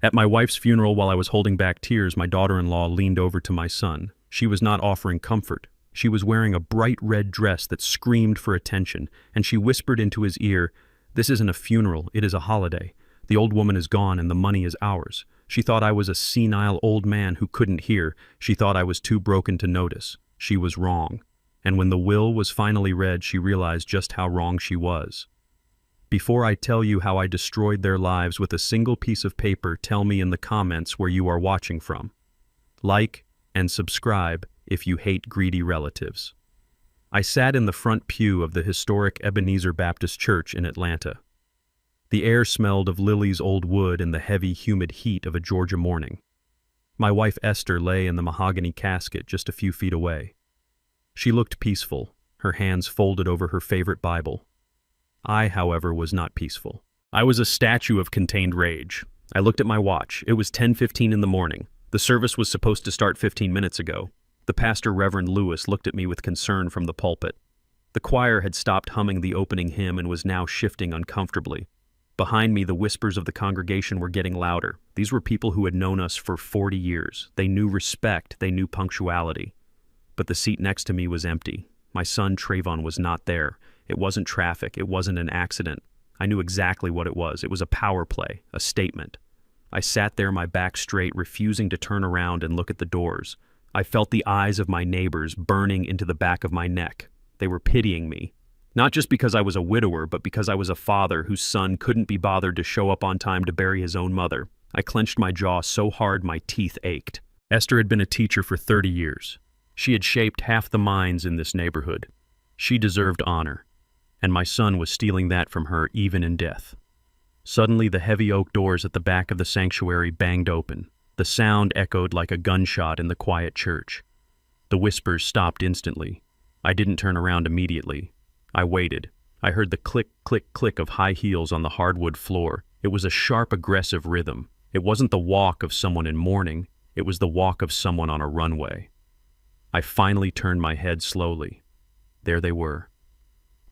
At my wife's funeral, while I was holding back tears, my daughter-in-law leaned over to my son. She was not offering comfort. She was wearing a bright red dress that screamed for attention, and she whispered into his ear, "This isn't a funeral, it is a holiday. The old woman is gone and the money is ours." She thought I was a senile old man who couldn't hear. She thought I was too broken to notice. She was wrong. And when the will was finally read, she realized just how wrong she was. Before I tell you how I destroyed their lives with a single piece of paper, tell me in the comments where you are watching from. Like and subscribe if you hate greedy relatives. I sat in the front pew of the historic Ebenezer Baptist Church in Atlanta. The air smelled of Lily's old wood and the heavy, humid heat of a Georgia morning. My wife Esther lay in the mahogany casket just a few feet away. She looked peaceful, her hands folded over her favorite Bible. I, however, was not peaceful. I was a statue of contained rage. I looked at my watch. It was 10:15 in the morning. The service was supposed to start 15 minutes ago. The pastor, Reverend Lewis, looked at me with concern from the pulpit. The choir had stopped humming the opening hymn and was now shifting uncomfortably. Behind me, the whispers of the congregation were getting louder. These were people who had known us for 40 years. They knew respect, they knew punctuality. But the seat next to me was empty. My son, Trayvon, was not there. It wasn't traffic, it wasn't an accident. I knew exactly what it was. It was a power play, a statement. I sat there, my back straight, refusing to turn around and look at the doors. I felt the eyes of my neighbors burning into the back of my neck. They were pitying me. Not just because I was a widower, but because I was a father whose son couldn't be bothered to show up on time to bury his own mother. I clenched my jaw so hard my teeth ached. Esther had been a teacher for 30 years. She had shaped half the minds in this neighborhood. She deserved honor, and my son was stealing that from her even in death. Suddenly, the heavy oak doors at the back of the sanctuary banged open. The sound echoed like a gunshot in the quiet church. The whispers stopped instantly. I didn't turn around immediately. I waited. I heard the click, click, click of high heels on the hardwood floor. It was a sharp, aggressive rhythm. It wasn't the walk of someone in mourning. It was the walk of someone on a runway. I finally turned my head slowly. There they were.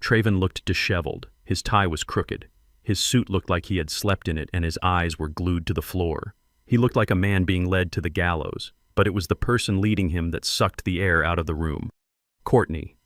Trayvon looked disheveled. His tie was crooked. His suit looked like he had slept in it, and his eyes were glued to the floor. He looked like a man being led to the gallows, but it was the person leading him that sucked the air out of the room. Courtney,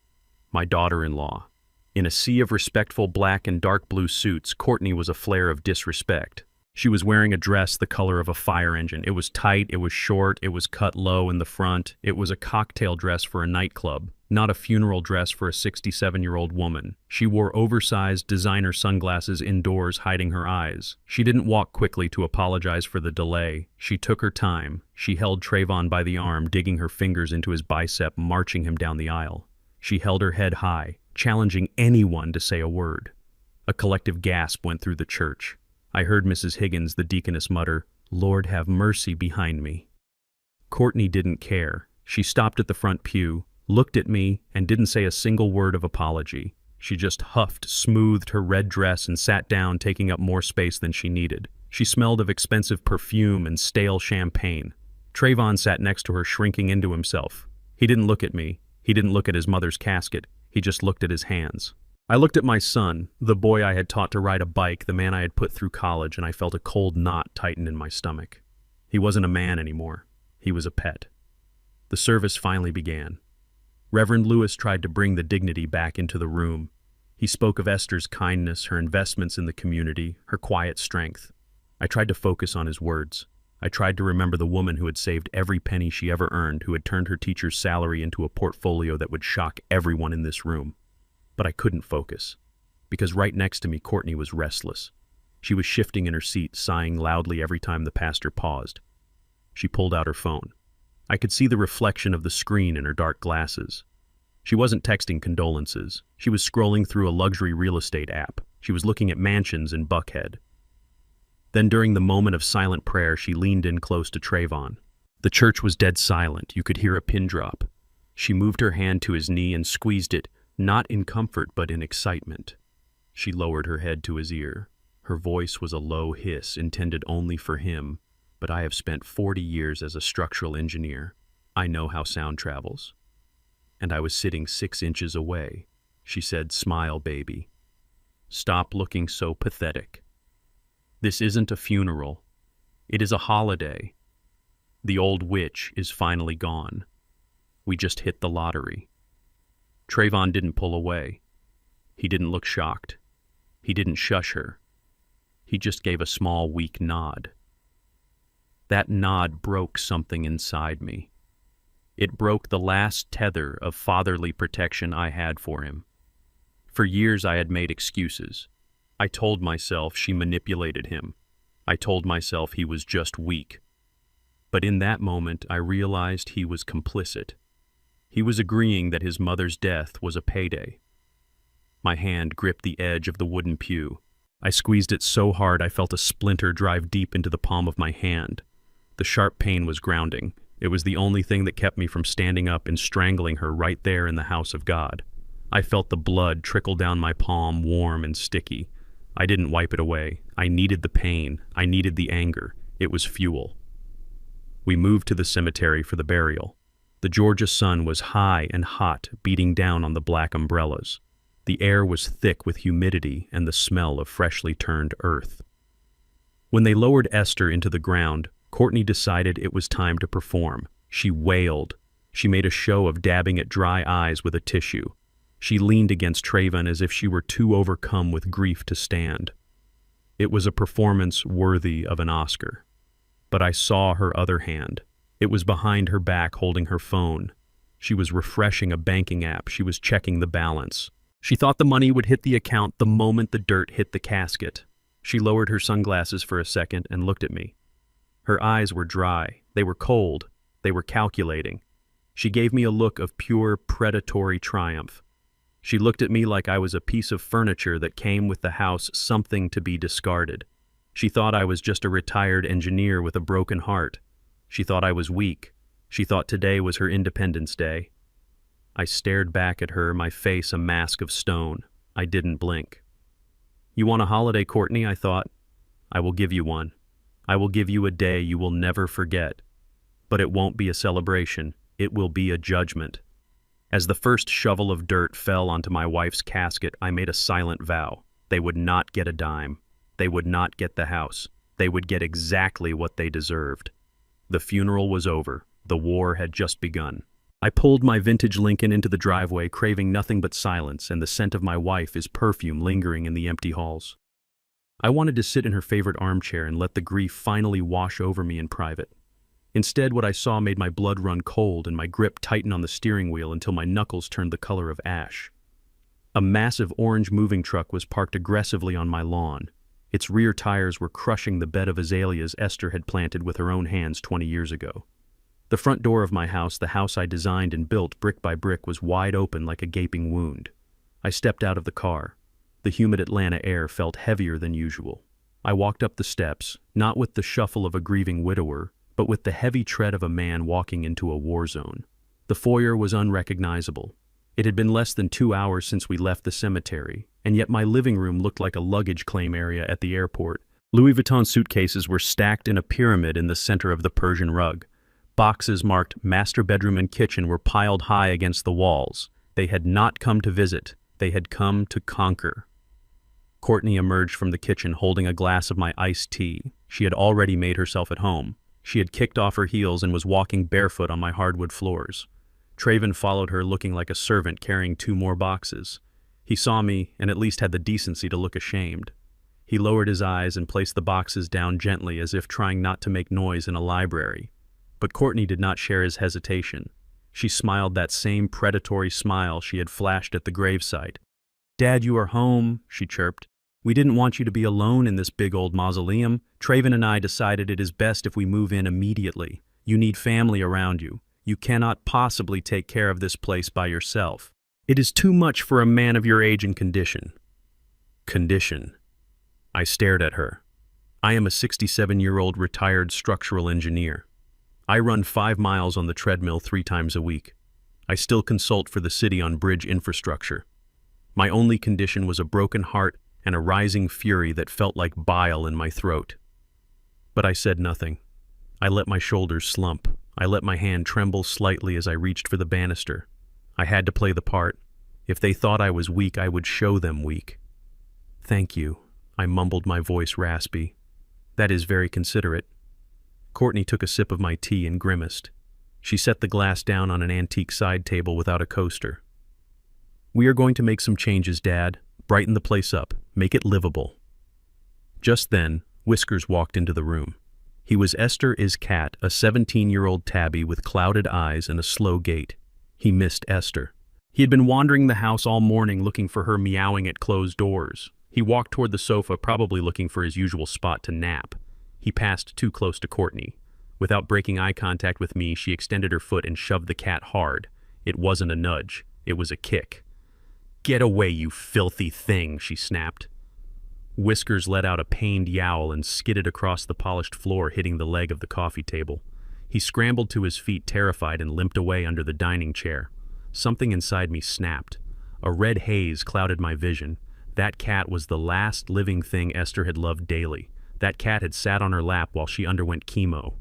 my daughter-in-law. In a sea of respectful black and dark blue suits, Courtney was a flare of disrespect. She was wearing a dress the color of a fire engine. It was tight, it was short, it was cut low in the front. It was a cocktail dress for a nightclub, not a funeral dress for a 67-year-old woman. She wore oversized designer sunglasses indoors, hiding her eyes. She didn't walk quickly to apologize for the delay. She took her time. She held Trayvon by the arm, digging her fingers into his bicep, marching him down the aisle. She held her head high, challenging anyone to say a word. A collective gasp went through the church. I heard Mrs. Higgins, the deaconess, mutter, "Lord, have mercy," behind me. Courtney didn't care. She stopped at the front pew, looked at me, and didn't say a single word of apology. She just huffed, smoothed her red dress, and sat down, taking up more space than she needed. She smelled of expensive perfume and stale champagne. Trayvon sat next to her, shrinking into himself. He didn't look at me. He didn't look at his mother's casket. He just looked at his hands. I looked at my son, the boy I had taught to ride a bike, the man I had put through college, and I felt a cold knot tighten in my stomach. He wasn't a man anymore. He was a pet. The service finally began. Reverend Lewis tried to bring the dignity back into the room. He spoke of Esther's kindness, her investments in the community, her quiet strength. I tried to focus on his words. I tried to remember the woman who had saved every penny she ever earned, who had turned her teacher's salary into a portfolio that would shock everyone in this room. But I couldn't focus, because right next to me, Courtney was restless. She was shifting in her seat, sighing loudly every time the pastor paused. She pulled out her phone. I could see the reflection of the screen in her dark glasses. She wasn't texting condolences. She was scrolling through a luxury real estate app. She was looking at mansions in Buckhead. Then during the moment of silent prayer, she leaned in close to Trayvon. The church was dead silent. You could hear a pin drop. She moved her hand to his knee and squeezed it, not in comfort but in excitement. She lowered her head to his ear. Her voice was a low hiss intended only for him, but I have spent 40 years as a structural engineer. I know how sound travels. And I was sitting 6 inches away. She said, "Smile, baby. Stop looking so pathetic. This isn't a funeral. It is a holiday. The old witch is finally gone. We just hit the lottery. Trayvon didn't pull away. He didn't look shocked. He didn't shush her. He just gave a small, weak nod. That nod broke something inside me. It broke the last tether of fatherly protection I had for him. For years I had made excuses. I told myself she manipulated him. I told myself he was just weak. But in that moment, I realized he was complicit. He was agreeing that his mother's death was a payday. My hand gripped the edge of the wooden pew. I squeezed it so hard I felt a splinter drive deep into the palm of my hand. The sharp pain was grounding. It was the only thing that kept me from standing up and strangling her right there in the house of God. I felt the blood trickle down my palm, warm and sticky. I didn't wipe it away. I needed the pain. I needed the anger. It was fuel. We moved to the cemetery for the burial. The Georgia sun was high and hot, beating down on the black umbrellas. The air was thick with humidity and the smell of freshly turned earth. When they lowered Esther into the ground, Courtney decided it was time to perform. She wailed. She made a show of dabbing at dry eyes with a tissue. She leaned against Trayvon as if she were too overcome with grief to stand. It was a performance worthy of an Oscar. But I saw her other hand. It was behind her back holding her phone. She was refreshing a banking app. She was checking the balance. She thought the money would hit the account the moment the dirt hit the casket. She lowered her sunglasses for a second and looked at me. Her eyes were dry. They were cold. They were calculating. She gave me a look of pure predatory triumph. She looked at me like I was a piece of furniture that came with the house, something to be discarded. She thought I was just a retired engineer with a broken heart. She thought I was weak. She thought today was her Independence Day. I stared back at her, my face a mask of stone. I didn't blink. You want a holiday, Courtney? I thought. I will give you one. I will give you a day you will never forget. But it won't be a celebration. It will be a judgment. As the first shovel of dirt fell onto my wife's casket, I made a silent vow. They would not get a dime. They would not get the house. They would get exactly what they deserved. The funeral was over. The war had just begun. I pulled my vintage Lincoln into the driveway, craving nothing but silence and the scent of my wife's perfume lingering in the empty halls. I wanted to sit in her favorite armchair and let the grief finally wash over me in private. Instead, what I saw made my blood run cold and my grip tighten on the steering wheel until my knuckles turned the color of ash. A massive orange moving truck was parked aggressively on my lawn. Its rear tires were crushing the bed of azaleas Esther had planted with her own hands 20 years ago. The front door of my house, the house I designed and built brick by brick, was wide open like a gaping wound. I stepped out of the car. The humid Atlanta air felt heavier than usual. I walked up the steps, not with the shuffle of a grieving widower, but with the heavy tread of a man walking into a war zone. The foyer was unrecognizable. It had been less than 2 hours since we left the cemetery, and yet my living room looked like a luggage claim area at the airport. Louis Vuitton suitcases were stacked in a pyramid in the center of the Persian rug. Boxes marked master bedroom and kitchen were piled high against the walls. They had not come to visit. They had come to conquer. Courtney emerged from the kitchen holding a glass of my iced tea. She had already made herself at home. She had kicked off her heels and was walking barefoot on my hardwood floors. Trayvon followed her, looking like a servant carrying 2 more boxes. He saw me and at least had the decency to look ashamed. He lowered his eyes and placed the boxes down gently as if trying not to make noise in a library. But Courtney did not share his hesitation. She smiled that same predatory smile she had flashed at the gravesite. "Dad, you are home," she chirped. "We didn't want you to be alone in this big old mausoleum. Trayvon and I decided it is best if we move in immediately. You need family around you. You cannot possibly take care of this place by yourself. It is too much for a man of your age and condition." Condition. I stared at her. I am a 67-year-old retired structural engineer. I run 5 miles on the treadmill 3 times a week. I still consult for the city on bridge infrastructure. My only condition was a broken heart and a rising fury that felt like bile in my throat. But I said nothing. I let my shoulders slump. I let my hand tremble slightly as I reached for the banister. I had to play the part. If they thought I was weak, I would show them weak. "Thank you," I mumbled, my voice raspy. "That is very considerate. Courtney took a sip of my tea and grimaced. She set the glass down on an antique side table without a coaster. "We are going to make some changes, Dad. Brighten the place up. Make it livable." Just then, Whiskers walked into the room. He was Esther Is Cat, a 17-year-old tabby with clouded eyes and a slow gait. He missed Esther. He had been wandering the house all morning looking for her, meowing at closed doors. He walked toward the sofa, probably looking for his usual spot to nap. He passed too close to Courtney. Without breaking eye contact with me, she extended her foot and shoved the cat hard. It wasn't a nudge. It was a kick. "Get away, you filthy thing," she snapped. Whiskers let out a pained yowl and skidded across the polished floor, hitting the leg of the coffee table. He scrambled to his feet, terrified, and limped away under the dining chair. Something inside me snapped. A red haze clouded my vision. That cat was the last living thing Esther had loved daily. That cat had sat on her lap while she underwent chemo.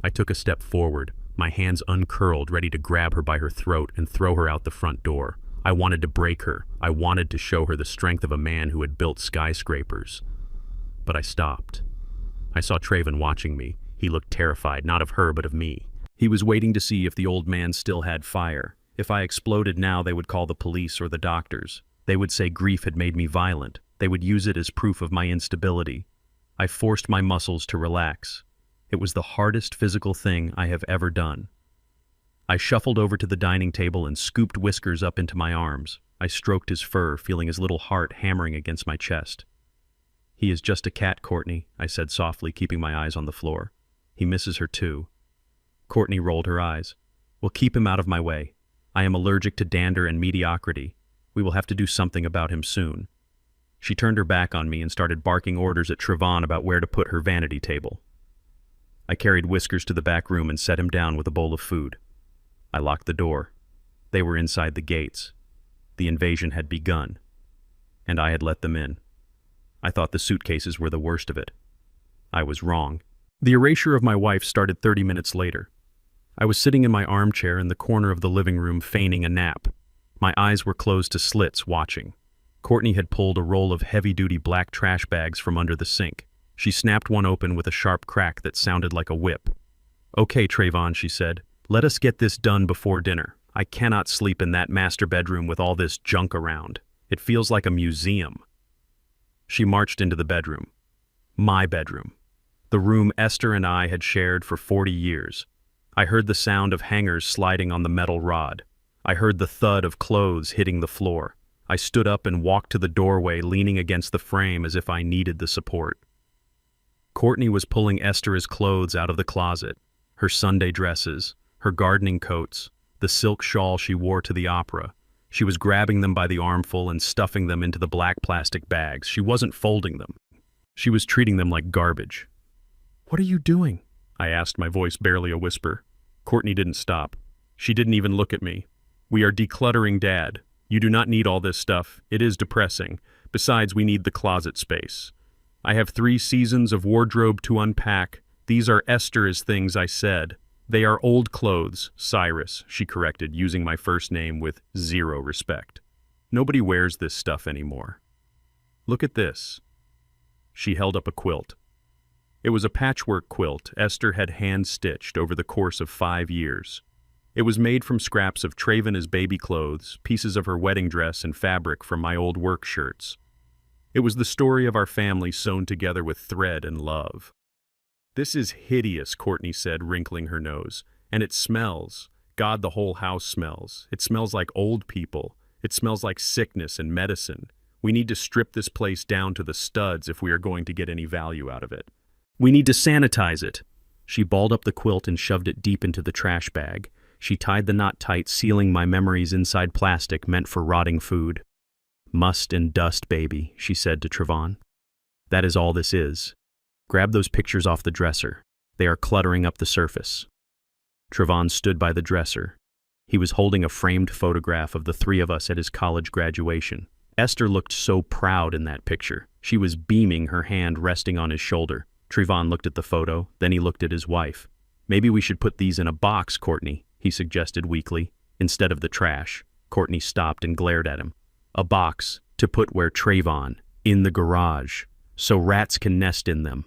I took a step forward, my hands uncurled, ready to grab her by her throat and throw her out the front door. I wanted to break her. I wanted to show her the strength of a man who had built skyscrapers. But I stopped. I saw Traven watching me. He looked terrified, not of her, but of me. He was waiting to see if the old man still had fire. If I exploded now, they would call the police or the doctors. They would say grief had made me violent. They would use it as proof of my instability. I forced my muscles to relax. It was the hardest physical thing I have ever done. I shuffled over to the dining table and scooped Whiskers up into my arms. I stroked his fur, feeling his little heart hammering against my chest. "He is just a cat, Courtney," I said softly, keeping my eyes on the floor. "He misses her too." Courtney rolled her eyes. "Well, keep him out of my way. I am allergic to dander and mediocrity. We will have to do something about him soon." She turned her back on me and started barking orders at Trevon about where to put her vanity table. I carried Whiskers to the back room and set him down with a bowl of food. I locked the door. They were inside the gates. The invasion had begun, and I had let them in. I thought the suitcases were the worst of it. I was wrong. The erasure of my wife started 30 minutes later. I was sitting in my armchair in the corner of the living room, feigning a nap. My eyes were closed to slits, watching. Courtney had pulled a roll of heavy-duty black trash bags from under the sink. She snapped one open with a sharp crack that sounded like a whip. "Okay, Trayvon," she said. "Let us get this done before dinner. I cannot sleep in that master bedroom with all this junk around. It feels like a museum." She marched into the bedroom. My bedroom. The room Esther and I had shared for 40 years. I heard the sound of hangers sliding on the metal rod. I heard the thud of clothes hitting the floor. I stood up and walked to the doorway, leaning against the frame as if I needed the support. Courtney was pulling Esther's clothes out of the closet. Her Sunday dresses, her gardening coats, the silk shawl she wore to the opera. She was grabbing them by the armful and stuffing them into the black plastic bags. She wasn't folding them. She was treating them like garbage. "What are you doing?" I asked, my voice barely a whisper. Courtney didn't stop. She didn't even look at me. "We are decluttering, Dad. You do not need all this stuff. It is depressing. Besides, we need the closet space. I have 3 seasons of wardrobe to unpack. These are Esther's things," I said. "They are old clothes, Cyrus," she corrected, using my first name with 0 respect. "Nobody wears this stuff anymore. Look at this." She held up a quilt. It was a patchwork quilt Esther had hand-stitched over the course of 5 years. It was made from scraps of Traven's baby clothes, pieces of her wedding dress, and fabric from my old work shirts. It was the story of our family sewn together with thread and love. "This is hideous," Courtney said, wrinkling her nose. "And it smells. God, the whole house smells. It smells like old people. It smells like sickness and medicine. We need to strip this place down to the studs if we are going to get any value out of it. We need to sanitize it." She balled up the quilt and shoved it deep into the trash bag. She tied the knot tight, sealing my memories inside plastic meant for rotting food. "Must and dust, baby," she said to Trevon. "That is all this is. Grab those pictures off the dresser. They are cluttering up the surface." Trevon stood by the dresser. He was holding a framed photograph of the 3 of us at his college graduation. Esther looked so proud in that picture. She was beaming, her hand resting on his shoulder. Trevon looked at the photo, then he looked at his wife. "Maybe we should put these in a box, Courtney," he suggested weakly, "instead of the trash." Courtney stopped and glared at him. "A box to put where Trevon, in the garage, so rats can nest in them.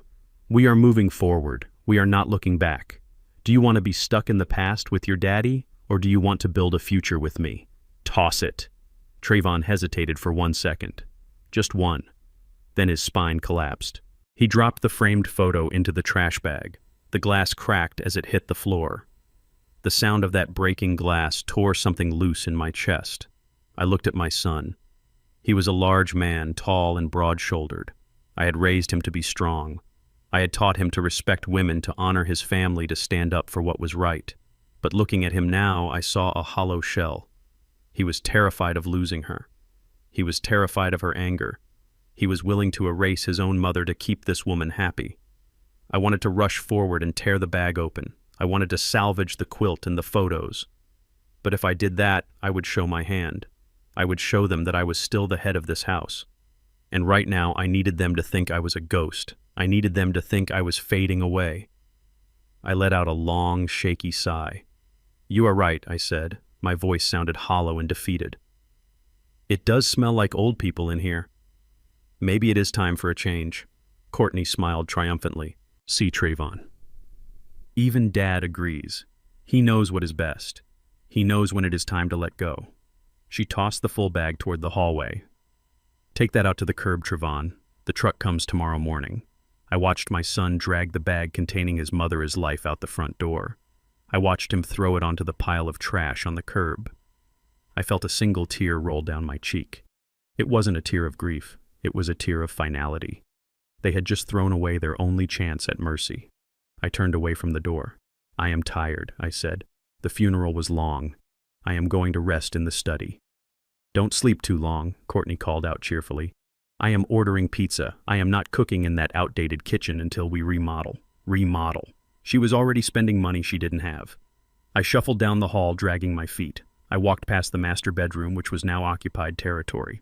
We are moving forward. We are not looking back. Do you want to be stuck in the past with your daddy, or do you want to build a future with me? Toss it. Trayvon hesitated for 1 second. Just one. Then his spine collapsed. He dropped the framed photo into the trash bag. The glass cracked as it hit the floor. The sound of that breaking glass tore something loose in my chest. I looked at my son. He was a large man, tall and broad-shouldered. I had raised him to be strong. I had taught him to respect women, to honor his family, to stand up for what was right. But looking at him now, I saw a hollow shell. He was terrified of losing her. He was terrified of her anger. He was willing to erase his own mother to keep this woman happy. I wanted to rush forward and tear the bag open. I wanted to salvage the quilt and the photos. But if I did that, I would show my hand. I would show them that I was still the head of this house. And right now, I needed them to think I was a ghost. I needed them to think I was fading away. I let out a long, shaky sigh. "You are right," I said. My voice sounded hollow and defeated. "It does smell like old people in here. Maybe it is time for a change." Courtney smiled triumphantly. "See, Trayvon. Even Dad agrees. He knows what is best. He knows when it is time to let go." She tossed the full bag toward the hallway. "Take that out to the curb, Trayvon. The truck comes tomorrow morning." I watched my son drag the bag containing his mother's life out the front door. I watched him throw it onto the pile of trash on the curb. I felt a single tear roll down my cheek. It wasn't a tear of grief. It was a tear of finality. They had just thrown away their only chance at mercy. I turned away from the door. "I am tired," I said. "The funeral was long. I am going to rest in the study." "Don't sleep too long," Courtney called out cheerfully. "I am ordering pizza. I am not cooking in that outdated kitchen until we remodel." Remodel. She was already spending money she didn't have. I shuffled down the hall, dragging my feet. I walked past the master bedroom, which was now occupied territory.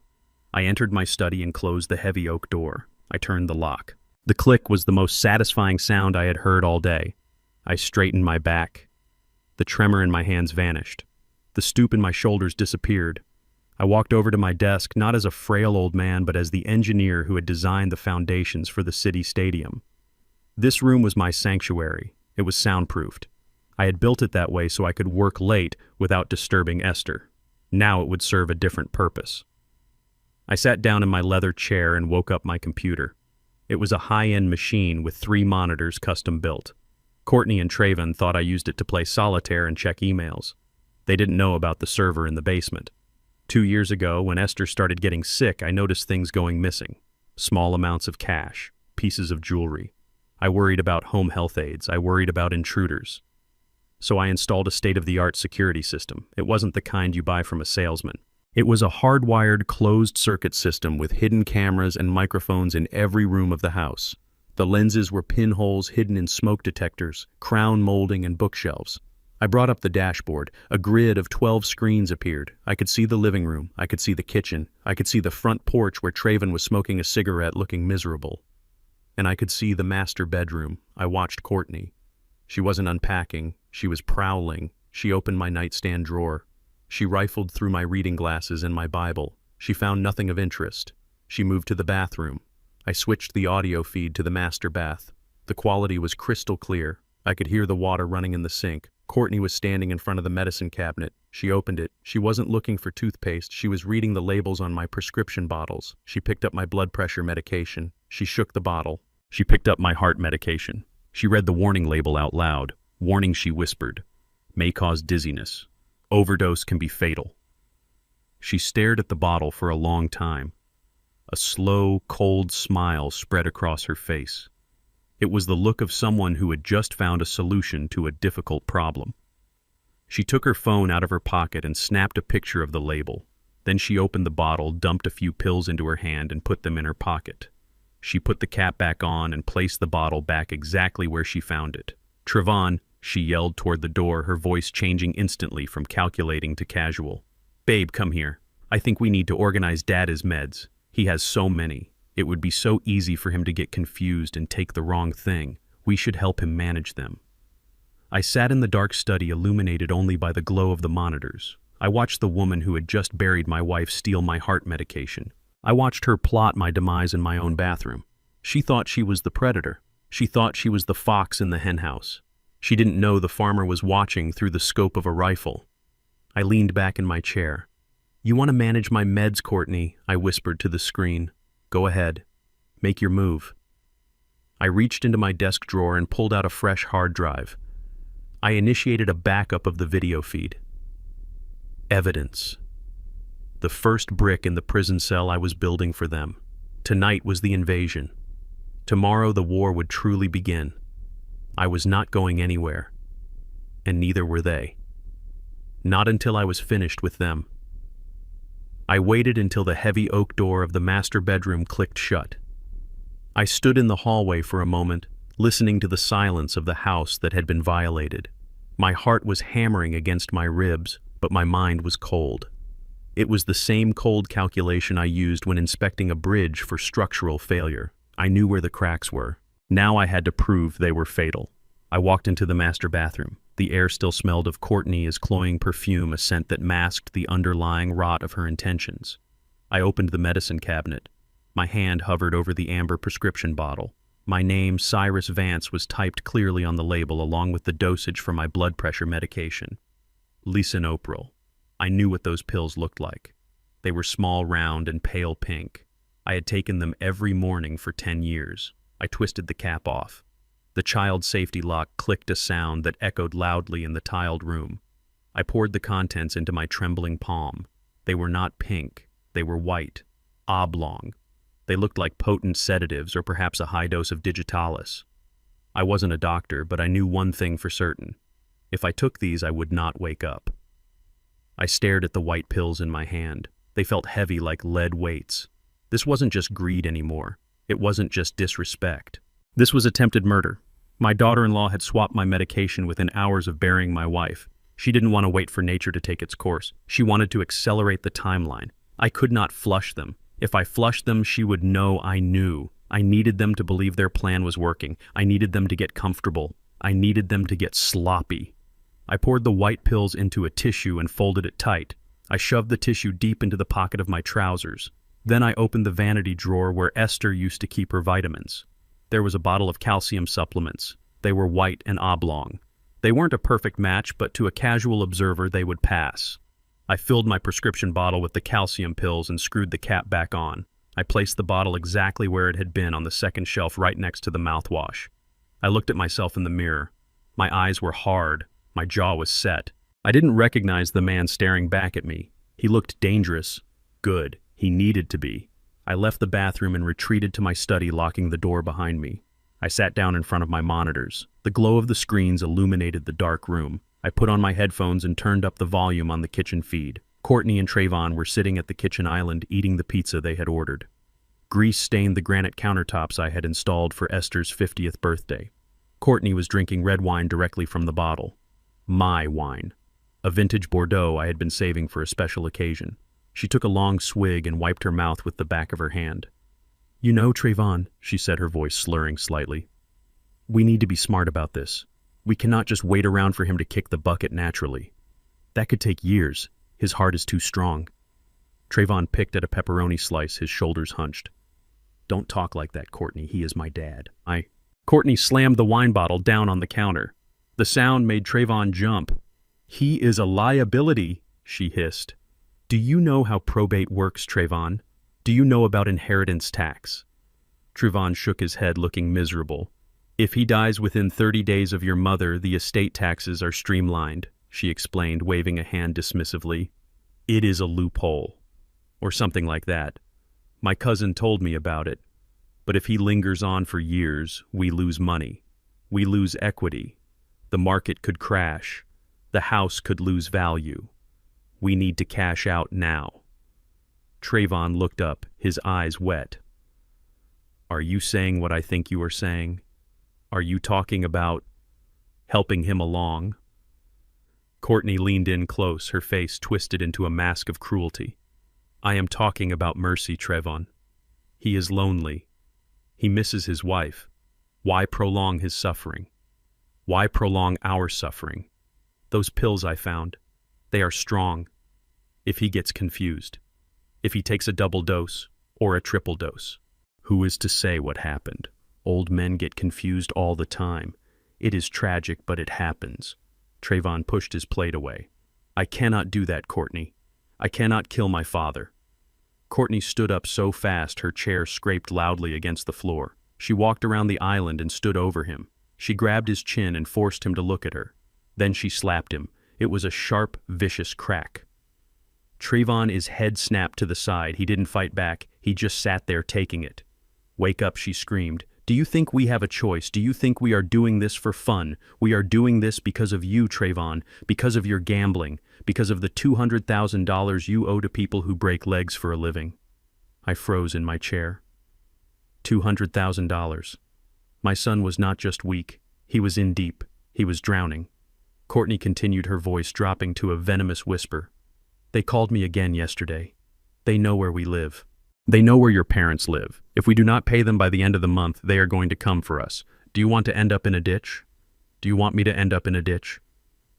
I entered my study and closed the heavy oak door. I turned the lock. The click was the most satisfying sound I had heard all day. I straightened my back. The tremor in my hands vanished. The stoop in my shoulders disappeared. I walked over to my desk, not as a frail old man, but as the engineer who had designed the foundations for the city stadium. This room was my sanctuary. It was soundproofed. I had built it that way so I could work late without disturbing Esther. Now it would serve a different purpose. I sat down in my leather chair and woke up my computer. It was a high-end machine with 3 monitors custom built. Courtney and Trayvon thought I used it to play solitaire and check emails. They didn't know about the server in the basement. 2 years ago, when Esther started getting sick, I noticed things going missing. Small amounts of cash, pieces of jewelry. I worried about home health aides. I worried about intruders. So I installed a state-of-the-art security system. It wasn't the kind you buy from a salesman. It was a hardwired, closed-circuit system with hidden cameras and microphones in every room of the house. The lenses were pinholes hidden in smoke detectors, crown molding, and bookshelves. I brought up the dashboard. A grid of 12 screens appeared. I could see the living room. I could see the kitchen. I could see the front porch where Trayvon was smoking a cigarette looking miserable. And I could see the master bedroom. I watched Courtney. She wasn't unpacking. She was prowling. She opened my nightstand drawer. She rifled through my reading glasses and my Bible. She found nothing of interest. She moved to the bathroom. I switched the audio feed to the master bath. The quality was crystal clear. I could hear the water running in the sink. Courtney was standing in front of the medicine cabinet. She opened it. She wasn't looking for toothpaste. She was reading the labels on my prescription bottles. She picked up my blood pressure medication. She shook the bottle. She picked up my heart medication. She read the warning label out loud. Warning, she whispered. May cause dizziness. Overdose can be fatal. She stared at the bottle for a long time. A slow, cold smile spread across her face. It was the look of someone who had just found a solution to a difficult problem. She took her phone out of her pocket and snapped a picture of the label. Then she opened the bottle, dumped a few pills into her hand, and put them in her pocket. She put the cap back on and placed the bottle back exactly where she found it. "Trayvon," she yelled toward the door, her voice changing instantly from calculating to casual. "Babe, come here. I think we need to organize Dad's meds. He has so many. It would be so easy for him to get confused and take the wrong thing. We should help him manage them." I sat in the dark study, illuminated only by the glow of the monitors. I watched the woman who had just buried my wife steal my heart medication. I watched her plot my demise in my own bathroom. She thought she was the predator. She thought she was the fox in the henhouse. She didn't know the farmer was watching through the scope of a rifle. I leaned back in my chair. "You want to manage my meds, Courtney," I whispered to the screen. "Go ahead. Make your move." I reached into my desk drawer and pulled out a fresh hard drive. I initiated a backup of the video feed. Evidence. The first brick in the prison cell I was building for them. Tonight was the invasion. Tomorrow the war would truly begin. I was not going anywhere, and neither were they. Not until I was finished with them. I waited until the heavy oak door of the master bedroom clicked shut. I stood in the hallway for a moment, listening to the silence of the house that had been violated. My heart was hammering against my ribs, but my mind was cold. It was the same cold calculation I used when inspecting a bridge for structural failure. I knew where the cracks were. Now I had to prove they were fatal. I walked into the master bathroom. The air still smelled of Courtney's cloying perfume, a scent that masked the underlying rot of her intentions. I opened the medicine cabinet. My hand hovered over the amber prescription bottle. My name, Cyrus Vance, was typed clearly on the label along with the dosage for my blood pressure medication. Lisinopril. I knew what those pills looked like. They were small, round, and pale pink. I had taken them every morning for 10 years. I twisted the cap off. The child safety lock clicked a sound that echoed loudly in the tiled room. I poured the contents into my trembling palm. They were not pink. They were white, oblong. They looked like potent sedatives or perhaps a high dose of digitalis. I wasn't a doctor, but I knew one thing for certain. If I took these, I would not wake up. I stared at the white pills in my hand. They felt heavy like lead weights. This wasn't just greed anymore. It wasn't just disrespect. This was attempted murder. My daughter-in-law had swapped my medication within hours of burying my wife. She didn't want to wait for nature to take its course. She wanted to accelerate the timeline. I could not flush them. If I flushed them, she would know I knew. I needed them to believe their plan was working. I needed them to get comfortable. I needed them to get sloppy. I poured the white pills into a tissue and folded it tight. I shoved the tissue deep into the pocket of my trousers. Then I opened the vanity drawer where Esther used to keep her vitamins. There was a bottle of calcium supplements. They were white and oblong. They weren't a perfect match, but to a casual observer they would pass. I filled my prescription bottle with the calcium pills and screwed the cap back on. I placed the bottle exactly where it had been on the second shelf right next to the mouthwash. I looked at myself in the mirror. My eyes were hard. My jaw was set. I didn't recognize the man staring back at me. He looked dangerous. Good. He needed to be. I left the bathroom and retreated to my study, locking the door behind me. I sat down in front of my monitors. The glow of the screens illuminated the dark room. I put on my headphones and turned up the volume on the kitchen feed. Courtney and Trayvon were sitting at the kitchen island eating the pizza they had ordered. Grease stained the granite countertops I had installed for Esther's 50th birthday. Courtney was drinking red wine directly from the bottle. My wine. A vintage Bordeaux I had been saving for a special occasion. She took a long swig and wiped her mouth with the back of her hand. "You know, Trayvon," she said, her voice slurring slightly, "we need to be smart about this. We cannot just wait around for him to kick the bucket naturally. That could take years. His heart is too strong." Trayvon picked at a pepperoni slice, his shoulders hunched. "Don't talk like that, Courtney. He is my dad." Courtney slammed the wine bottle down on the counter. The sound made Trayvon jump. "He is a liability," she hissed. "Do you know how probate works, Trayvon? Do you know about inheritance tax?" Trayvon shook his head, looking miserable. "If he dies within 30 days of your mother, the estate taxes are streamlined," she explained, waving a hand dismissively. "It is a loophole." Or something like that. My cousin told me about it. But if he lingers on for years, we lose money. We lose equity. The market could crash. The house could lose value. We need to cash out now. Trayvon looked up, his eyes wet. "Are you saying what I think you are saying? Are you talking about helping him along?" Courtney leaned in close, her face twisted into a mask of cruelty. "I am talking about mercy, Trayvon. He is lonely. He misses his wife. Why prolong his suffering? Why prolong our suffering? Those pills I found, they are strong. If he gets confused, if he takes a double dose or a triple dose, who is to say what happened? Old men get confused all the time. It is tragic, but it happens. Trayvon pushed his plate away. I cannot do that, Courtney. I cannot kill my father. Courtney stood up so fast her chair scraped loudly against the floor. She walked around the island and stood over him. She grabbed his chin and forced him to look at her. Then she slapped him. It was a sharp, vicious crack. Trayvon's head snapped to the side. He didn't fight back. He just sat there taking it. Wake up, she screamed. Do you think we have a choice? Do you think we are doing this for fun? We are doing this because of you, Trayvon, because of your gambling, because of the $200,000 you owe to people who break legs for a living. I froze in my chair. $200,000. My son was not just weak. He was in deep. He was drowning. Courtney continued, her voice dropping to a venomous whisper. They called me again yesterday. They know where we live. They know where your parents live. If we do not pay them by the end of the month, they are going to come for us. Do you want to end up in a ditch? Do you want me to end up in a ditch?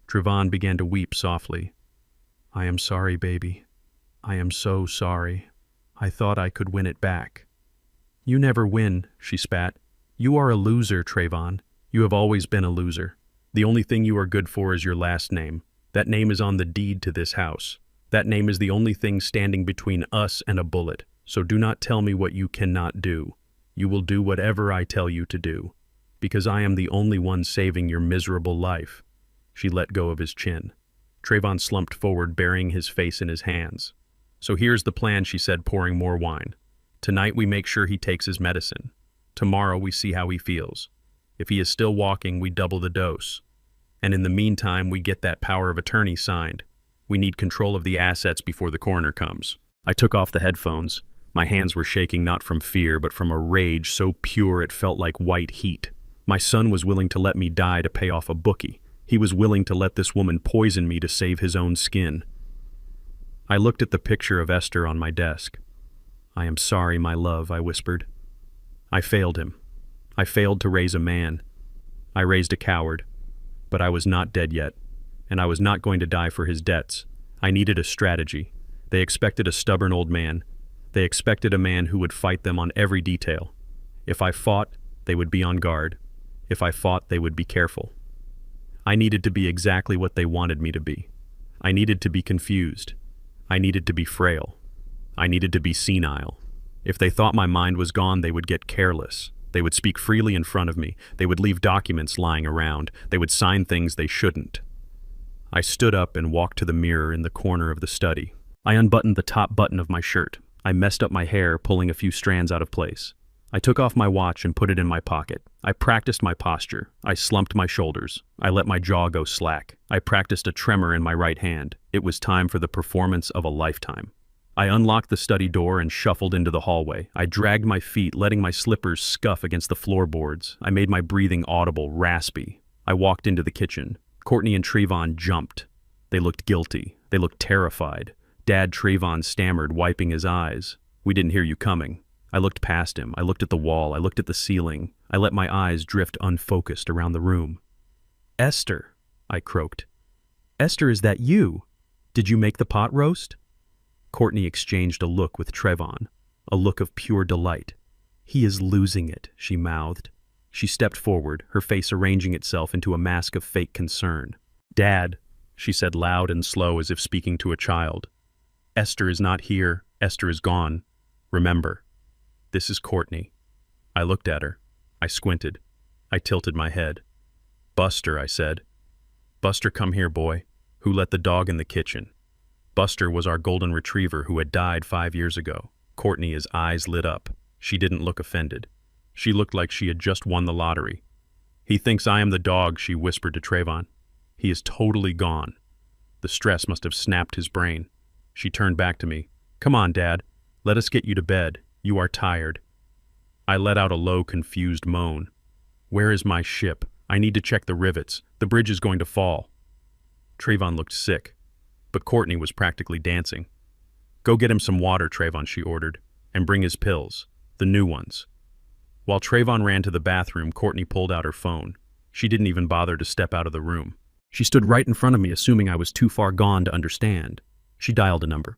Trayvon began to weep softly. I am sorry, baby. I am so sorry. I thought I could win it back. You never win, she spat. You are a loser, Trayvon. You have always been a loser. The only thing you are good for is your last name. That name is on the deed to this house. That name is the only thing standing between us and a bullet. So do not tell me what you cannot do. You will do whatever I tell you to do, because I am the only one saving your miserable life. She let go of his chin. Trayvon slumped forward, burying his face in his hands. So here's the plan, she said, pouring more wine. Tonight we make sure he takes his medicine. Tomorrow we see how he feels. If he is still walking, we double the dose. And in the meantime, we get that power of attorney signed. We need control of the assets before the coroner comes. I took off the headphones. My hands were shaking not from fear, but from a rage so pure it felt like white heat. My son was willing to let me die to pay off a bookie. He was willing to let this woman poison me to save his own skin. I looked at the picture of Esther on my desk. I am sorry, my love, I whispered. I failed him. I failed to raise a man. I raised a coward. But I was not dead yet, and I was not going to die for his debts. I needed a strategy. They expected a stubborn old man. They expected a man who would fight them on every detail. If I fought, they would be on guard. If I fought, they would be careful. I needed to be exactly what they wanted me to be. I needed to be confused. I needed to be frail. I needed to be senile. If they thought my mind was gone, they would get careless. They would speak freely in front of me. They would leave documents lying around. They would sign things they shouldn't. I stood up and walked to the mirror in the corner of the study. I unbuttoned the top button of my shirt. I messed up my hair, pulling a few strands out of place. I took off my watch and put it in my pocket. I practiced my posture. I slumped my shoulders. I let my jaw go slack. I practiced a tremor in my right hand. It was time for the performance of a lifetime. I unlocked the study door and shuffled into the hallway. I dragged my feet, letting my slippers scuff against the floorboards. I made my breathing audible, raspy. I walked into the kitchen. Courtney and Trayvon jumped. They looked guilty. They looked terrified. Dad, Trayvon stammered, wiping his eyes. We didn't hear you coming. I looked past him. I looked at the wall. I looked at the ceiling. I let my eyes drift unfocused around the room. Esther, I croaked. Esther, is that you? Did you make the pot roast? Courtney exchanged a look with Trayvon, a look of pure delight. He is losing it, she mouthed. She stepped forward, her face arranging itself into a mask of fake concern. Dad, she said loud and slow as if speaking to a child. Esther is not here. Esther is gone. Remember, this is Courtney. I looked at her. I squinted. I tilted my head. Buster, I said. Buster, come here, boy. Who let the dog in the kitchen? Buster was our golden retriever who had died 5 years ago. Courtney's eyes lit up. She didn't look offended. She looked like she had just won the lottery. He thinks I am the dog, she whispered to Trayvon. He is totally gone. The stress must have snapped his brain. She turned back to me. Come on, Dad. Let us get you to bed. You are tired. I let out a low, confused moan. Where is my ship? I need to check the rivets. The bridge is going to fall. Trayvon looked sick, but Courtney was practically dancing. Go get him some water, Trayvon, she ordered, and bring his pills, the new ones. While Trayvon ran to the bathroom, Courtney pulled out her phone. She didn't even bother to step out of the room. She stood right in front of me, assuming I was too far gone to understand. She dialed a number.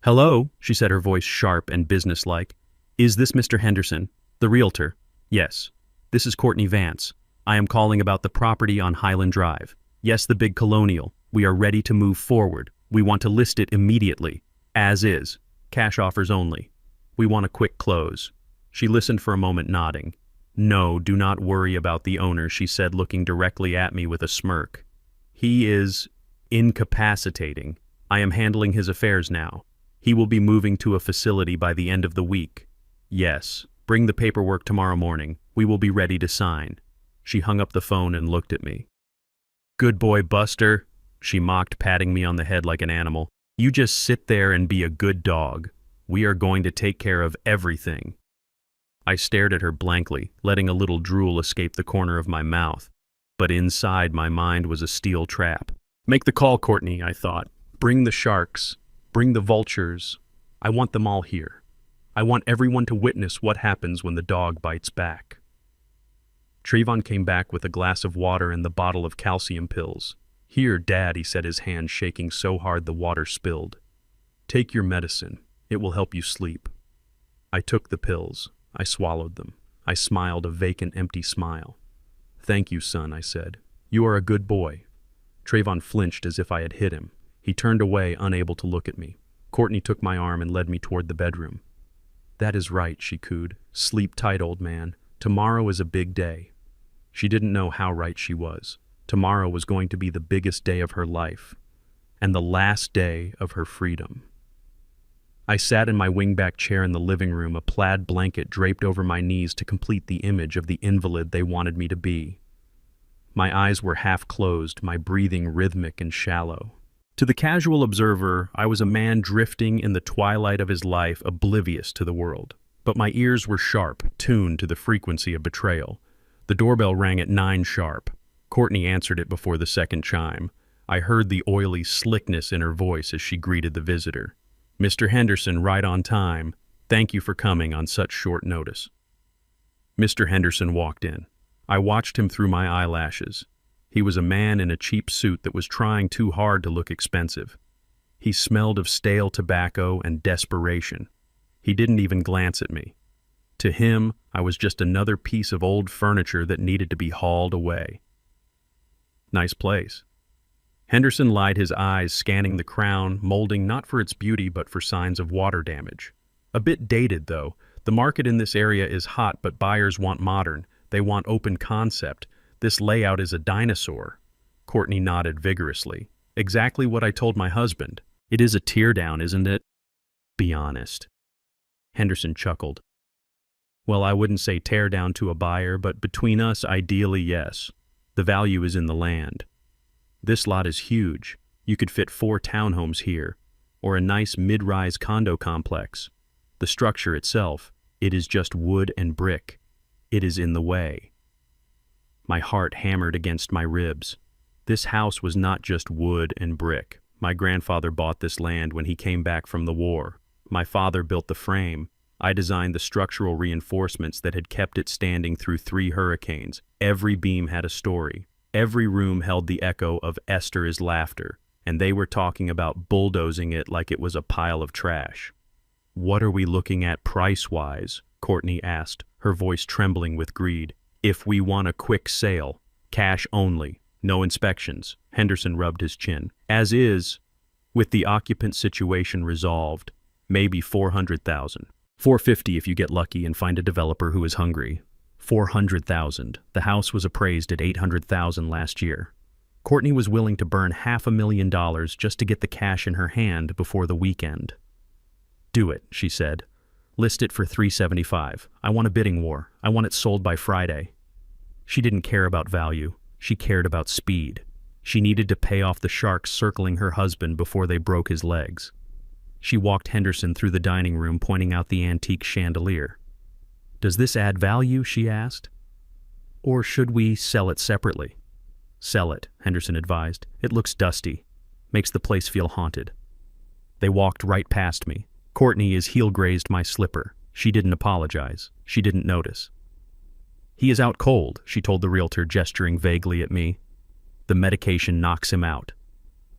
Hello, she said, her voice sharp and businesslike. Is this Mr. Henderson, the realtor? Yes. This is Courtney Vance. I am calling about the property on Highland Drive. Yes, the big colonial. We are ready to move forward. We want to list it immediately. As is. Cash offers only. We want a quick close. She listened for a moment, nodding. No, do not worry about the owner, she said, looking directly at me with a smirk. He is incapacitating. I am handling his affairs now. He will be moving to a facility by the end of the week. Yes. Bring the paperwork tomorrow morning. We will be ready to sign. She hung up the phone and looked at me. Good boy, Buster, she mocked, patting me on the head like an animal. You just sit there and be a good dog. We are going to take care of everything. I stared at her blankly, letting a little drool escape the corner of my mouth. But inside my mind was a steel trap. Make the call, Courtney, I thought. Bring the sharks. Bring the vultures. I want them all here. I want everyone to witness what happens when the dog bites back. Trayvon came back with a glass of water and the bottle of calcium pills. Here, Dad, he said, his hand shaking so hard the water spilled. Take your medicine. It will help you sleep. I took the pills. I swallowed them. I smiled a vacant, empty smile. Thank you, son, I said. You are a good boy. Trayvon flinched as if I had hit him. He turned away, unable to look at me. Courtney took my arm and led me toward the bedroom. That is right, she cooed. Sleep tight, old man. Tomorrow is a big day. She didn't know how right she was. Tomorrow was going to be the biggest day of her life, and the last day of her freedom. I sat in my wingback chair in the living room, a plaid blanket draped over my knees to complete the image of the invalid they wanted me to be. My eyes were half closed, my breathing rhythmic and shallow. To the casual observer, I was a man drifting in the twilight of his life, oblivious to the world. But my ears were sharp, tuned to the frequency of betrayal. The doorbell rang at 9 sharp. Courtney answered it before the second chime. I heard the oily slickness in her voice as she greeted the visitor. Mr. Henderson, right on time. Thank you for coming on such short notice. Mr. Henderson walked in. I watched him through my eyelashes. He was a man in a cheap suit that was trying too hard to look expensive. He smelled of stale tobacco and desperation. He didn't even glance at me. To him, I was just another piece of old furniture that needed to be hauled away. Nice place. Henderson lied his eyes, scanning the crown, molding not for its beauty but for signs of water damage. A bit dated, though. The market in this area is hot, but buyers want modern. They want open concept. This layout is a dinosaur. Courtney nodded vigorously. Exactly what I told my husband. It is a teardown, isn't it? Be honest. Henderson chuckled. Well, I wouldn't say tear down to a buyer, but between us, ideally, yes. The value is in the land. This lot is huge. You could fit 4 townhomes here, or a nice mid-rise condo complex. The structure itself, it is just wood and brick. It is in the way. My heart hammered against my ribs. This house was not just wood and brick. My grandfather bought this land when he came back from the war. My father built the frame. I designed the structural reinforcements that had kept it standing through 3 hurricanes. Every beam had a story. Every room held the echo of Esther is laughter, and they were talking about bulldozing it like it was a pile of trash. What are we looking at price-wise? Courtney asked, her voice trembling with greed. If we want a quick sale, cash only, no inspections. Henderson rubbed his chin. As is, with the occupant situation resolved, maybe 400,000. 450 if you get lucky and find a developer who is hungry. 400,000. The house was appraised at 800,000 last year. Courtney was willing to burn $500,000 just to get the cash in her hand before the weekend. Do it, she said. List it for 375. I want a bidding war. I want it sold by Friday. She didn't care about value. She cared about speed. She needed to pay off the sharks circling her husband before they broke his legs. She walked Henderson through the dining room, pointing out the antique chandelier. Does this add value, she asked. Or should we sell it separately? Sell it, Henderson advised. It looks dusty. Makes the place feel haunted. They walked right past me. Courtney is heel-grazed my slipper. She didn't apologize. She didn't notice. He is out cold, she told the realtor, gesturing vaguely at me. The medication knocks him out.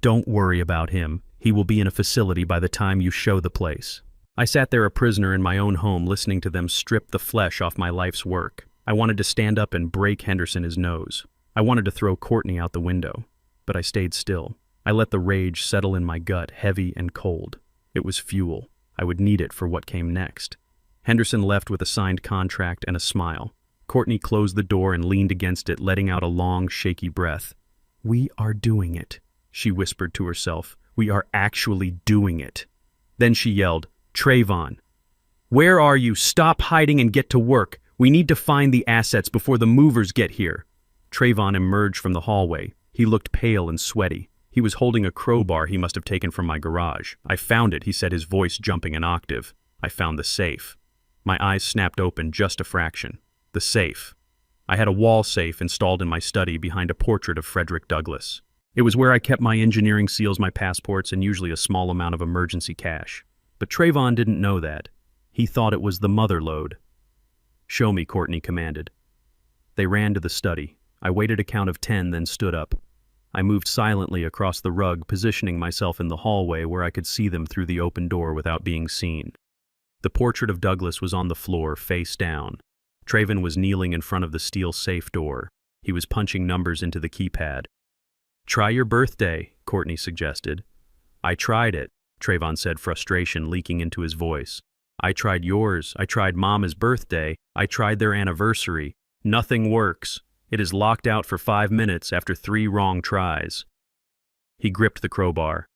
Don't worry about him. He will be in a facility by the time you show the place. I sat there a prisoner in my own home, listening to them strip the flesh off my life's work. I wanted to stand up and break Henderson his nose. I wanted to throw Courtney out the window, but I stayed still. I let the rage settle in my gut, heavy and cold. It was fuel. I would need it for what came next. Henderson left with a signed contract and a smile. Courtney closed the door and leaned against it, letting out a long, shaky breath. "We are doing it," she whispered to herself. "We are actually doing it." Then she yelled, "Trayvon, where are you? Stop hiding and get to work. We need to find the assets before the movers get here." Trayvon emerged from the hallway. He looked pale and sweaty. He was holding a crowbar he must have taken from my garage. "I found it," he said, his voice jumping an octave. "I found the safe." My eyes snapped open just a fraction. The safe. I had a wall safe installed in my study behind a portrait of Frederick Douglass. It was where I kept my engineering seals, my passports, and usually a small amount of emergency cash. But Trayvon didn't know that. He thought it was the mother lode. "Show me," Courtney commanded. They ran to the study. I waited a count of 10, then stood up. I moved silently across the rug, positioning myself in the hallway where I could see them through the open door without being seen. The portrait of Douglass was on the floor, face down. Trayvon was kneeling in front of the steel safe door. He was punching numbers into the keypad. "Try your birthday," Courtney suggested. "I tried it," Trayvon said, frustration leaking into his voice. "I tried yours. I tried Mama's birthday. I tried their anniversary. Nothing works. It is locked out for 5 minutes after 3 wrong tries." He gripped the crowbar.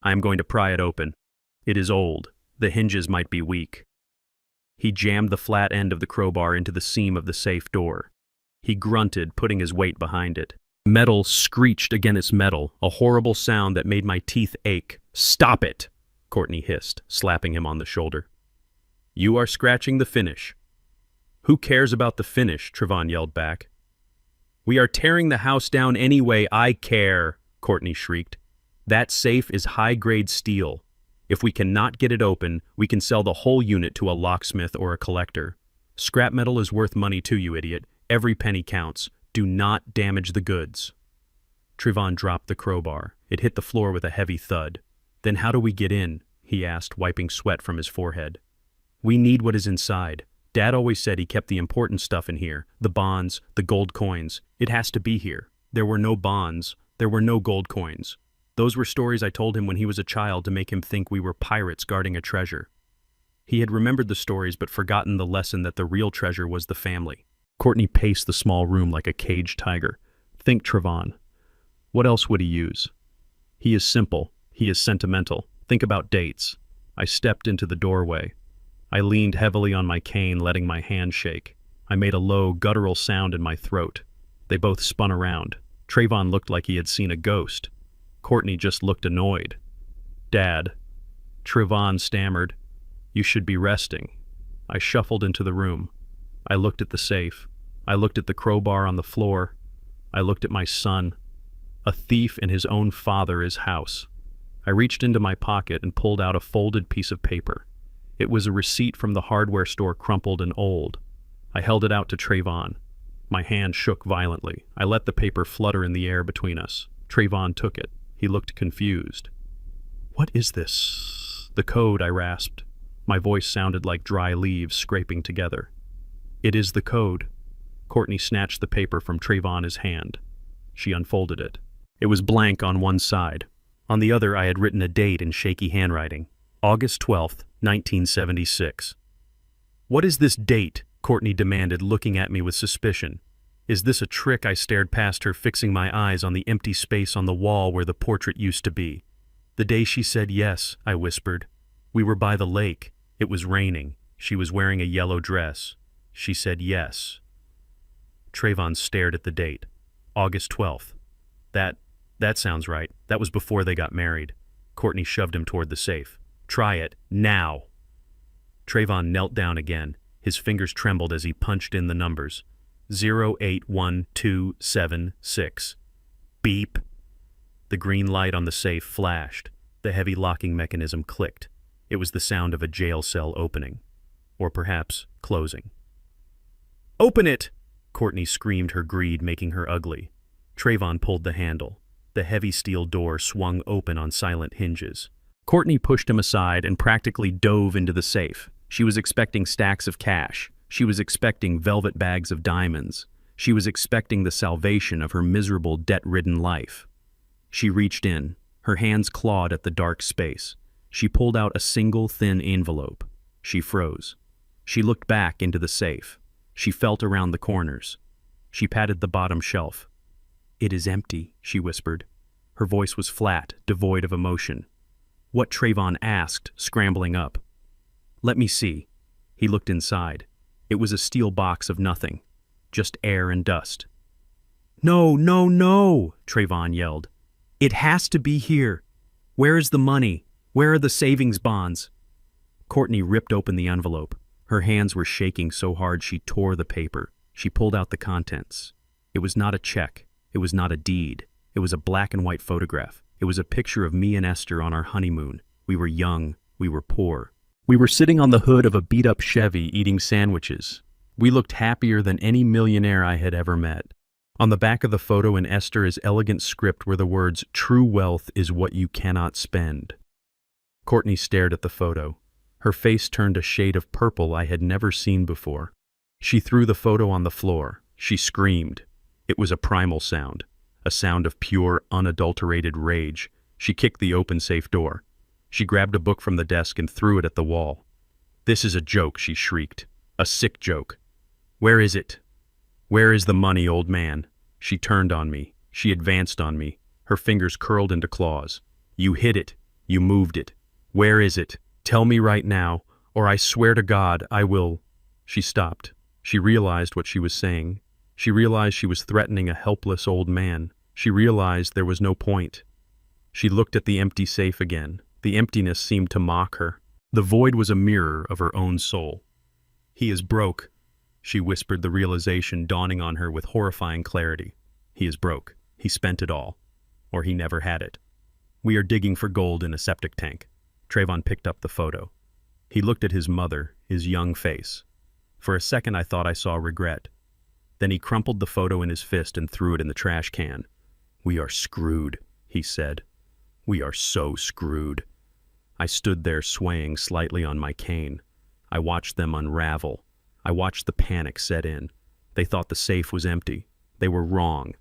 "I am going to pry it open. It is old. The hinges might be weak." He jammed the flat end of the crowbar into the seam of the safe door. He grunted, putting his weight behind it. Metal screeched against metal, a horrible sound that made my teeth ache. "Stop it!" Courtney hissed, slapping him on the shoulder. "You are scratching the finish." "Who cares about the finish?" Trayvon yelled back. "We are tearing the house down anyway. I care," Courtney shrieked. "That safe is high-grade steel. If we cannot get it open, we can sell the whole unit to a locksmith or a collector. Scrap metal is worth money too, you idiot. Every penny counts. Do not damage the goods." Trayvon dropped the crowbar. It hit the floor with a heavy thud. "Then how do we get in?" he asked, wiping sweat from his forehead. "We need what is inside. Dad always said he kept the important stuff in here, the bonds, the gold coins. It has to be here. There were no bonds. There were no gold coins. Those were stories I told him when he was a child to make him think we were pirates guarding a treasure." He had remembered the stories but forgotten the lesson that the real treasure was the family. Courtney paced the small room like a caged tiger. "Think Trayvon. What else would he use? He is simple. He is sentimental. Think about dates." I stepped into the doorway. I leaned heavily on my cane, letting my hand shake. I made a low, guttural sound in my throat. They both spun around. Trayvon looked like he had seen a ghost. Courtney just looked annoyed. "Dad," Trayvon stammered, "you should be resting." I shuffled into the room. I looked at the safe. I looked at the crowbar on the floor. I looked at my son. A thief in his own father's house. I reached into my pocket and pulled out a folded piece of paper. It was a receipt from the hardware store, crumpled and old. I held it out to Trayvon. My hand shook violently. I let the paper flutter in the air between us. Trayvon took it. He looked confused. "What is this?" "The code," I rasped. My voice sounded like dry leaves scraping together. "It is the code." Courtney snatched the paper from Trayvon's hand. She unfolded it. It was blank on one side. On the other, I had written a date in shaky handwriting. August 12th, 1976. "What is this date?" Courtney demanded, looking at me with suspicion. "Is this a trick?" I stared past her, fixing my eyes on the empty space on the wall where the portrait used to be. "The day she said yes," I whispered. "We were by the lake. It was raining. She was wearing a yellow dress. She said yes." Trayvon stared at the date. August 12th. That sounds right. That was before they got married. Courtney shoved him toward the safe. "Try it, now." Trayvon knelt down again. His fingers trembled as he punched in the numbers. 081276. Beep. The green light on the safe flashed. The heavy locking mechanism clicked. It was the sound of a jail cell opening. Or perhaps closing. "Open it!" Courtney screamed, her greed making her ugly. Trayvon pulled the handle. The heavy steel door swung open on silent hinges. Courtney pushed him aside and practically dove into the safe. She was expecting stacks of cash. She was expecting velvet bags of diamonds. She was expecting the salvation of her miserable, debt-ridden life. She reached in. Her hands clawed at the dark space. She pulled out a single thin envelope. She froze. She looked back into the safe. She felt around the corners. She patted the bottom shelf. "It is empty," she whispered. Her voice was flat, devoid of emotion. What, Trayvon asked, scrambling up. "Let me see." He looked inside. It was a steel box of nothing, just air and dust. "No, no, no!" Trayvon yelled. "It has to be here. Where is the money? Where are the savings bonds?" Courtney ripped open the envelope. Her hands were shaking so hard she tore the paper. She pulled out the contents. It was not a check. It was not a deed. It was a black and white photograph. It was a picture of me and Esther on our honeymoon. We were young. We were poor. We were sitting on the hood of a beat-up Chevy eating sandwiches. We looked happier than any millionaire I had ever met. On the back of the photo in Esther's elegant script were the words, "True wealth is what you cannot spend." Courtney stared at the photo. Her face turned a shade of purple I had never seen before. She threw the photo on the floor. She screamed. It was a primal sound, a sound of pure, unadulterated rage. She kicked the open safe door. She grabbed a book from the desk and threw it at the wall. "This is a joke," she shrieked. "A sick joke. Where is it? Where is the money, old man?" She turned on me. She advanced on me. Her fingers curled into claws. "You hid it. You moved it. Where is it? Tell me right now, or I swear to God I will." She stopped. She realized what she was saying. She realized she was threatening a helpless old man. She realized there was no point. She looked at the empty safe again. The emptiness seemed to mock her. The void was a mirror of her own soul. "He is broke," she whispered, the realization dawning on her with horrifying clarity. "He is broke. He spent it all. Or he never had it. We are digging for gold in a septic tank." Trayvon picked up the photo. He looked at his mother, his young face. For a second I thought I saw regret. Then he crumpled the photo in his fist and threw it in the trash can. "We are screwed," he said. "We are so screwed." I stood there swaying slightly on my cane. I watched them unravel. I watched the panic set in. They thought the safe was empty. They were wrong.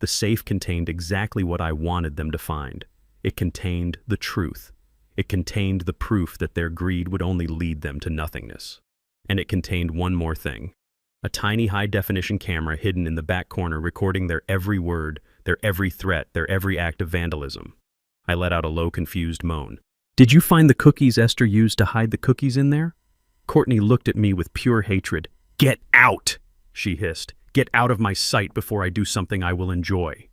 The safe contained exactly what I wanted them to find. It contained the truth. It contained the proof that their greed would only lead them to nothingness. And it contained one more thing. A tiny high-definition camera hidden in the back corner recording their every word, their every threat, their every act of vandalism. I let out a low, confused moan. "Did you find the cookies Esther used to hide the cookies in there?" Courtney looked at me with pure hatred. "Get out!" she hissed. "Get out of my sight before I do something I will enjoy."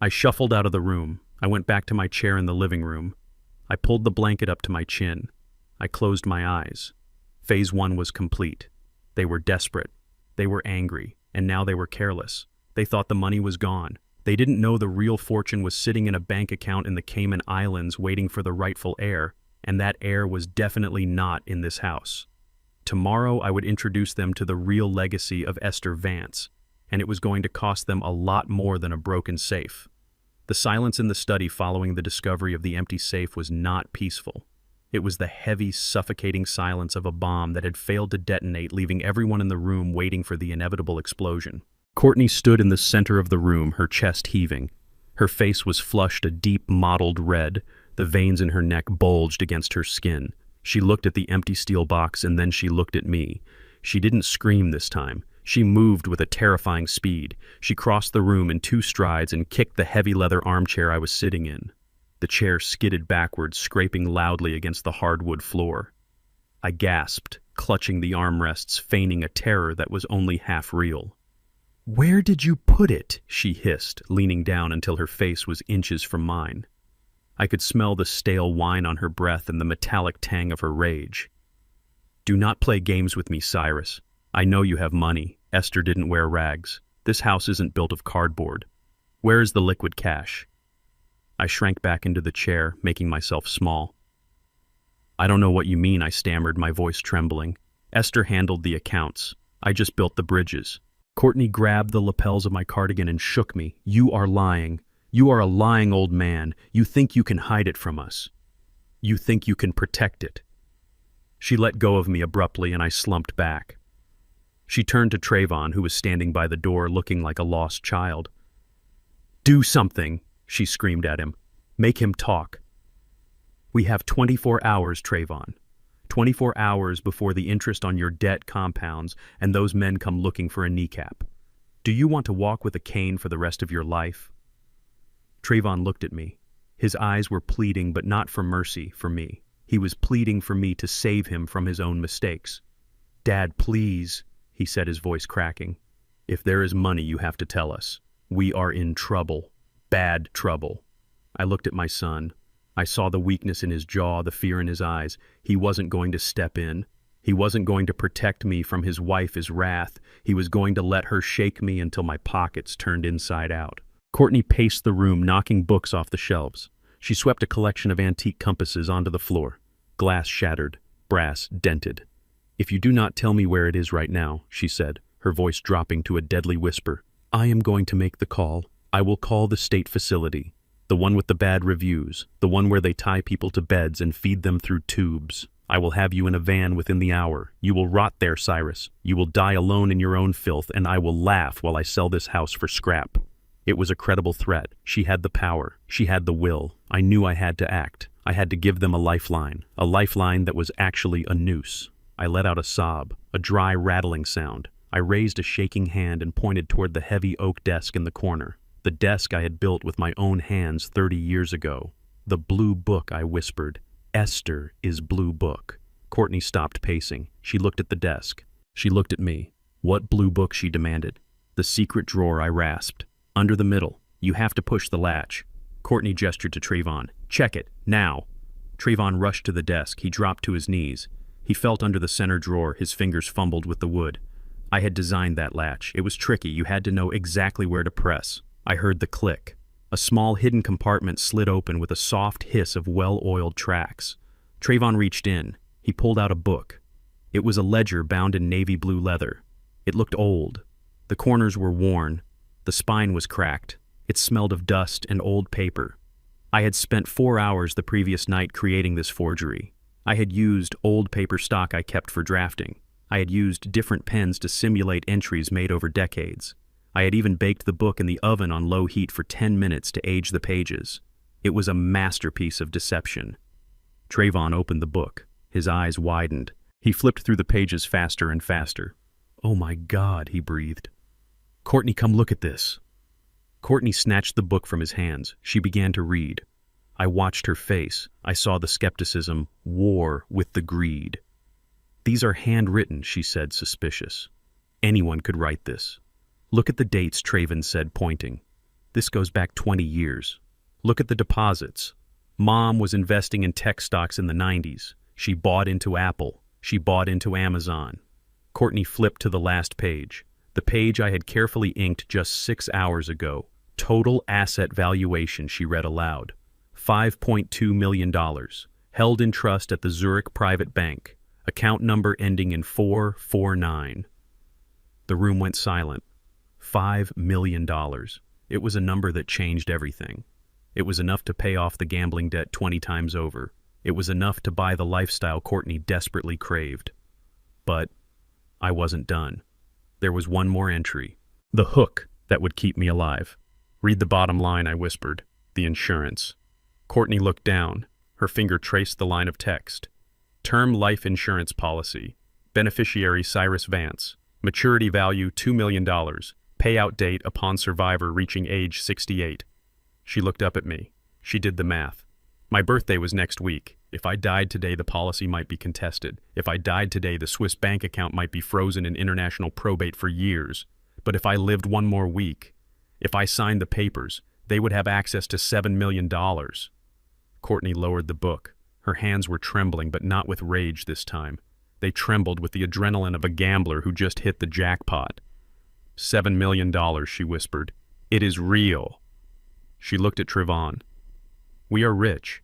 I shuffled out of the room. I went back to my chair in the living room. I pulled the blanket up to my chin. I closed my eyes. Phase 1 was complete. They were desperate. They were angry. And now they were careless. They thought the money was gone. They didn't know the real fortune was sitting in a bank account in the Cayman Islands waiting for the rightful heir, and that heir was definitely not in this house. Tomorrow I would introduce them to the real legacy of Esther Vance, and it was going to cost them a lot more than a broken safe. The silence in the study following the discovery of the empty safe was not peaceful. It was the heavy, suffocating silence of a bomb that had failed to detonate, leaving everyone in the room waiting for the inevitable explosion. Courtney stood in the center of the room, her chest heaving. Her face was flushed a deep, mottled red. The veins in her neck bulged against her skin. She looked at the empty steel box, and then she looked at me. She didn't scream this time. She moved with a terrifying speed. She crossed the room in 2 strides and kicked the heavy leather armchair I was sitting in. The chair skidded backwards, scraping loudly against the hardwood floor. I gasped, clutching the armrests, feigning a terror that was only half real. "Where did you put it?" she hissed, leaning down until her face was inches from mine. I could smell the stale wine on her breath and the metallic tang of her rage. "Do not play games with me, Cyrus. I know you have money. Esther didn't wear rags. This house isn't built of cardboard. Where is the liquid cash?" I shrank back into the chair, making myself small. "I don't know what you mean," I stammered, my voice trembling. "Esther handled the accounts. I just built the bridges." Courtney grabbed the lapels of my cardigan and shook me. "You are lying. You are a lying old man. You think you can hide it from us. You think you can protect it." She let go of me abruptly and I slumped back. She turned to Trayvon, who was standing by the door looking like a lost child. "Do something," she screamed at him. "Make him talk." "We have 24 hours, Trayvon. 24 hours before the interest on your debt compounds and those men come looking for a kneecap. Do you want to walk with a cane for the rest of your life?" Trayvon looked at me. His eyes were pleading, but not for mercy, for me. He was pleading for me to save him from his own mistakes. "Dad, please," he said, his voice cracking. "If there is money, you have to tell us. We are in trouble. Bad trouble." I looked at my son. I saw the weakness in his jaw, the fear in his eyes. He wasn't going to step in. He wasn't going to protect me from his wife's wrath. He was going to let her shake me until my pockets turned inside out. Courtney paced the room, knocking books off the shelves. She swept a collection of antique compasses onto the floor. Glass shattered, brass dented. "If you do not tell me where it is right now," she said, her voice dropping to a deadly whisper, "I am going to make the call. I will call the state facility. The one with the bad reviews, the one where they tie people to beds and feed them through tubes. I will have you in a van within the hour. You will rot there, Cyrus. You will die alone in your own filth, and I will laugh while I sell this house for scrap." It was a credible threat. She had the power. She had the will. I knew I had to act. I had to give them a lifeline that was actually a noose. I let out a sob, a dry, rattling sound. I raised a shaking hand and pointed toward the heavy oak desk in the corner. The desk I had built with my own hands 30 years ago. "The blue book," I whispered. "Esther is blue book." Courtney stopped pacing. She looked at the desk. She looked at me. "What blue book?" she demanded. "The secret drawer," I rasped. "Under the middle. You have to push the latch." Courtney gestured to Trayvon. "Check it, now." Trayvon rushed to the desk. He dropped to his knees. He felt under the center drawer. His fingers fumbled with the wood. I had designed that latch. It was tricky. You had to know exactly where to press. I heard the click. A small hidden compartment slid open with a soft hiss of well-oiled tracks. Trayvon reached in. He pulled out a book. It was a ledger bound in navy blue leather. It looked old. The corners were worn. The spine was cracked. It smelled of dust and old paper. I had spent 4 hours the previous night creating this forgery. I had used old paper stock I kept for drafting. I had used different pens to simulate entries made over decades. I had even baked the book in the oven on low heat for 10 minutes to age the pages. It was a masterpiece of deception. Trayvon opened the book. His eyes widened. He flipped through the pages faster and faster. "Oh my God," he breathed. "Courtney, come look at this." Courtney snatched the book from his hands. She began to read. I watched her face. I saw the skepticism, war with the greed. "These are handwritten," she said, suspicious. "Anyone could write this." "Look at the dates," Trayvon said, pointing. "This goes back 20 years. Look at the deposits. Mom was investing in tech stocks in the 90s. She bought into Apple. She bought into Amazon." Courtney flipped to the last page. The page I had carefully inked just 6 hours ago. "Total asset valuation," she read aloud. $5.2 million. Held in trust at the Zurich Private Bank. Account number ending in 449. The room went silent. $5 million. It was a number that changed everything. It was enough to pay off the gambling debt 20 times over. It was enough to buy the lifestyle Courtney desperately craved. But I wasn't done. There was one more entry. The hook that would keep me alive. "Read the bottom line," I whispered. "The insurance." Courtney looked down. Her finger traced the line of text. "Term life insurance policy. Beneficiary Cyrus Vance. Maturity value $2 million. Payout date upon survivor reaching age 68. She looked up at me. She did the math. My birthday was next week. If I died today, the policy might be contested. If I died today, the Swiss bank account might be frozen in international probate for years. But if I lived one more week, if I signed the papers, they would have access to $7 million. Courtney lowered the book. Her hands were trembling, but not with rage this time. They trembled with the adrenaline of a gambler who just hit the jackpot. $7 million, she whispered. "It is real." She looked at Trayvon. "We are rich.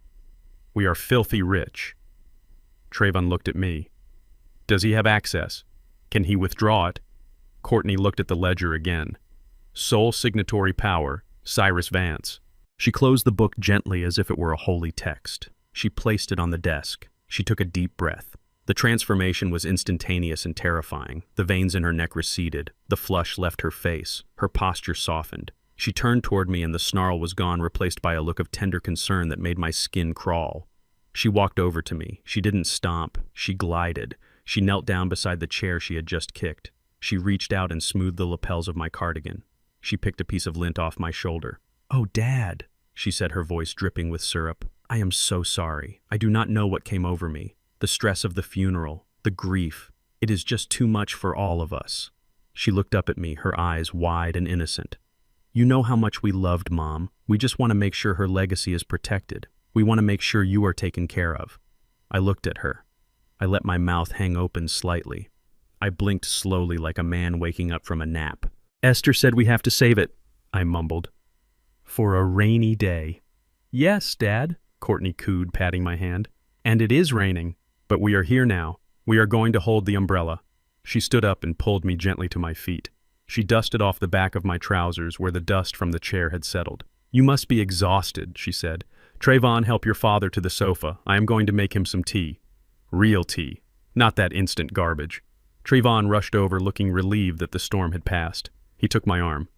We are filthy rich." Trayvon looked at me. "Does he have access? Can he withdraw it?" Courtney looked at the ledger again. "Sole signatory power, Cyrus Vance." She closed the book gently as if it were a holy text. She placed it on the desk. She took a deep breath. The transformation was instantaneous and terrifying. The veins in her neck receded. The flush left her face. Her posture softened. She turned toward me and the snarl was gone, replaced by a look of tender concern that made my skin crawl. She walked over to me. She didn't stomp. She glided. She knelt down beside the chair she had just kicked. She reached out and smoothed the lapels of my cardigan. She picked a piece of lint off my shoulder. "Oh, Dad," she said, her voice dripping with syrup. "I am so sorry. I do not know what came over me. The stress of the funeral, the grief. It is just too much for all of us." She looked up at me, her eyes wide and innocent. "You know how much we loved Mom. We just want to make sure her legacy is protected. We want to make sure you are taken care of." I looked at her. I let my mouth hang open slightly. I blinked slowly like a man waking up from a nap. "Esther said we have to save it," I mumbled. "For a rainy day." "Yes, Dad," Courtney cooed, patting my hand. "And it is raining. But we are here now. We are going to hold the umbrella." She stood up and pulled me gently to my feet. She dusted off the back of my trousers where the dust from the chair had settled. "You must be exhausted," she said. "Trayvon, help your father to the sofa. I am going to make him some tea. Real tea. Not that instant garbage." Trayvon rushed over, looking relieved that the storm had passed. He took my arm.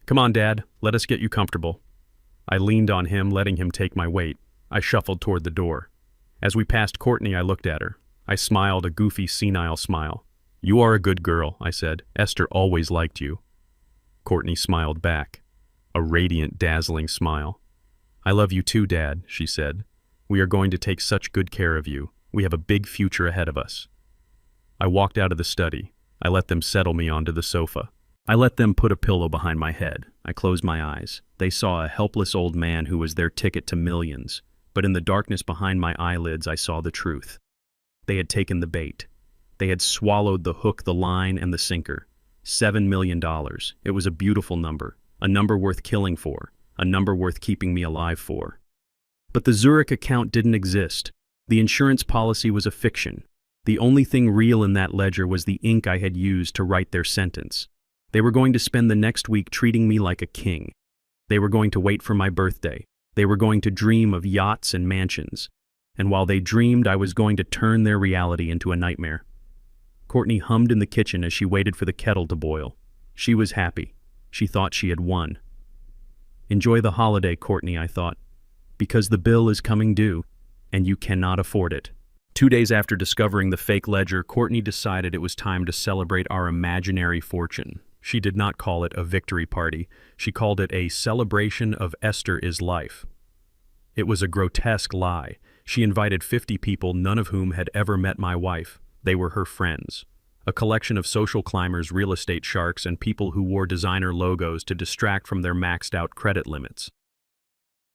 "Come on, Dad. Let us get you comfortable." I leaned on him, letting him take my weight. I shuffled toward the door. As we passed Courtney, I looked at her. I smiled, a goofy, senile smile. "You are a good girl," I said. "Esther always liked you." Courtney smiled back. A radiant, dazzling smile. "I love you too, Dad," she said. "We are going to take such good care of you. We have a big future ahead of us." I walked out of the study. I let them settle me onto the sofa. I let them put a pillow behind my head. I closed my eyes. They saw a helpless old man who was their ticket to millions. But in the darkness behind my eyelids, I saw the truth. They had taken the bait. They had swallowed the hook, the line, and the sinker. $7 million. It was a beautiful number. A number worth killing for. A number worth keeping me alive for. But the Zurich account didn't exist. The insurance policy was a fiction. The only thing real in that ledger was the ink I had used to write their sentence. They were going to spend the next week treating me like a king. They were going to wait for my birthday. They were going to dream of yachts and mansions. And while they dreamed, I was going to turn their reality into a nightmare. Courtney hummed in the kitchen as she waited for the kettle to boil. She was happy. She thought she had won. "Enjoy the holiday, Courtney," I thought. "Because the bill is coming due, and you cannot afford it." 2 days after discovering the fake ledger, Courtney decided it was time to celebrate our imaginary fortune. She did not call it a victory party. She called it a celebration of Esther is life. It was a grotesque lie. She invited 50 people, none of whom had ever met my wife. They were her friends. A collection of social climbers, real estate sharks, and people who wore designer logos to distract from their maxed-out credit limits.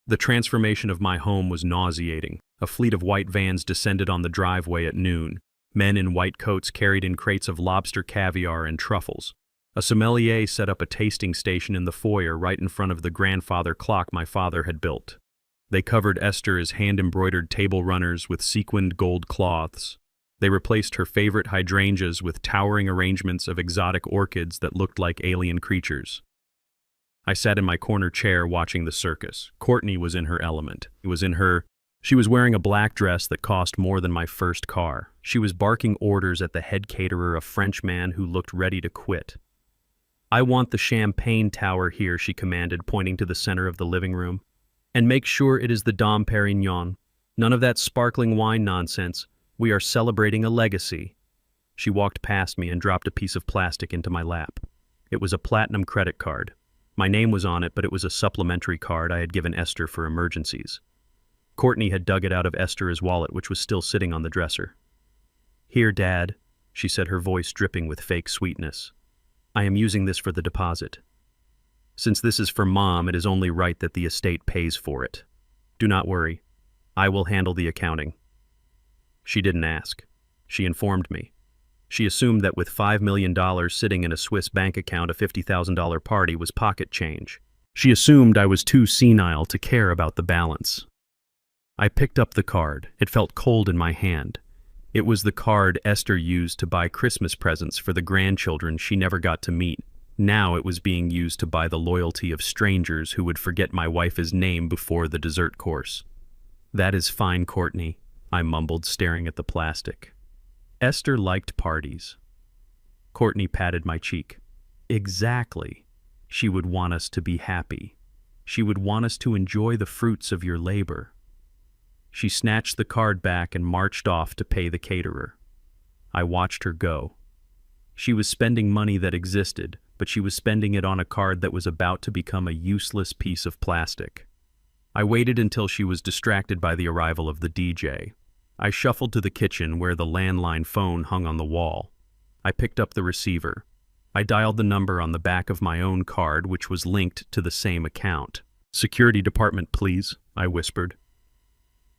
The transformation of my home was nauseating. A fleet of white vans descended on the driveway at noon. Men in white coats carried in crates of lobster, caviar, and truffles. A sommelier set up a tasting station in the foyer right in front of the grandfather clock my father had built. They covered Esther's hand-embroidered table runners with sequined gold cloths. They replaced her favorite hydrangeas with towering arrangements of exotic orchids that looked like alien creatures. I sat in my corner chair watching the circus. Courtney was in her element. She was wearing a black dress that cost more than my first car. She was barking orders at the head caterer, a French man who looked ready to quit. "I want the champagne tower here," she commanded, pointing to the center of the living room. "And make sure it is the Dom Perignon. None of that sparkling wine nonsense. We are celebrating a legacy." She walked past me and dropped a piece of plastic into my lap. It was a platinum credit card. My name was on it, but it was a supplementary card I had given Esther for emergencies. Courtney had dug it out of Esther's wallet, which was still sitting on the dresser. "Here, Dad," she said, her voice dripping with fake sweetness. "I am using this for the deposit. Since this is for Mom, it is only right that the estate pays for it. Do not worry. I will handle the accounting." She didn't ask. She informed me. She assumed that with $5 million sitting in a Swiss bank account, a $50,000 party was pocket change. She assumed I was too senile to care about the balance. I picked up the card. It felt cold in my hand. It was the card Esther used to buy Christmas presents for the grandchildren she never got to meet. Now it was being used to buy the loyalty of strangers who would forget my wife's name before the dessert course. "That is fine, Courtney," I mumbled, staring at the plastic. Esther liked parties. Courtney patted my cheek. Exactly. She would want us to be happy. She would want us to enjoy the fruits of your labor. She snatched the card back and marched off to pay the caterer. I watched her go. She was spending money that existed, but she was spending it on a card that was about to become a useless piece of plastic. I waited until she was distracted by the arrival of the DJ. I shuffled to the kitchen where the landline phone hung on the wall. I picked up the receiver. I dialed the number on the back of my own card, which was linked to the same account. "Security department, please," I whispered.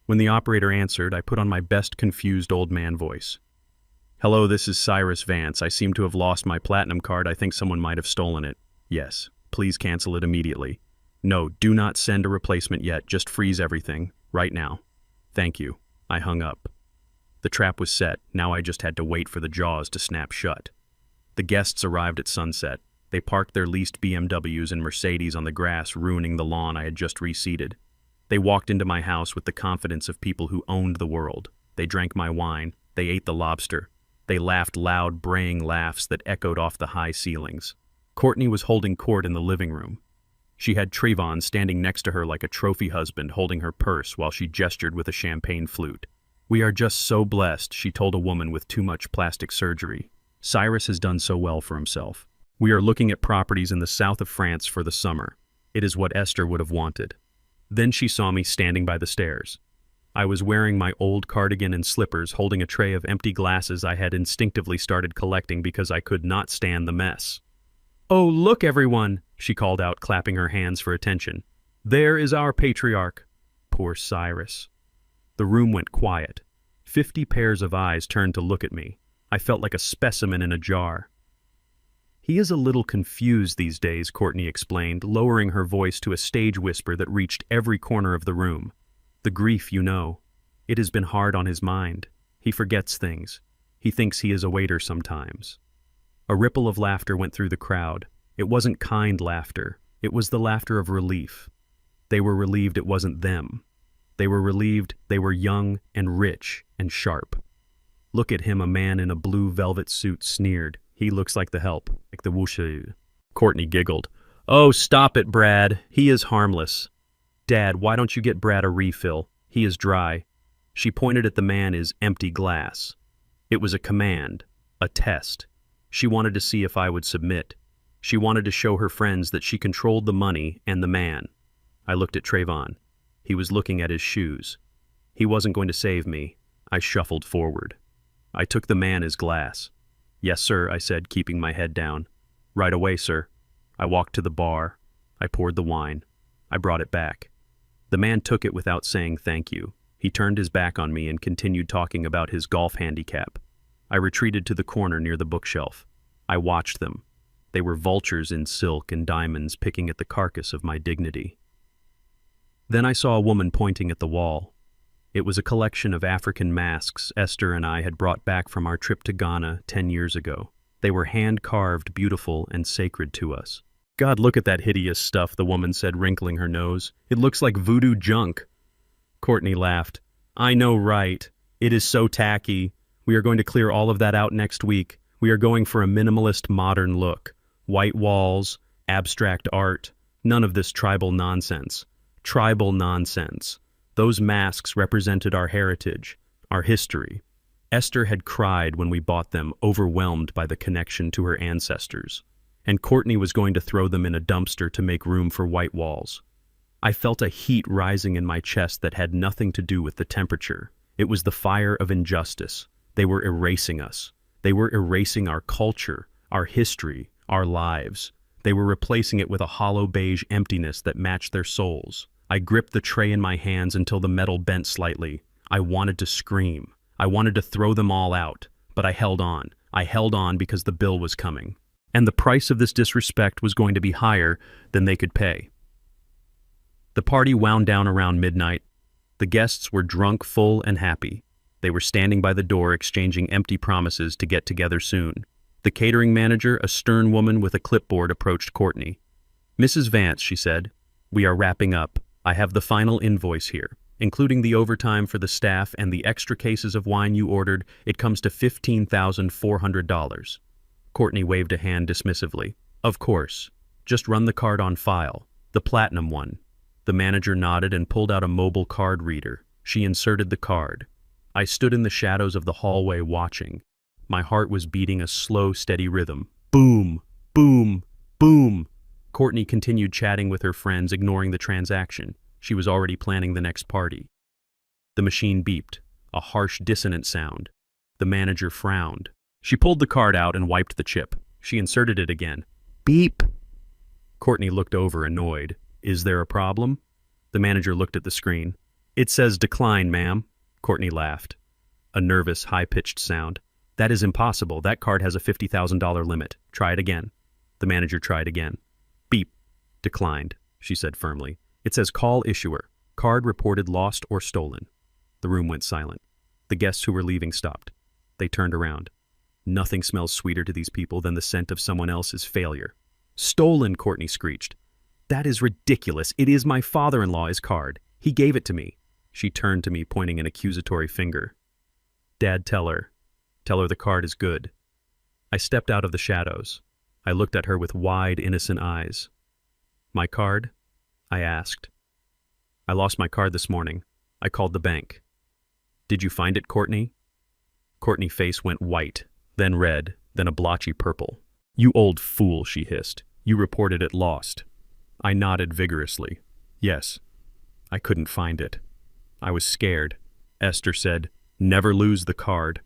When the operator answered, I put on my best confused old man voice. "Hello, this is Cyrus Vance. I seem to have lost my platinum card. I think someone might have stolen it. Yes, please cancel it immediately. No, do not send a replacement yet. Just freeze everything, right now. Thank you." I hung up. The trap was set. Now I just had to wait for the jaws to snap shut. The guests arrived at sunset. They parked their leased BMWs and Mercedes on the grass, ruining the lawn I had just reseeded. They walked into my house with the confidence of people who owned the world. They drank my wine. They ate the lobster. They laughed loud, braying laughs that echoed off the high ceilings. Courtney was holding court in the living room. She had Trayvon standing next to her like a trophy husband holding her purse while she gestured with a champagne flute. "We are just so blessed," she told a woman with too much plastic surgery. "Cyrus has done so well for himself. We are looking at properties in the south of France for the summer. It is what Esther would have wanted." Then she saw me standing by the stairs. I was wearing my old cardigan and slippers, holding a tray of empty glasses I had instinctively started collecting because I could not stand the mess. "Oh, look, everyone," she called out, clapping her hands for attention. "There is our patriarch." Poor Cyrus. The room went quiet. 50 pairs of eyes turned to look at me. I felt like a specimen in a jar. "He is a little confused these days," Courtney explained, lowering her voice to a stage whisper that reached every corner of the room. "The grief, you know. It has been hard on his mind. He forgets things. He thinks he is a waiter sometimes." A ripple of laughter went through the crowd. It wasn't kind laughter. It was the laughter of relief. They were relieved it wasn't them. They were relieved they were young and rich and sharp. "Look at him," a man in a blue velvet suit sneered. "He looks like the help, like the whoosha." Courtney giggled. "Oh, stop it, Brad. He is harmless. Dad, why don't you get Brad a refill? He is dry." She pointed at the man as empty glass. It was a command, a test. She wanted to see if I would submit. She wanted to show her friends that she controlled the money and the man. I looked at Trayvon. He was looking at his shoes. He wasn't going to save me. I shuffled forward. I took the man as glass. "Yes, sir," I said, keeping my head down. "Right away, sir." I walked to the bar. I poured the wine. I brought it back. The man took it without saying thank you. He turned his back on me and continued talking about his golf handicap. I retreated to the corner near the bookshelf. I watched them. They were vultures in silk and diamonds picking at the carcass of my dignity. Then I saw a woman pointing at the wall. It was a collection of African masks Esther and I had brought back from our trip to Ghana 10 years ago. They were hand-carved, beautiful, and sacred to us. "God, look at that hideous stuff," the woman said, wrinkling her nose. "It looks like voodoo junk." Courtney laughed. "I know, right? It is so tacky. We are going to clear all of that out next week. We are going for a minimalist modern look. White walls, abstract art, none of this tribal nonsense. Tribal nonsense. Those masks represented our heritage, our history. Esther had cried when we bought them, overwhelmed by the connection to her ancestors. And Courtney was going to throw them in a dumpster to make room for white walls. I felt a heat rising in my chest that had nothing to do with the temperature. It was the fire of injustice. They were erasing us. They were erasing our culture, our history, our lives. They were replacing it with a hollow beige emptiness that matched their souls. I gripped the tray in my hands until the metal bent slightly. I wanted to scream. I wanted to throw them all out, but I held on. I held on because the bill was coming. And the price of this disrespect was going to be higher than they could pay. The party wound down around midnight. The guests were drunk, full, and happy. They were standing by the door exchanging empty promises to get together soon. The catering manager, a stern woman with a clipboard, approached Courtney. "Mrs. Vance," she said, "we are wrapping up. I have the final invoice here. Including the overtime for the staff and the extra cases of wine you ordered, it comes to $15,400. Courtney waved a hand dismissively. Of course. Just run the card on file. The platinum one. The manager nodded and pulled out a mobile card reader. She inserted the card. I stood in the shadows of the hallway watching. My heart was beating a slow, steady rhythm. Boom! Boom! Boom! Courtney continued chatting with her friends, ignoring the transaction. She was already planning the next party. The machine beeped, a harsh, dissonant sound. The manager frowned. She pulled the card out and wiped the chip. She inserted it again. Beep! Courtney looked over, annoyed. Is there a problem? The manager looked at the screen. It says decline, ma'am. Courtney laughed. A nervous, high-pitched sound. That is impossible. That card has a $50,000 limit. Try it again. The manager tried again. Beep. Declined, she said firmly. It says call issuer. Card reported lost or stolen. The room went silent. The guests who were leaving stopped. They turned around. Nothing smells sweeter to these people than the scent of someone else's failure. Stolen, Courtney screeched. That is ridiculous. It is my father-in-law's card. He gave it to me. She turned to me, pointing an accusatory finger. Dad, tell her. Tell her the card is good. I stepped out of the shadows. I looked at her with wide, innocent eyes. My card? I asked. I lost my card this morning. I called the bank. Did you find it, Courtney? Courtney's face went white, then red, then a blotchy purple. You old fool, she hissed. You reported it lost. I nodded vigorously. Yes. I couldn't find it. I was scared. Esther said, never lose the card.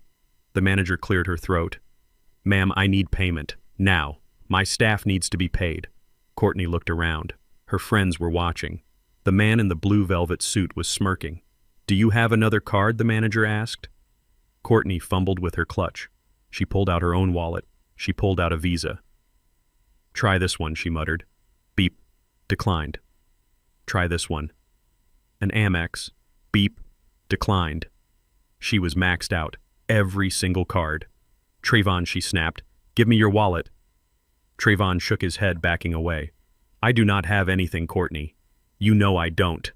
The manager cleared her throat. Ma'am, I need payment. Now. My staff needs to be paid. Courtney looked around. Her friends were watching. The man in the blue velvet suit was smirking. Do you have another card? The manager asked. Courtney fumbled with her clutch. She pulled out her own wallet. She pulled out a Visa. Try this one, she muttered. Beep. Declined. Try this one. An Amex. Beep. Declined. She was maxed out. Every single card. Trayvon, she snapped. Give me your wallet. Trayvon shook his head, backing away. I do not have anything, Courtney. You know I don't.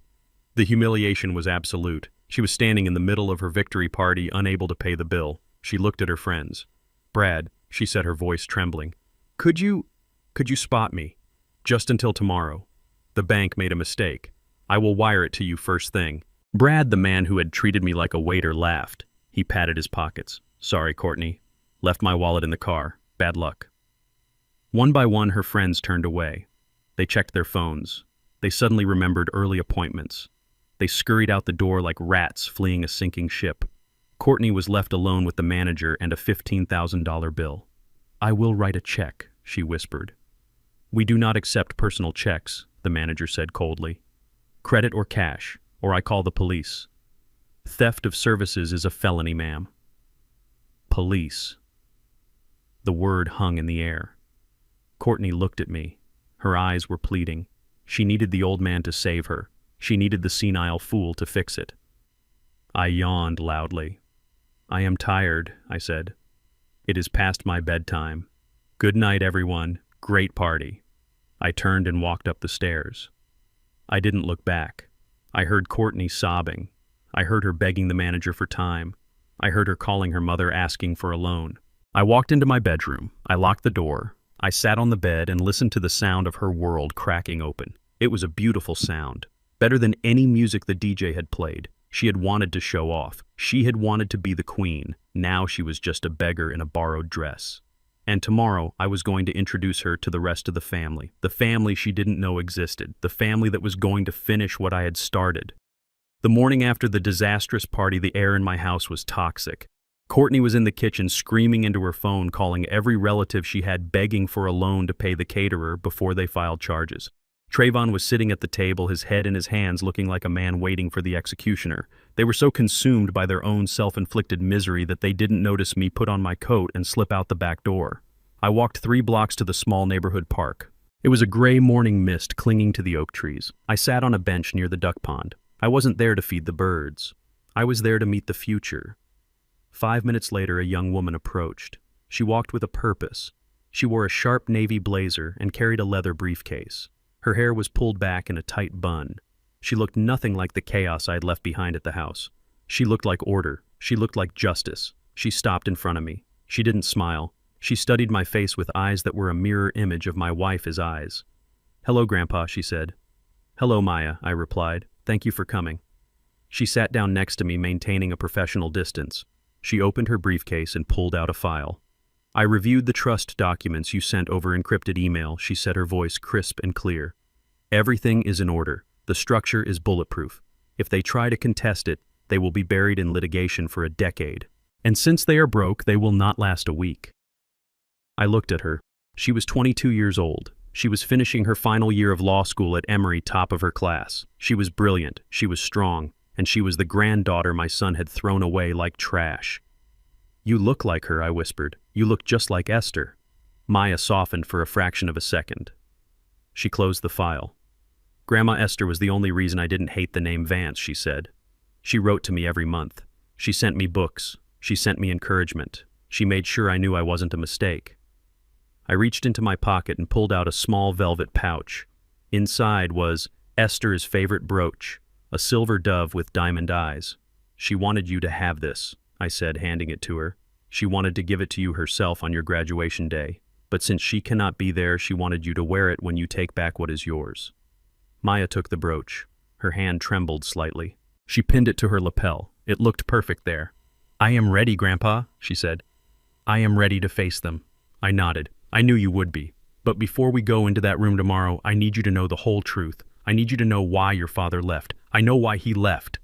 The humiliation was absolute. She was standing in the middle of her victory party, unable to pay the bill. She looked at her friends. Brad, she said, her voice trembling. Could you spot me? Just until tomorrow. The bank made a mistake. I will wire it to you first thing. Brad, the man who had treated me like a waiter, laughed. He patted his pockets. Sorry, Courtney. Left my wallet in the car. Bad luck. One by one, her friends turned away. They checked their phones. They suddenly remembered early appointments. They scurried out the door like rats fleeing a sinking ship. Courtney was left alone with the manager and a $15,000 bill. I will write a check, she whispered. We do not accept personal checks, the manager said coldly. Credit or cash, or I call the police. Theft of services is a felony, ma'am. Police. The word hung in the air. Courtney looked at me. Her eyes were pleading. She needed the old man to save her. She needed the senile fool to fix it. I yawned loudly. I am tired, I said. It is past my bedtime. Good night, everyone. Great party. I turned and walked up the stairs. I didn't look back. I heard Courtney sobbing. I heard her begging the manager for time. I heard her calling her mother, asking for a loan. I walked into my bedroom. I locked the door. I sat on the bed and listened to the sound of her world cracking open. It was a beautiful sound. Better than any music the DJ had played. She had wanted to show off. She had wanted to be the queen. Now she was just a beggar in a borrowed dress. And tomorrow I was going to introduce her to the rest of the family she didn't know existed, the family that was going to finish what I had started. The morning after the disastrous party, the air in my house was toxic. Courtney was in the kitchen screaming into her phone, calling every relative she had, begging for a loan to pay the caterer before they filed charges. Trayvon was sitting at the table, his head in his hands, looking like a man waiting for the executioner. They were so consumed by their own self-inflicted misery that they didn't notice me put on my coat and slip out the back door. I walked 3 blocks to the small neighborhood park. It was a gray morning mist clinging to the oak trees. I sat on a bench near the duck pond. I wasn't there to feed the birds. I was there to meet the future. 5 minutes later, a young woman approached. She walked with a purpose. She wore a sharp navy blazer and carried a leather briefcase. Her hair was pulled back in a tight bun. She looked nothing like the chaos I had left behind at the house. She looked like order. She looked like justice. She stopped in front of me. She didn't smile. She studied my face with eyes that were a mirror image of my wife's eyes. "Hello, Grandpa," she said. "Hello, Maya," I replied. "Thank you for coming." She sat down next to me, maintaining a professional distance. She opened her briefcase and pulled out a file. "I reviewed the trust documents you sent over encrypted email," she said, her voice crisp and clear. "Everything is in order. The structure is bulletproof. If they try to contest it, they will be buried in litigation for a decade. And since they are broke, they will not last a week." I looked at her. She was 22 years old. She was finishing her final year of law school at Emory, top of her class. She was brilliant, she was strong, and she was the granddaughter my son had thrown away like trash. "You look like her," I whispered. "You look just like Esther." Maya softened for a fraction of a second. She closed the file. "Grandma Esther was the only reason I didn't hate the name Vance," she said. "She wrote to me every month. She sent me books. She sent me encouragement. She made sure I knew I wasn't a mistake." I reached into my pocket and pulled out a small velvet pouch. Inside was Esther's favorite brooch, a silver dove with diamond eyes. "She wanted you to have this," I said, handing it to her. "She wanted to give it to you herself on your graduation day. But since she cannot be there, she wanted you to wear it when you take back what is yours." Maya took the brooch. Her hand trembled slightly. She pinned it to her lapel. It looked perfect there. "I am ready, Grandpa," she said. "I am ready to face them." I nodded. "I knew you would be. But before we go into that room tomorrow, I need you to know the whole truth. I need you to know why your father left. I know why he left."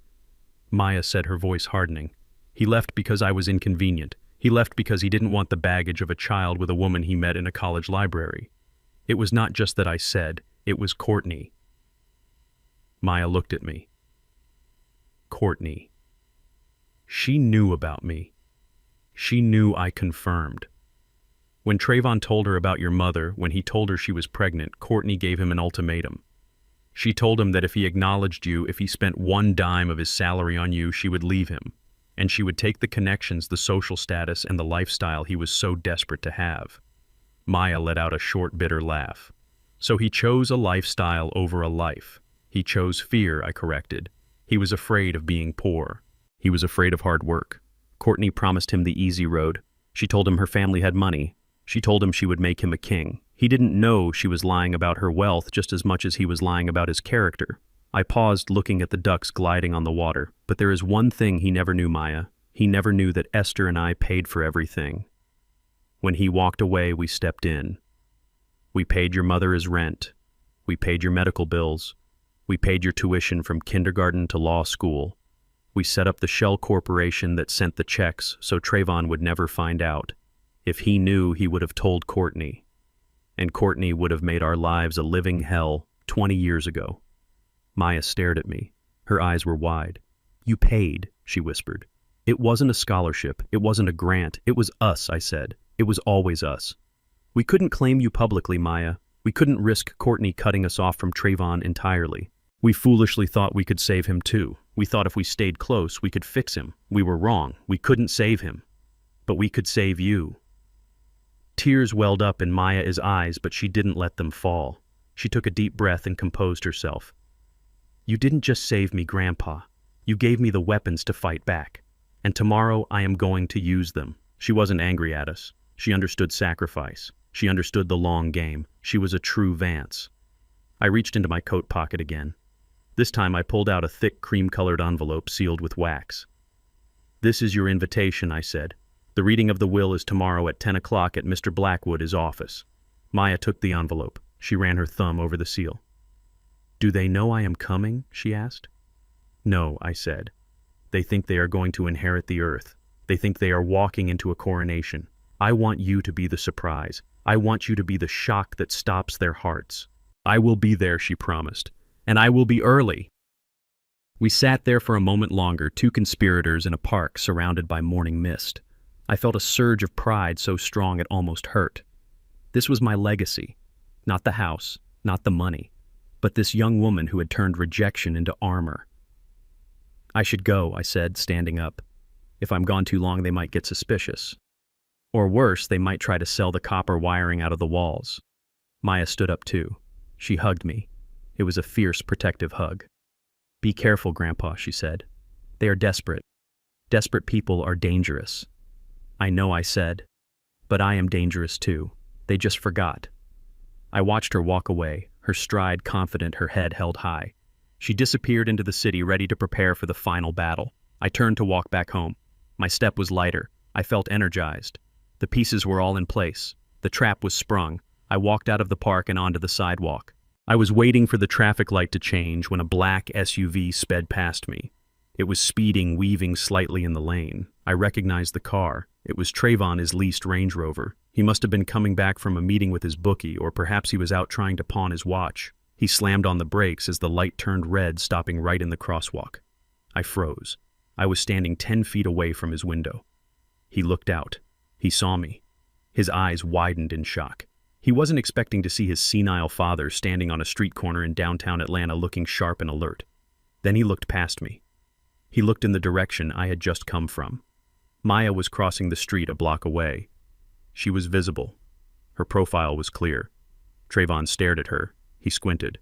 Maya said, her voice hardening. "He left because I was inconvenient. He left because he didn't want the baggage of a child with a woman he met in a college library. It was not just that I said, it was Courtney." Maya looked at me. Courtney. She knew about me. She knew I confirmed. When Trayvon told her about your mother, when he told her she was pregnant, Courtney gave him an ultimatum. She told him that if he acknowledged you, if he spent one dime of his salary on you, she would leave him. And she would take the connections, the social status, and the lifestyle he was so desperate to have. Maya let out a short, bitter laugh. "So he chose a lifestyle over a life. He chose fear," I corrected. "He was afraid of being poor. He was afraid of hard work. Courtney promised him the easy road. She told him her family had money. She told him she would make him a king. He didn't know she was lying about her wealth just as much as he was lying about his character." I paused, looking at the ducks gliding on the water. "But there is one thing he never knew, Maya. He never knew that Esther and I paid for everything. When he walked away, we stepped in. We paid your mother his rent. We paid your medical bills. We paid your tuition from kindergarten to law school. We set up the shell corporation that sent the checks so Trayvon would never find out. If he knew, he would have told Courtney. And Courtney would have made our lives a living hell 20 years ago." Maya stared at me. Her eyes were wide. "You paid," she whispered. "It wasn't a scholarship. It wasn't a grant. It was us," I said. "It was always us. We couldn't claim you publicly, Maya. We couldn't risk Courtney cutting us off from Trayvon entirely. We foolishly thought we could save him too. We thought if we stayed close, we could fix him. We were wrong. We couldn't save him. But we could save you." Tears welled up in Maya's eyes, but she didn't let them fall. She took a deep breath and composed herself. "You didn't just save me, Grandpa. You gave me the weapons to fight back. And tomorrow I am going to use them." She wasn't angry at us. She understood sacrifice. She understood the long game. She was a true Vance. I reached into my coat pocket again. This time I pulled out a thick cream-colored envelope sealed with wax. "This is your invitation," I said. "The reading of the will is tomorrow at 10 o'clock at Mr. Blackwood's office." Maya took the envelope. She ran her thumb over the seal. "Do they know I am coming?" she asked. "No," I said. "They think they are going to inherit the earth. They think they are walking into a coronation. I want you to be the surprise. I want you to be the shock that stops their hearts." "I will be there," she promised. "And I will be early." We sat there for a moment longer, two conspirators in a park surrounded by morning mist. I felt a surge of pride so strong it almost hurt. This was my legacy. Not the house, not the money, but this young woman who had turned rejection into armor. "I should go," I said, standing up. "If I'm gone too long, they might get suspicious. Or worse, they might try to sell the copper wiring out of the walls." Maya stood up too. She hugged me. It was a fierce, protective hug. Be careful, Grandpa, she said. They are desperate. Desperate people are dangerous. I know, I said. But I am dangerous too. They just forgot. I watched her walk away, her stride confident, her head held high. She disappeared into the city, ready to prepare for the final battle. I turned to walk back home. My step was lighter. I felt energized. The pieces were all in place. The trap was sprung. I walked out of the park and onto the sidewalk. I was waiting for the traffic light to change when a black SUV sped past me. It was speeding, weaving slightly in the lane. I recognized the car. It was Trayvon, his leased Range Rover. He must have been coming back from a meeting with his bookie, or perhaps he was out trying to pawn his watch. He slammed on the brakes as the light turned red, stopping right in the crosswalk. I froze. I was standing 10 feet away from his window. He looked out. He saw me. His eyes widened in shock. He wasn't expecting to see his senile father standing on a street corner in downtown Atlanta looking sharp and alert. Then he looked past me. He looked in the direction I had just come from. Maya was crossing the street a block away. She was visible. Her profile was clear. Trayvon stared at her. He squinted.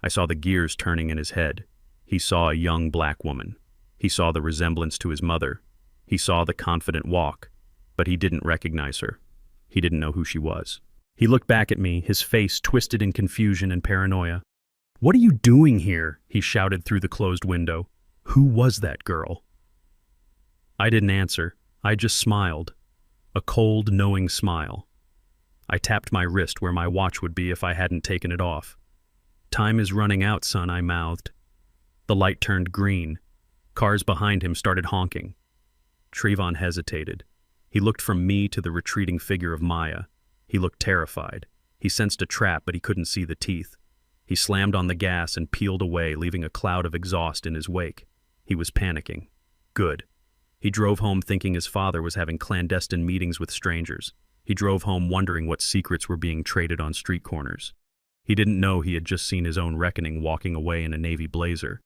I saw the gears turning in his head. He saw a young black woman. He saw the resemblance to his mother. He saw the confident walk, but he didn't recognize her. He didn't know who she was. He looked back at me, his face twisted in confusion and paranoia. "What are you doing here?" he shouted through the closed window. "Who was that girl?" I didn't answer. I just smiled. A cold, knowing smile. I tapped my wrist where my watch would be if I hadn't taken it off. "Time is running out, son," I mouthed. The light turned green. Cars behind him started honking. Trayvon hesitated. He looked from me to the retreating figure of Maya. He looked terrified. He sensed a trap, but he couldn't see the teeth. He slammed on the gas and peeled away, leaving a cloud of exhaust in his wake. He was panicking. Good. He drove home thinking his father was having clandestine meetings with strangers. He drove home wondering what secrets were being traded on street corners. He didn't know he had just seen his own reckoning walking away in a navy blazer.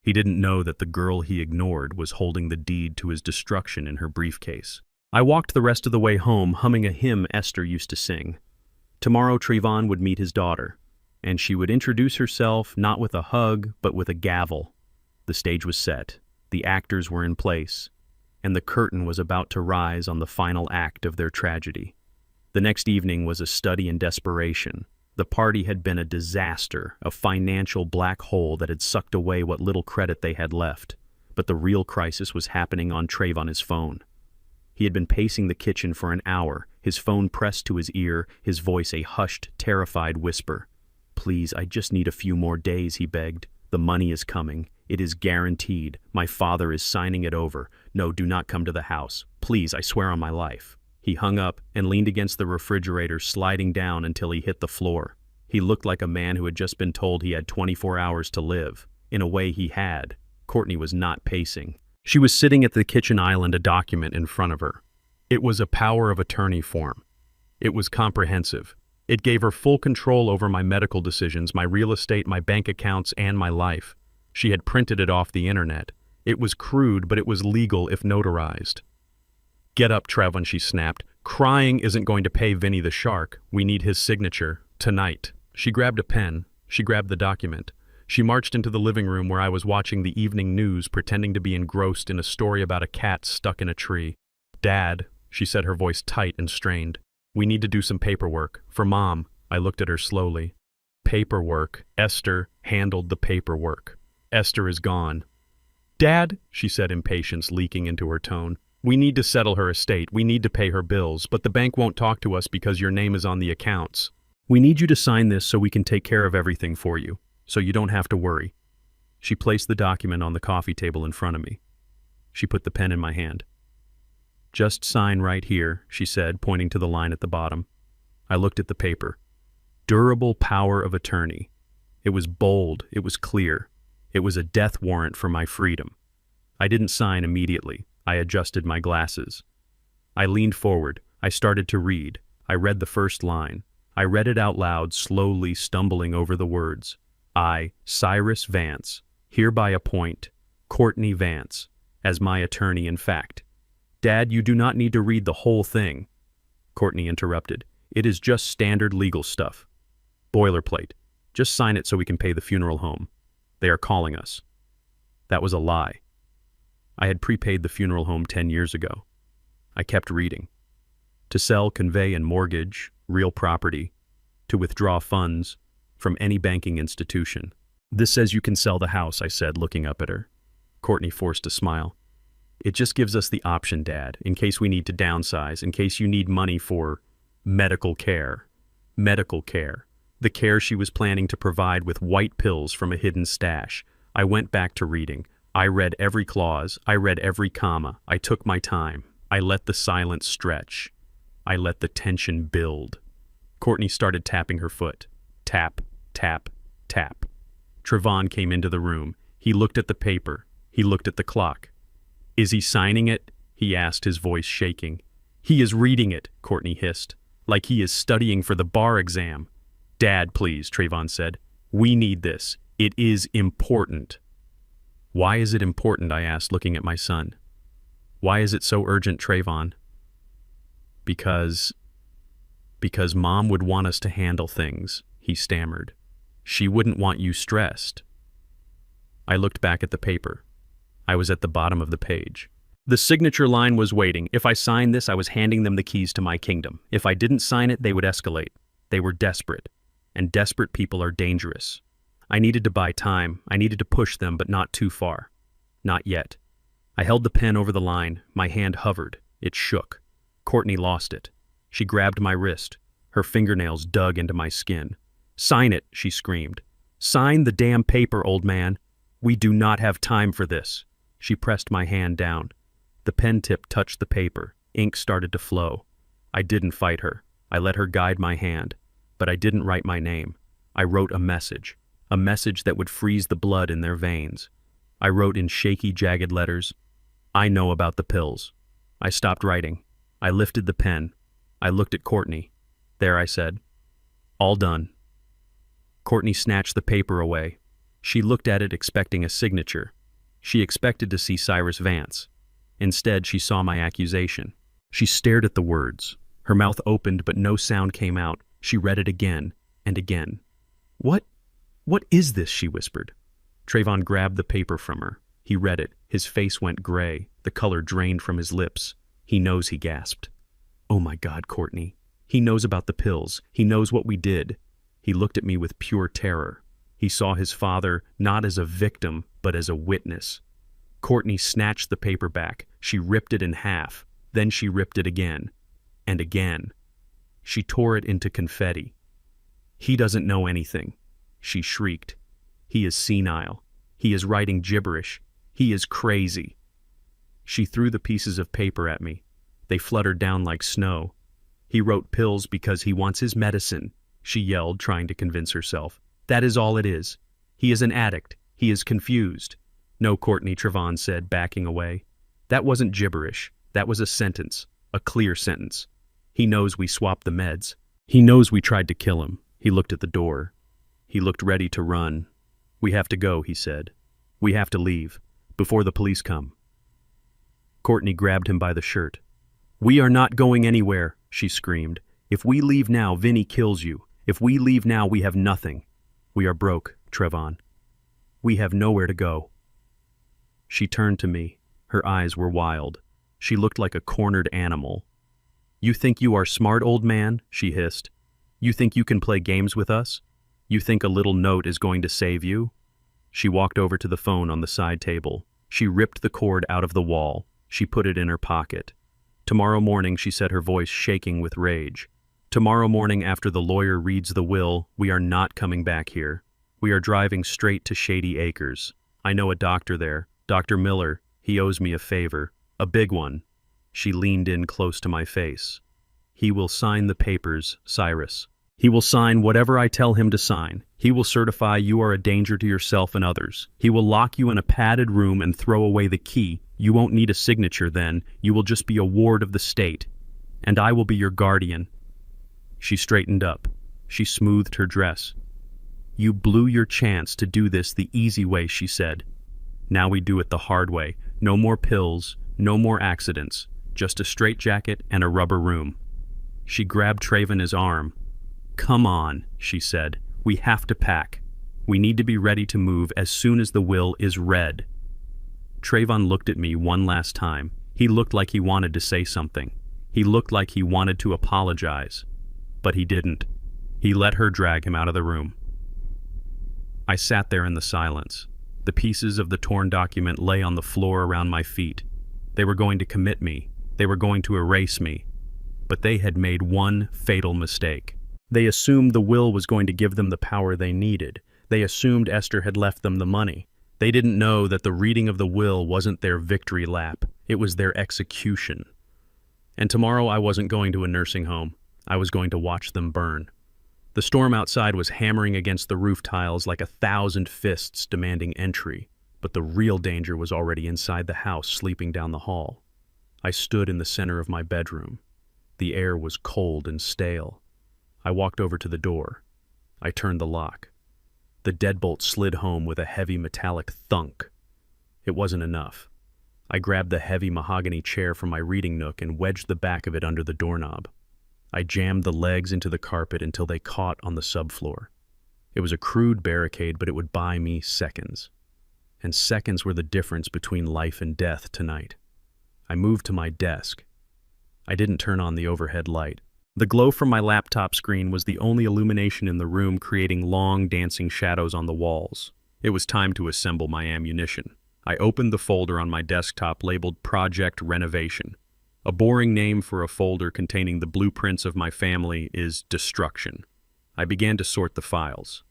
He didn't know that the girl he ignored was holding the deed to his destruction in her briefcase. I walked the rest of the way home, humming a hymn Esther used to sing. Tomorrow Trayvon would meet his daughter, and she would introduce herself not with a hug, but with a gavel. The stage was set, the actors were in place, and the curtain was about to rise on the final act of their tragedy. The next evening was a study in desperation. The party had been a disaster, a financial black hole that had sucked away what little credit they had left. But the real crisis was happening on Trayvon's phone. He had been pacing the kitchen for an hour, his phone pressed to his ear, his voice a hushed, terrified whisper. "Please, I just need a few more days," he begged. "The money is coming. It is guaranteed. My father is signing it over. No, do not come to the house. Please, I swear on my life." He hung up and leaned against the refrigerator, sliding down until he hit the floor. He looked like a man who had just been told he had 24 hours to live. In a way, he had. Courtney was not pacing. She was sitting at the kitchen island, a document in front of her. It was a power of attorney form. It was comprehensive. It gave her full control over my medical decisions, my real estate, my bank accounts, and my life. She had printed it off the internet. It was crude, but it was legal if notarized. "Get up, Trevon," she snapped. "Crying isn't going to pay Vinny the shark. We need his signature. Tonight." She grabbed a pen. She grabbed the document. She marched into the living room where I was watching the evening news, pretending to be engrossed in a story about a cat stuck in a tree. "Dad," she said, her voice tight and strained. "We need to do some paperwork. For Mom." I looked at her slowly. "Paperwork. Esther handled the paperwork. Esther is gone." "Dad," she said, impatience leaking into her tone. "We need to settle her estate. We need to pay her bills, but the bank won't talk to us because your name is on the accounts. We need you to sign this so we can take care of everything for you, so you don't have to worry." She placed the document on the coffee table in front of me. She put the pen in my hand. "Just sign right here," she said, pointing to the line at the bottom. I looked at the paper. Durable power of attorney. It was bold. It was clear. It was a death warrant for my freedom. I didn't sign immediately. I adjusted my glasses. I leaned forward. I started to read. I read the first line. I read it out loud, slowly stumbling over the words. "I, Cyrus Vance, hereby appoint Courtney Vance as my attorney in fact." "Dad, you do not need to read the whole thing," Courtney interrupted. "It is just standard legal stuff. Boilerplate. Just sign it so we can pay the funeral home. They are calling us." That was a lie. I had prepaid the funeral home 10 years ago. I kept reading. To sell, convey, and mortgage real property. To withdraw funds from any banking institution. This says you can sell the house, I said, looking up at her. Courtney forced a smile. It just gives us the option, Dad, in case we need to downsize, in case you need money for medical care. Medical care. The care she was planning to provide with white pills from a hidden stash. I went back to reading. I read every clause. I read every comma. I took my time. I let the silence stretch. I let the tension build. Courtney started tapping her foot. Tap, tap, tap. Trevon came into the room. He looked at the paper. He looked at the clock. Is he signing it? He asked, his voice shaking. He is reading it, Courtney hissed, like he is studying for the bar exam. Dad, please, Trevon said. We need this. It is important. Why is it important? I asked, looking at my son. Why is it so urgent, Trevon? Because Mom would want us to handle things, he stammered. She wouldn't want you stressed. I looked back at the paper. I was at the bottom of the page. The signature line was waiting. If I signed this, I was handing them the keys to my kingdom. If I didn't sign it, they would escalate. They were desperate. And desperate people are dangerous. I needed to buy time. I needed to push them, but not too far. Not yet. I held the pen over the line. My hand hovered. It shook. Courtney lost it. She grabbed my wrist. Her fingernails dug into my skin. Sign it, she screamed. Sign the damn paper, old man. We do not have time for this. She pressed my hand down. The pen tip touched the paper. Ink started to flow. I didn't fight her. I let her guide my hand. But I didn't write my name. I wrote a message that would freeze the blood in their veins. I wrote in shaky, jagged letters, I know about the pills. I stopped writing. I lifted the pen. I looked at Courtney. There, I said. All done. Courtney snatched the paper away. She looked at it expecting a signature. She expected to see Cyrus Vance. Instead, she saw my accusation. She stared at the words. Her mouth opened, but no sound came out. She read it again and again. What is this? She whispered. Trevon grabbed the paper from her. He read it. His face went gray. The color drained from his lips. He knows, he gasped. Oh my God, Courtney. He knows about the pills. He knows what we did. He looked at me with pure terror. He saw his father not as a victim, but as a witness. Courtney snatched the paper back. She ripped it in half. Then she ripped it again. And again. She tore it into confetti. He doesn't know anything, she shrieked. He is senile. He is writing gibberish. He is crazy. She threw the pieces of paper at me. They fluttered down like snow. He wrote pills because he wants his medicine, she yelled, trying to convince herself. That is all it is. He is an addict. He is confused. No, Courtney, Trevon said, backing away. That wasn't gibberish. That was a sentence. A clear sentence. He knows we swapped the meds. He knows we tried to kill him. He looked at the door. He looked ready to run. We have to go, he said. We have to leave, before the police come. Courtney grabbed him by the shirt. We are not going anywhere, she screamed. If we leave now, Vinny kills you. If we leave now, we have nothing. We are broke, Trevon. We have nowhere to go. She turned to me. Her eyes were wild. She looked like a cornered animal. You think you are smart, old man? She hissed. You think you can play games with us? You think a little note is going to save you? She walked over to the phone on the side table. She ripped the cord out of the wall. She put it in her pocket. Tomorrow morning, she said, her voice shaking with rage. Tomorrow morning, after the lawyer reads the will, we are not coming back here. We are driving straight to Shady Acres. I know a doctor there, Dr. Miller. He owes me a favor, a big one. She leaned in close to my face. He will sign the papers, Cyrus. He will sign whatever I tell him to sign. He will certify you are a danger to yourself and others. He will lock you in a padded room and throw away the key. You won't need a signature then. You will just be a ward of the state. And I will be your guardian. She straightened up. She smoothed her dress. You blew your chance to do this the easy way, she said. Now we do it the hard way. No more pills, no more accidents. Just a straitjacket and a rubber room. She grabbed Trevon's arm. Come on, she said. We have to pack. We need to be ready to move as soon as the will is read. Trayvon looked at me one last time. He looked like he wanted to say something. He looked like he wanted to apologize. But he didn't. He let her drag him out of the room. I sat there in the silence. The pieces of the torn document lay on the floor around my feet. They were going to commit me. They were going to erase me. But they had made one fatal mistake. They assumed the will was going to give them the power they needed. They assumed Esther had left them the money. They didn't know that the reading of the will wasn't their victory lap. It was their execution. And tomorrow I wasn't going to a nursing home. I was going to watch them burn. The storm outside was hammering against the roof tiles like 1,000 fists demanding entry, but the real danger was already inside the house, sleeping down the hall. I stood in the center of my bedroom. The air was cold and stale. I walked over to the door. I turned the lock. The deadbolt slid home with a heavy metallic thunk. It wasn't enough. I grabbed the heavy mahogany chair from my reading nook and wedged the back of it under the doorknob. I jammed the legs into the carpet until they caught on the subfloor. It was a crude barricade, but it would buy me seconds. And seconds were the difference between life and death tonight. I moved to my desk. I didn't turn on the overhead light. The glow from my laptop screen was the only illumination in the room, creating long, dancing shadows on the walls. It was time to assemble my ammunition. I opened the folder on my desktop labeled Project Renovation. A boring name for a folder containing the blueprints of my family is destruction. I began to sort the files.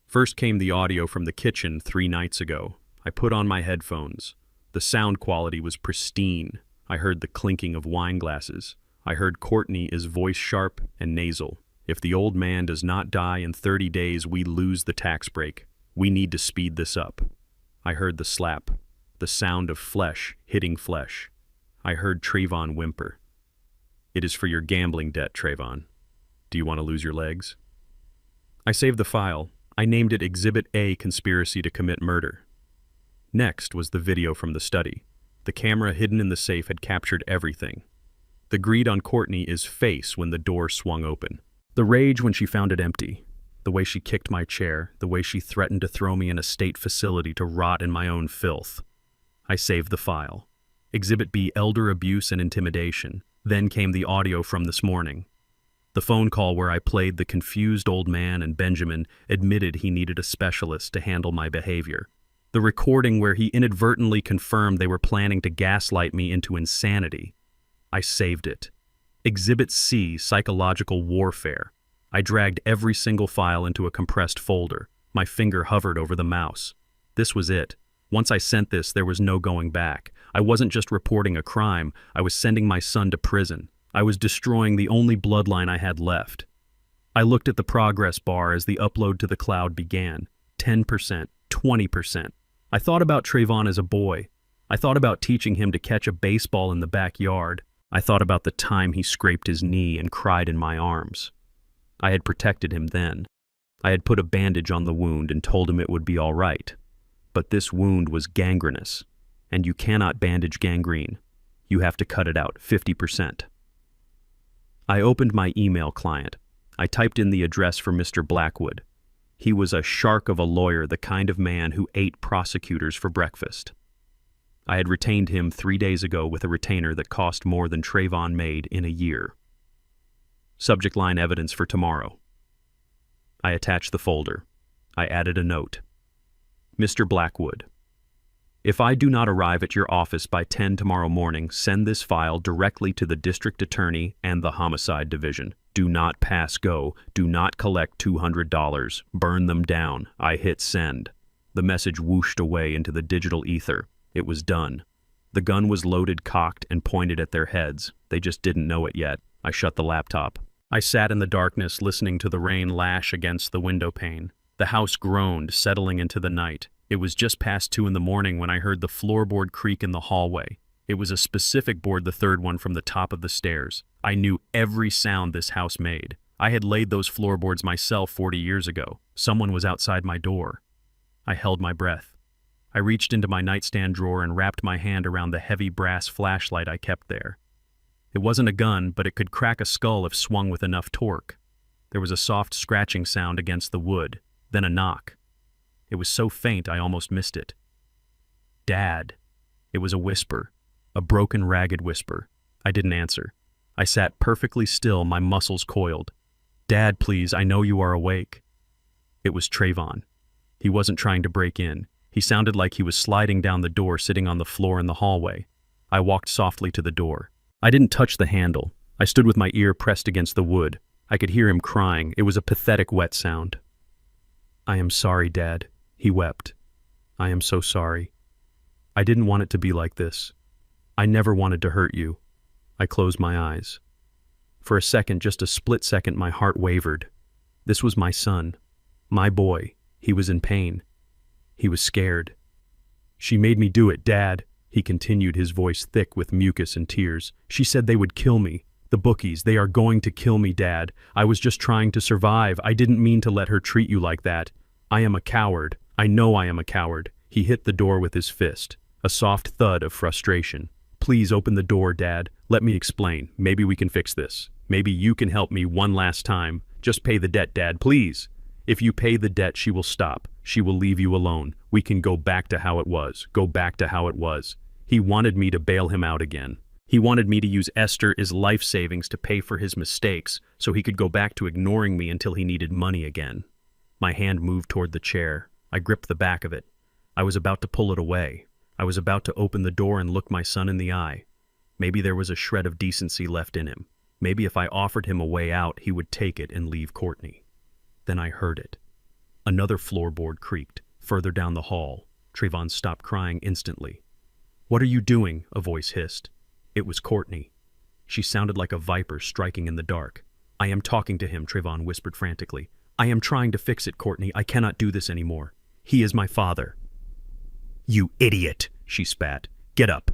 First came the audio from the kitchen 3 nights ago. I put on my headphones. The sound quality was pristine. I heard the clinking of wine glasses. I heard Courtney's voice sharp and nasal. If the old man does not die in 30 days, we lose the tax break. We need to speed this up. I heard the slap, the sound of flesh hitting flesh. I heard Trayvon whimper. "It is for your gambling debt, Trayvon. Do you want to lose your legs?" I saved the file. I named it Exhibit A, Conspiracy to Commit Murder. Next was the video from the study. The camera hidden in the safe had captured everything. The greed on Courtney's face when the door swung open. The rage when she found it empty. The way she kicked my chair. The way she threatened to throw me in a state facility to rot in my own filth. I saved the file. Exhibit B, Elder Abuse and Intimidation. Then came the audio from this morning. The phone call where I played the confused old man and Benjamin admitted he needed a specialist to handle my behavior. The recording where he inadvertently confirmed they were planning to gaslight me into insanity. I saved it. Exhibit C, Psychological Warfare. I dragged every single file into a compressed folder. My finger hovered over the mouse. This was it. Once I sent this, there was no going back. I wasn't just reporting a crime. I was sending my son to prison. I was destroying the only bloodline I had left. I looked at the progress bar as the upload to the cloud began. 10%, 20%. I thought about Trayvon as a boy. I thought about teaching him to catch a baseball in the backyard. I thought about the time he scraped his knee and cried in my arms. I had protected him then. I had put a bandage on the wound and told him it would be all right. But this wound was gangrenous, and you cannot bandage gangrene. You have to cut it out, 50%. I opened my email client. I typed in the address for Mr. Blackwood. He was a shark of a lawyer, the kind of man who ate prosecutors for breakfast. I had retained him 3 days ago with a retainer that cost more than Trayvon made in a year. Subject line evidence for tomorrow. I attached the folder. I added a note. Mr. Blackwood, if I do not arrive at your office by 10 tomorrow morning, send this file directly to the district attorney and the homicide division. Do not pass go. Do not collect $200. Burn them down. I hit send. The message whooshed away into the digital ether. It was done. The gun was loaded, cocked, and pointed at their heads. They just didn't know it yet. I shut the laptop. I sat in the darkness, listening to the rain lash against the window pane. The house groaned, settling into the night. It was just past 2 in the morning when I heard the floorboard creak in the hallway. It was a specific board, the third one from the top of the stairs. I knew every sound this house made. I had laid those floorboards myself 40 years ago. Someone was outside my door. I held my breath. I reached into my nightstand drawer and wrapped my hand around the heavy brass flashlight I kept there. It wasn't a gun, but it could crack a skull if swung with enough torque. There was a soft scratching sound against the wood, then a knock. It was so faint I almost missed it. Dad. It was a whisper, a broken, ragged whisper. I didn't answer. I sat perfectly still, my muscles coiled. "Dad, please, I know you are awake." It was Trayvon. He wasn't trying to break in. He sounded like he was sliding down the door, sitting on the floor in the hallway. I walked softly to the door. I didn't touch the handle. I stood with my ear pressed against the wood. I could hear him crying. It was a pathetic, wet sound. "I am sorry, Dad," he wept. "I am so sorry. I didn't want it to be like this. I never wanted to hurt you." I closed my eyes. For a second, just a split second, my heart wavered. This was my son, my boy. He was in pain. He was scared. "She made me do it, Dad," he continued, his voice thick with mucus and tears. "She said they would kill me. The bookies, they are going to kill me, Dad. I was just trying to survive. I didn't mean to let her treat you like that. I am a coward. I know I am a coward." He hit the door with his fist, a soft thud of frustration. "Please open the door, Dad. Let me explain. Maybe we can fix this. Maybe you can help me one last time. Just pay the debt, Dad, please. If you pay the debt, she will stop. She will leave you alone. We can go back to how it was. Go back to how it was." He wanted me to bail him out again. He wanted me to use Esther as life savings to pay for his mistakes so he could go back to ignoring me until he needed money again. My hand moved toward the chair. I gripped the back of it. I was about to pull it away. I was about to open the door and look my son in the eye. Maybe there was a shred of decency left in him. Maybe if I offered him a way out, he would take it and leave Courtney. Then I heard it. Another floorboard creaked. Further down the hall, Trayvon stopped crying instantly. "What are you doing?" a voice hissed. It was Courtney. She sounded like a viper striking in the dark. "I am talking to him," Trayvon whispered frantically. "I am trying to fix it, Courtney. I cannot do this anymore. He is my father." "You idiot," she spat. Get up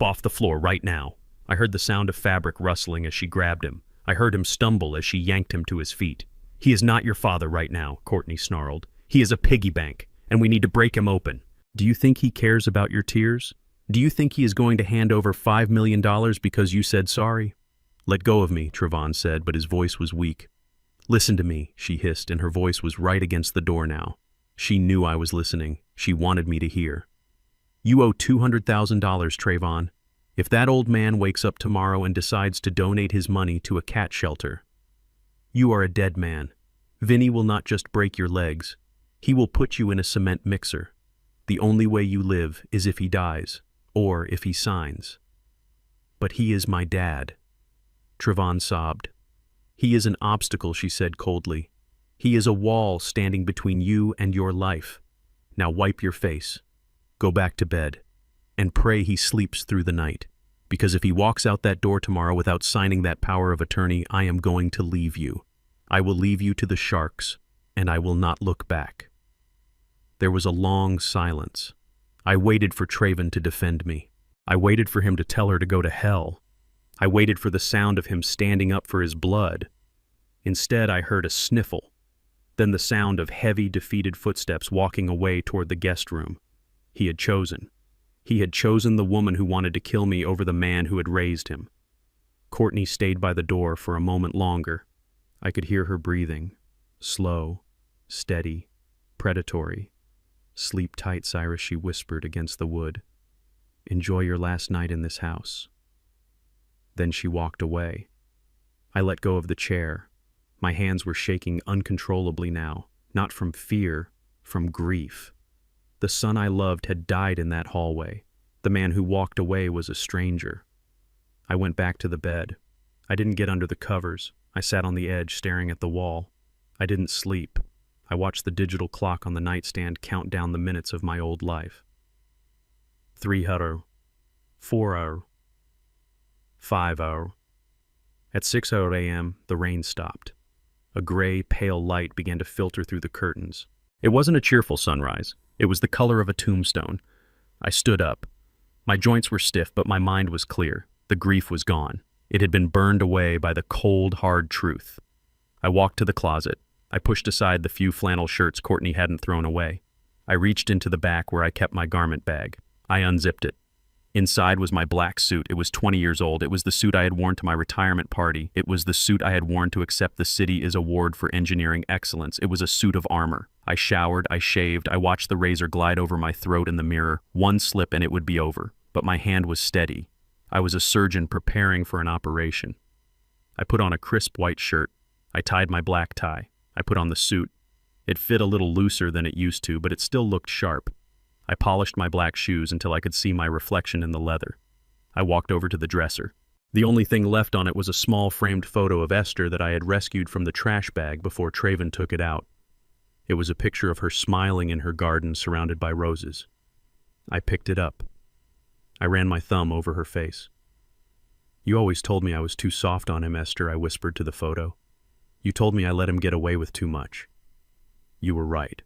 off the floor right now." I heard the sound of fabric rustling as she grabbed him. I heard him stumble as she yanked him to his feet. "He is not your father right now," Courtney snarled. "He is a piggy bank, and we need to break him open. Do you think he cares about your tears? Do you think he is going to hand over $5 million because you said sorry?" "Let go of me," Trayvon said, but his voice was weak. "Listen to me," she hissed, and her voice was right against the door now. She knew I was listening. She wanted me to hear. "You owe $200,000, Trayvon. If that old man wakes up tomorrow and decides to donate his money to a cat shelter, you are a dead man. Vinny will not just break your legs. He will put you in a cement mixer. The only way you live is if he dies, or if he signs." "But he is my dad," Trayvon sobbed. "He is an obstacle," she said coldly. "He is a wall standing between you and your life. Now wipe your face. Go back to bed. And pray he sleeps through the night. Because if he walks out that door tomorrow without signing that power of attorney, I am going to leave you. I will leave you to the sharks, and I will not look back." There was a long silence. I waited for Trayvon to defend me. I waited for him to tell her to go to hell. I waited for the sound of him standing up for his blood. Instead, I heard a sniffle, then the sound of heavy, defeated footsteps walking away toward the guest room. He had chosen. He had chosen the woman who wanted to kill me over the man who had raised him. Courtney stayed by the door for a moment longer. I could hear her breathing, slow, steady, predatory. "Sleep tight, Cyrus," she whispered against the wood. "Enjoy your last night in this house." Then she walked away. I let go of the chair. My hands were shaking uncontrollably now, not from fear, from grief. The son I loved had died in that hallway. The man who walked away was a stranger. I went back to the bed. I didn't get under the covers. I sat on the edge, staring at the wall. I didn't sleep. I watched the digital clock on the nightstand count down the minutes of my old life. 3 hour, 4 hour, 5 hour. At 6 a.m., the rain stopped. A gray, pale light began to filter through the curtains. It wasn't a cheerful sunrise. It was the color of a tombstone. I stood up. My joints were stiff, but my mind was clear. The grief was gone. It had been burned away by the cold, hard truth. I walked to the closet. I pushed aside the few flannel shirts Courtney hadn't thrown away. I reached into the back where I kept my garment bag. I unzipped it. Inside was my black suit. It was 20 years old. It was the suit I had worn to my retirement party. It was the suit I had worn to accept the city's award for engineering excellence. It was a suit of armor. I showered, I shaved, I watched the razor glide over my throat in the mirror. One slip and it would be over. but my hand was steady. I was a surgeon preparing for an operation. I put on a crisp white shirt. I tied my black tie. I put on the suit. It fit a little looser than it used to, but it still looked sharp. I polished my black shoes until I could see my reflection in the leather. I walked over to the dresser. The only thing left on it was a small framed photo of Esther that I had rescued from the trash bag before Traven took it out. It was a picture of her smiling in her garden surrounded by roses. I picked it up. I ran my thumb over her face. "You always told me I was too soft on him, Esther," I whispered to the photo. "You told me I let him get away with too much." You were right.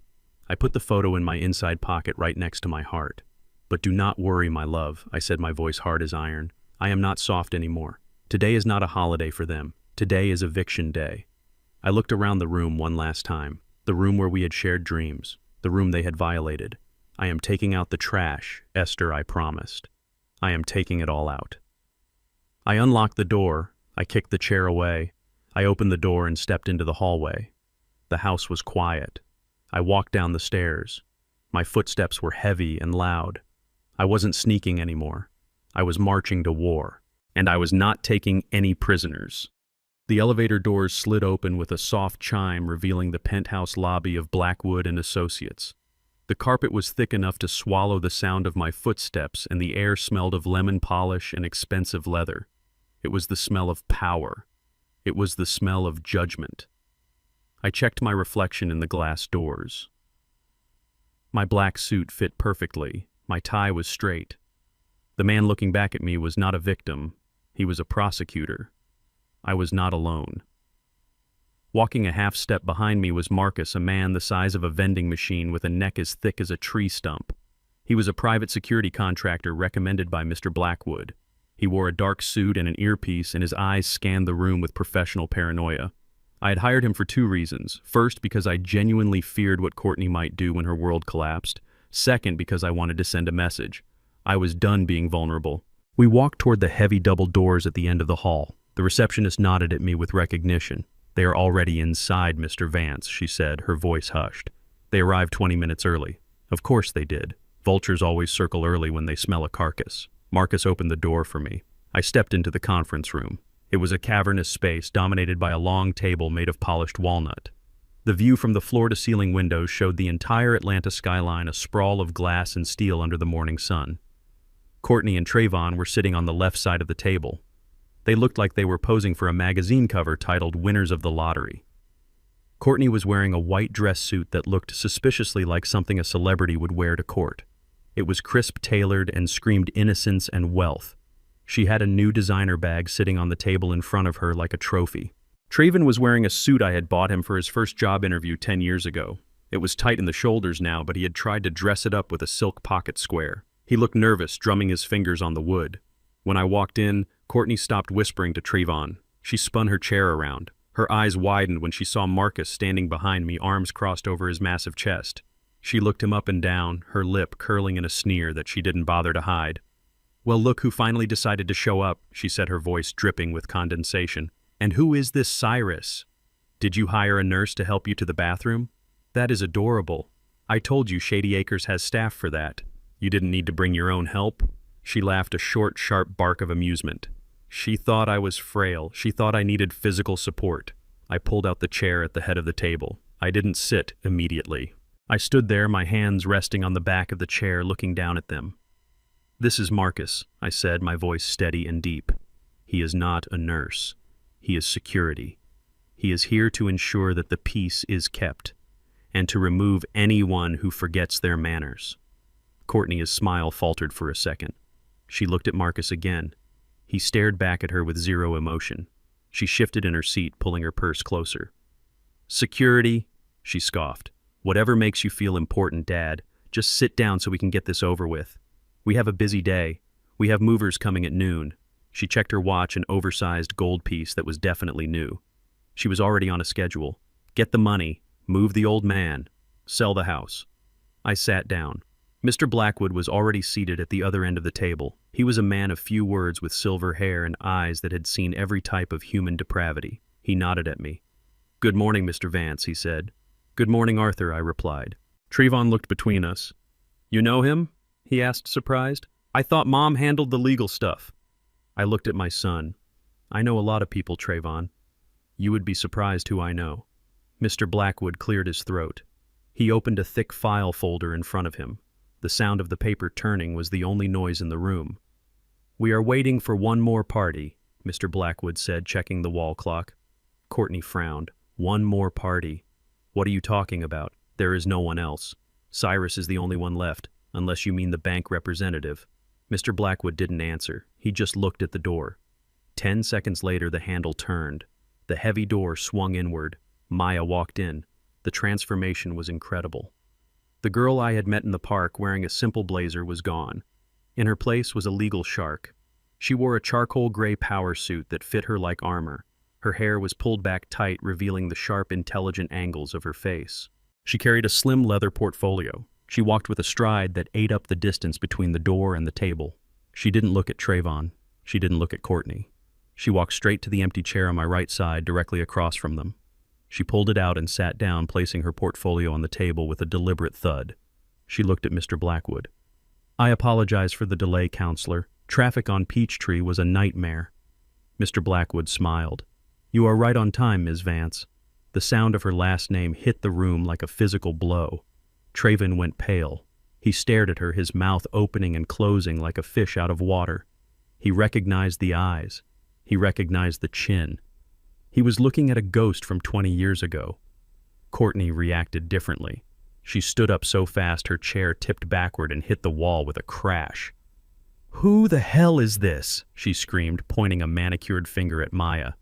I put the photo in my inside pocket right next to my heart. "But do not worry, my love," I said, my voice hard as iron. "I am not soft anymore. Today is not a holiday for them. Today is eviction day." I looked around the room one last time, the room where we had shared dreams, the room they had violated. "I am taking out the trash, Esther, I promised. I am taking it all out." I unlocked the door. I kicked the chair away. I opened the door and stepped into the hallway. The house was quiet. I walked down the stairs. My footsteps were heavy and loud. I wasn't sneaking anymore. I was marching to war, and I was not taking any prisoners. The elevator doors slid open with a soft chime revealing the penthouse lobby of Blackwood and Associates. The carpet was thick enough to swallow the sound of my footsteps, and the air smelled of lemon polish and expensive leather. It was the smell of power. It was the smell of judgment. I checked my reflection in the glass doors. My black suit fit perfectly. My tie was straight. The man looking back at me was not a victim. He was a prosecutor. I was not alone. Walking a half step behind me was Marcus, a man the size of a vending machine with a neck as thick as a tree stump. He was a private security contractor recommended by Mr. Blackwood. He wore a dark suit and an earpiece, and his eyes scanned the room with professional paranoia. I had hired him for two reasons. First, because I genuinely feared what Courtney might do when her world collapsed. Second, because I wanted to send a message. I was done being vulnerable. We walked toward the heavy double doors at the end of the hall. The receptionist nodded at me with recognition. "They are already inside, Mr. Vance," she said, her voice hushed. "They arrived 20 minutes early." Of course they did. Vultures always circle early when they smell a carcass. Marcus opened the door for me. I stepped into the conference room. It was a cavernous space dominated by a long table made of polished walnut. The view from the floor-to-ceiling windows showed the entire Atlanta skyline, a sprawl of glass and steel under the morning sun. Courtney and Trayvon were sitting on the left side of the table. They looked like they were posing for a magazine cover titled "Winners of the Lottery." Courtney was wearing a white dress suit that looked suspiciously like something a celebrity would wear to court. It was crisp-tailored and screamed innocence and wealth. She had a new designer bag sitting on the table in front of her like a trophy. Trayvon was wearing a suit I had bought him for his first job interview 10 years ago. It was tight in the shoulders now, but he had tried to dress it up with a silk pocket square. He looked nervous, drumming his fingers on the wood. When I walked in, Courtney stopped whispering to Trayvon. She spun her chair around. Her eyes widened when she saw Marcus standing behind me, arms crossed over his massive chest. She looked him up and down, her lip curling in a sneer that she didn't bother to hide. "Well, look who finally decided to show up," she said, her voice dripping with condensation. "And who is this Cyrus? Did you hire a nurse to help you to the bathroom? That is adorable. I told you Shady Acres has staff for that. You didn't need to bring your own help." She laughed a short, sharp bark of amusement. She thought I was frail. She thought I needed physical support. I pulled out the chair at the head of the table. I didn't sit immediately. I stood there, my hands resting on the back of the chair, looking down at them. "This is Marcus," I said, my voice steady and deep. "He is not a nurse. He is security. He is here to ensure that the peace is kept, and to remove anyone who forgets their manners." Courtney's smile faltered for a second. She looked at Marcus again. He stared back at her with zero emotion. She shifted in her seat, pulling her purse closer. "Security?" she scoffed. "Whatever makes you feel important, Dad. Just sit down so we can get this over with. We have a busy day. We have movers coming at noon." She checked her watch, an oversized gold piece that was definitely new. She was already on a schedule. Get the money, move the old man, sell the house. I sat down. Mr. Blackwood was already seated at the other end of the table. He was a man of few words with silver hair and eyes that had seen every type of human depravity. He nodded at me. "Good morning, Mr. Vance," he said. "Good morning, Arthur," I replied. Trayvon looked between us. "You know him?" he asked, surprised. I thought Mom handled the legal stuff. I looked at my son. I know a lot of people, Trayvon. You would be surprised who I know. Mr. Blackwood cleared his throat. He opened a thick file folder in front of him. The sound of the paper turning was the only noise in the room. We are waiting for one more party, Mr. Blackwood said, checking the wall clock. Courtney frowned. One more party. What are you talking about? There is no one else. Cyrus is the only one left, unless you mean the bank representative. Mr. Blackwood didn't answer. He just looked at the door. 10 seconds later, the handle turned. The heavy door swung inward. Maya walked in. The transformation was incredible. The girl I had met in the park wearing a simple blazer was gone. In her place was a legal shark. She wore a charcoal gray power suit that fit her like armor. Her hair was pulled back tight, revealing the sharp, intelligent angles of her face. She carried a slim leather portfolio. She walked with a stride that ate up the distance between the door and the table. She didn't look at Trayvon. She didn't look at Courtney. She walked straight to the empty chair on my right side, directly across from them. She pulled it out and sat down, placing her portfolio on the table with a deliberate thud. She looked at Mr. Blackwood. I apologize for the delay, counselor. Traffic on Peachtree was a nightmare. Mr. Blackwood smiled. You are right on time, Ms. Vance. The sound of her last name hit the room like a physical blow. Trayvon went pale. He stared at her, his mouth opening and closing like a fish out of water. He recognized the eyes. He recognized the chin. He was looking at a ghost from 20 years ago. Courtney reacted differently. She stood up so fast her chair tipped backward and hit the wall with a crash. Who the hell is this? She screamed, pointing a manicured finger at Maya.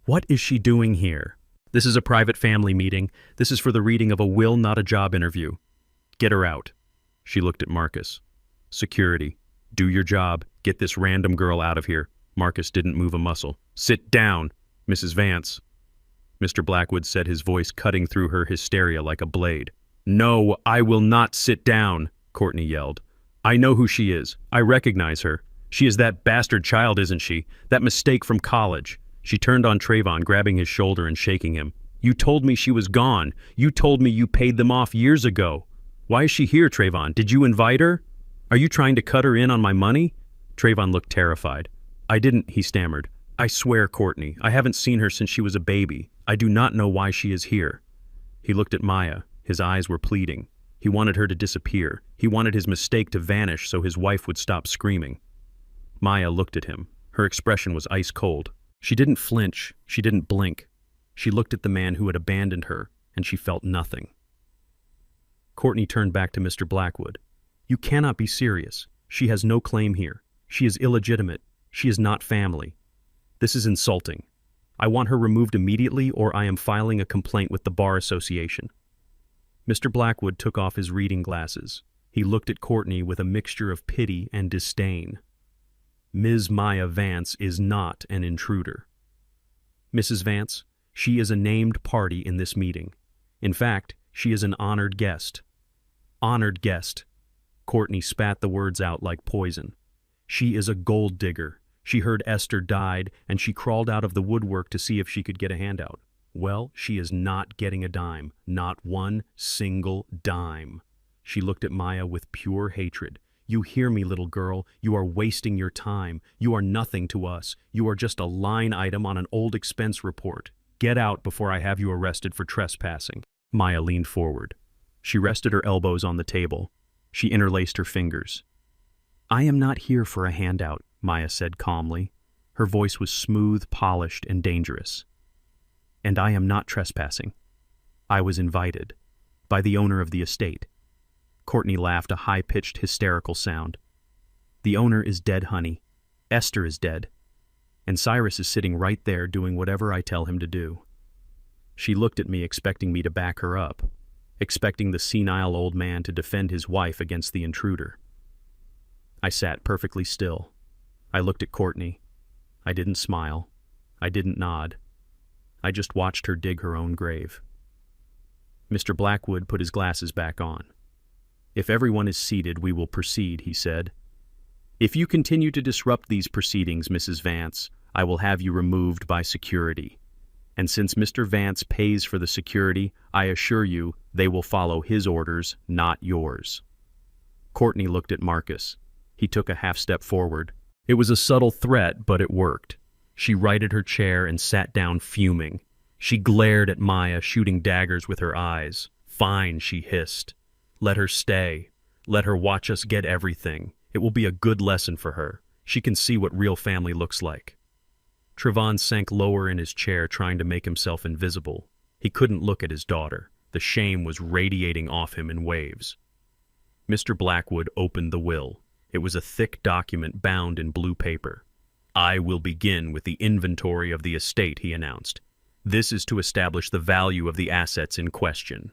What is she doing here? This is a private family meeting. This is for the reading of a will, not a job interview. Get her out. She looked at Marcus. Security. Do your job. Get this random girl out of here. Marcus didn't move a muscle. Sit down, Mrs. Vance. Mr. Blackwood said, his voice cutting through her hysteria like a blade. No, I will not sit down, Courtney yelled. I know who she is. I recognize her. She is that bastard child, isn't she? That mistake from college. She turned on Trayvon, grabbing his shoulder and shaking him. You told me she was gone. You told me you paid them off years ago. Why is she here, Trayvon? Did you invite her? Are you trying to cut her in on my money? Trayvon looked terrified. I didn't, he stammered. I swear, Courtney, I haven't seen her since she was a baby. I do not know why she is here. He looked at Maya. His eyes were pleading. He wanted her to disappear. He wanted his mistake to vanish so his wife would stop screaming. Maya looked at him. Her expression was ice cold. She didn't flinch. She didn't blink. She looked at the man who had abandoned her, and she felt nothing. Courtney turned back to Mr. Blackwood. You cannot be serious. She has no claim here. She is illegitimate. She is not family. This is insulting. I want her removed immediately, or I am filing a complaint with the Bar Association. Mr. Blackwood took off his reading glasses. He looked at Courtney with a mixture of pity and disdain. Ms. Maya Vance is not an intruder. Mrs. Vance, she is a named party in this meeting. In fact, she is an honored guest. Honored guest. Courtney spat the words out like poison. She is a gold digger. She heard Esther died, and she crawled out of the woodwork to see if she could get a handout. Well, she is not getting a dime. Not one single dime. She looked at Maya with pure hatred. You hear me, little girl. You are wasting your time. You are nothing to us. You are just a line item on an old expense report. Get out before I have you arrested for trespassing. Maya leaned forward. She rested her elbows on the table. She interlaced her fingers. I am not here for a handout, Maya said calmly. Her voice was smooth, polished, and dangerous. And I am not trespassing. I was invited by the owner of the estate. Courtney laughed, a high-pitched, hysterical sound. The owner is dead, honey. Esther is dead. And Cyrus is sitting right there doing whatever I tell him to do. She looked at me, expecting me to back her up, expecting the senile old man to defend his wife against the intruder. I sat perfectly still. I looked at Courtney. I didn't smile. I didn't nod. I just watched her dig her own grave. Mr. Blackwood put his glasses back on. If everyone is seated, we will proceed, he said. If you continue to disrupt these proceedings, Mrs. Vance, I will have you removed by security. And since Mr. Vance pays for the security, I assure you they will follow his orders, not yours. Courtney looked at Marcus. He took a half step forward. It was a subtle threat, but it worked. She righted her chair and sat down fuming. She glared at Maya, shooting daggers with her eyes. "Fine," she hissed. "Let her stay. Let her watch us get everything. It will be a good lesson for her. She can see what real family looks like." Trevon sank lower in his chair, trying to make himself invisible. He couldn't look at his daughter. The shame was radiating off him in waves. Mr. Blackwood opened the will. It was a thick document bound in blue paper. "I will begin with the inventory of the estate," he announced. "This is to establish the value of the assets in question."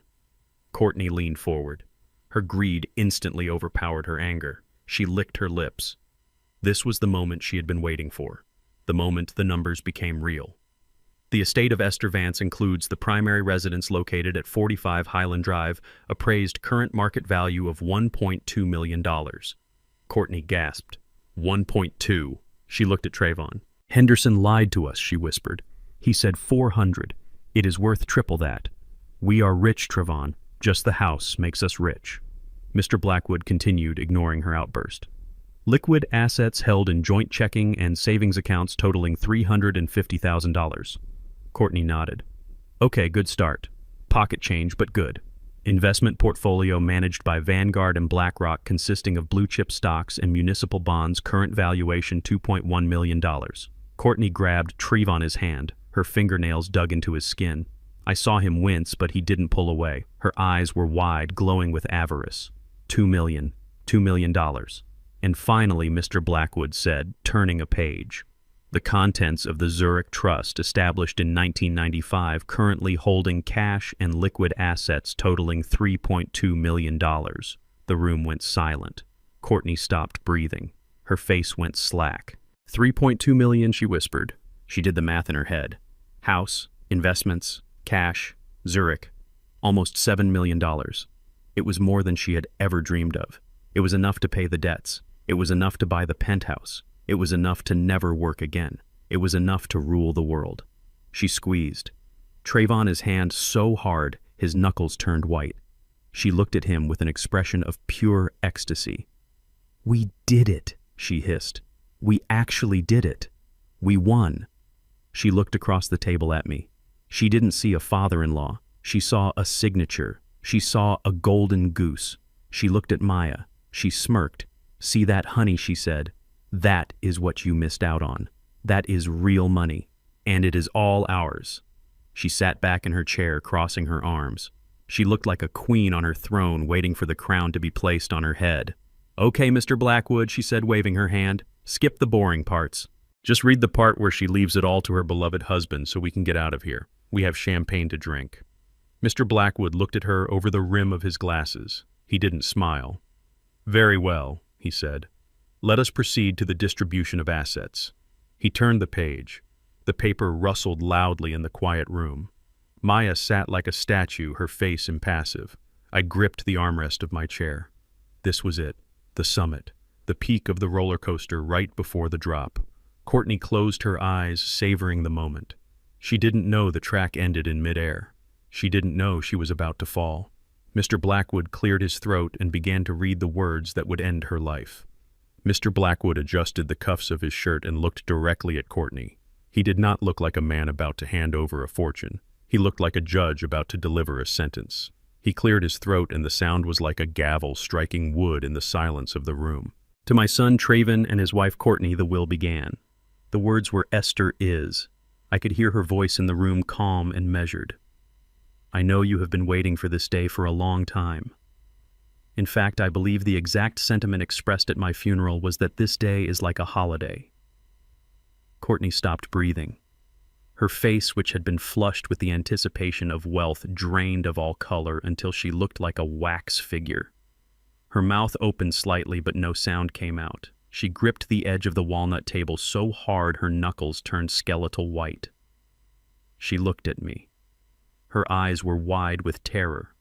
Courtney leaned forward. Her greed instantly overpowered her anger. She licked her lips. This was the moment she had been waiting for. The moment the numbers became real. The estate of Esther Vance includes the primary residence located at 45 Highland Drive, appraised current market value of $1.2 million. Courtney gasped. 1.2. She looked at Trayvon. "Henderson lied to us," she whispered. "He said 400. It is worth triple that. We are rich, Trayvon. Just the house makes us rich." Mr. Blackwood continued, ignoring her outburst. "Liquid assets held in joint checking and savings accounts totaling $350,000. Courtney nodded. "Okay, good start. Pocket change, but good. Investment portfolio managed by Vanguard and BlackRock consisting of blue-chip stocks and municipal bonds, current valuation $2.1 million. Courtney grabbed Trevon's hand. Her fingernails dug into his skin. I saw him wince, but he didn't pull away. Her eyes were wide, glowing with avarice. $2 million. $2 million. And finally, Mr. Blackwood said, turning a page. "The contents of the Zurich Trust, established in 1995, currently holding cash and liquid assets totaling $3.2 million. The room went silent. Courtney stopped breathing. Her face went slack. $3.2 million, she whispered. She did the math in her head. House, investments, cash, Zurich. Almost $7 million. It was more than she had ever dreamed of. It was enough to pay the debts. It was enough to buy the penthouse. It was enough to never work again. It was enough to rule the world. She squeezed. Trayvon's hand so hard, his knuckles turned white. She looked at him with an expression of pure ecstasy. "We did it," she hissed. "We actually did it. We won." She looked across the table at me. She didn't see a father-in-law. She saw a signature. She saw a golden goose. She looked at Maya. She smirked. "See that, honey," she said. "That is what you missed out on. That is real money. And it is all ours." She sat back in her chair, crossing her arms. She looked like a queen on her throne, waiting for the crown to be placed on her head. "Okay, Mr. Blackwood," she said, waving her hand. "Skip the boring parts. Just read the part where she leaves it all to her beloved husband so we can get out of here. We have champagne to drink." Mr. Blackwood looked at her over the rim of his glasses. He didn't smile. "Very well," he said. "Let us proceed to the distribution of assets." He turned the page. The paper rustled loudly in the quiet room. Maya sat like a statue, her face impassive. I gripped the armrest of my chair. This was it, the summit, the peak of the roller coaster right before the drop. Courtney closed her eyes, savoring the moment. She didn't know the track ended in midair. She didn't know she was about to fall. Mr. Blackwood cleared his throat and began to read the words that would end her life. Mr. Blackwood adjusted the cuffs of his shirt and looked directly at Courtney. He did not look like a man about to hand over a fortune. He looked like a judge about to deliver a sentence. He cleared his throat, and the sound was like a gavel striking wood in the silence of the room. "To my son Trayvon and his wife Courtney, the will began." The words were "Esther is." I could hear her voice in the room, calm and measured. "I know you have been waiting for this day for a long time. In fact, I believe the exact sentiment expressed at my funeral was that this day is like a holiday." Courtney stopped breathing. Her face, which had been flushed with the anticipation of wealth, drained of all color until she looked like a wax figure. Her mouth opened slightly, but no sound came out. She gripped the edge of the walnut table so hard her knuckles turned skeletal white. She looked at me. Her eyes were wide with terror.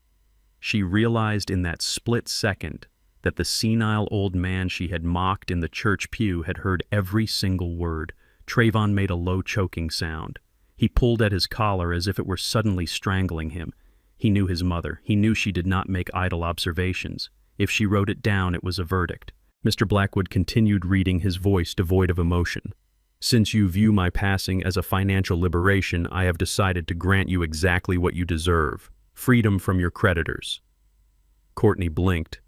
She realized in that split second that the senile old man she had mocked in the church pew had heard every single word. Trayvon made a low, choking sound. He pulled at his collar as if it were suddenly strangling him. He knew his mother. He knew she did not make idle observations. If she wrote it down, it was a verdict. Mr. Blackwood continued reading, his voice devoid of emotion. Since you view my passing as a financial liberation, I have decided to grant you exactly what you deserve: freedom from your creditors. Courtney blinked.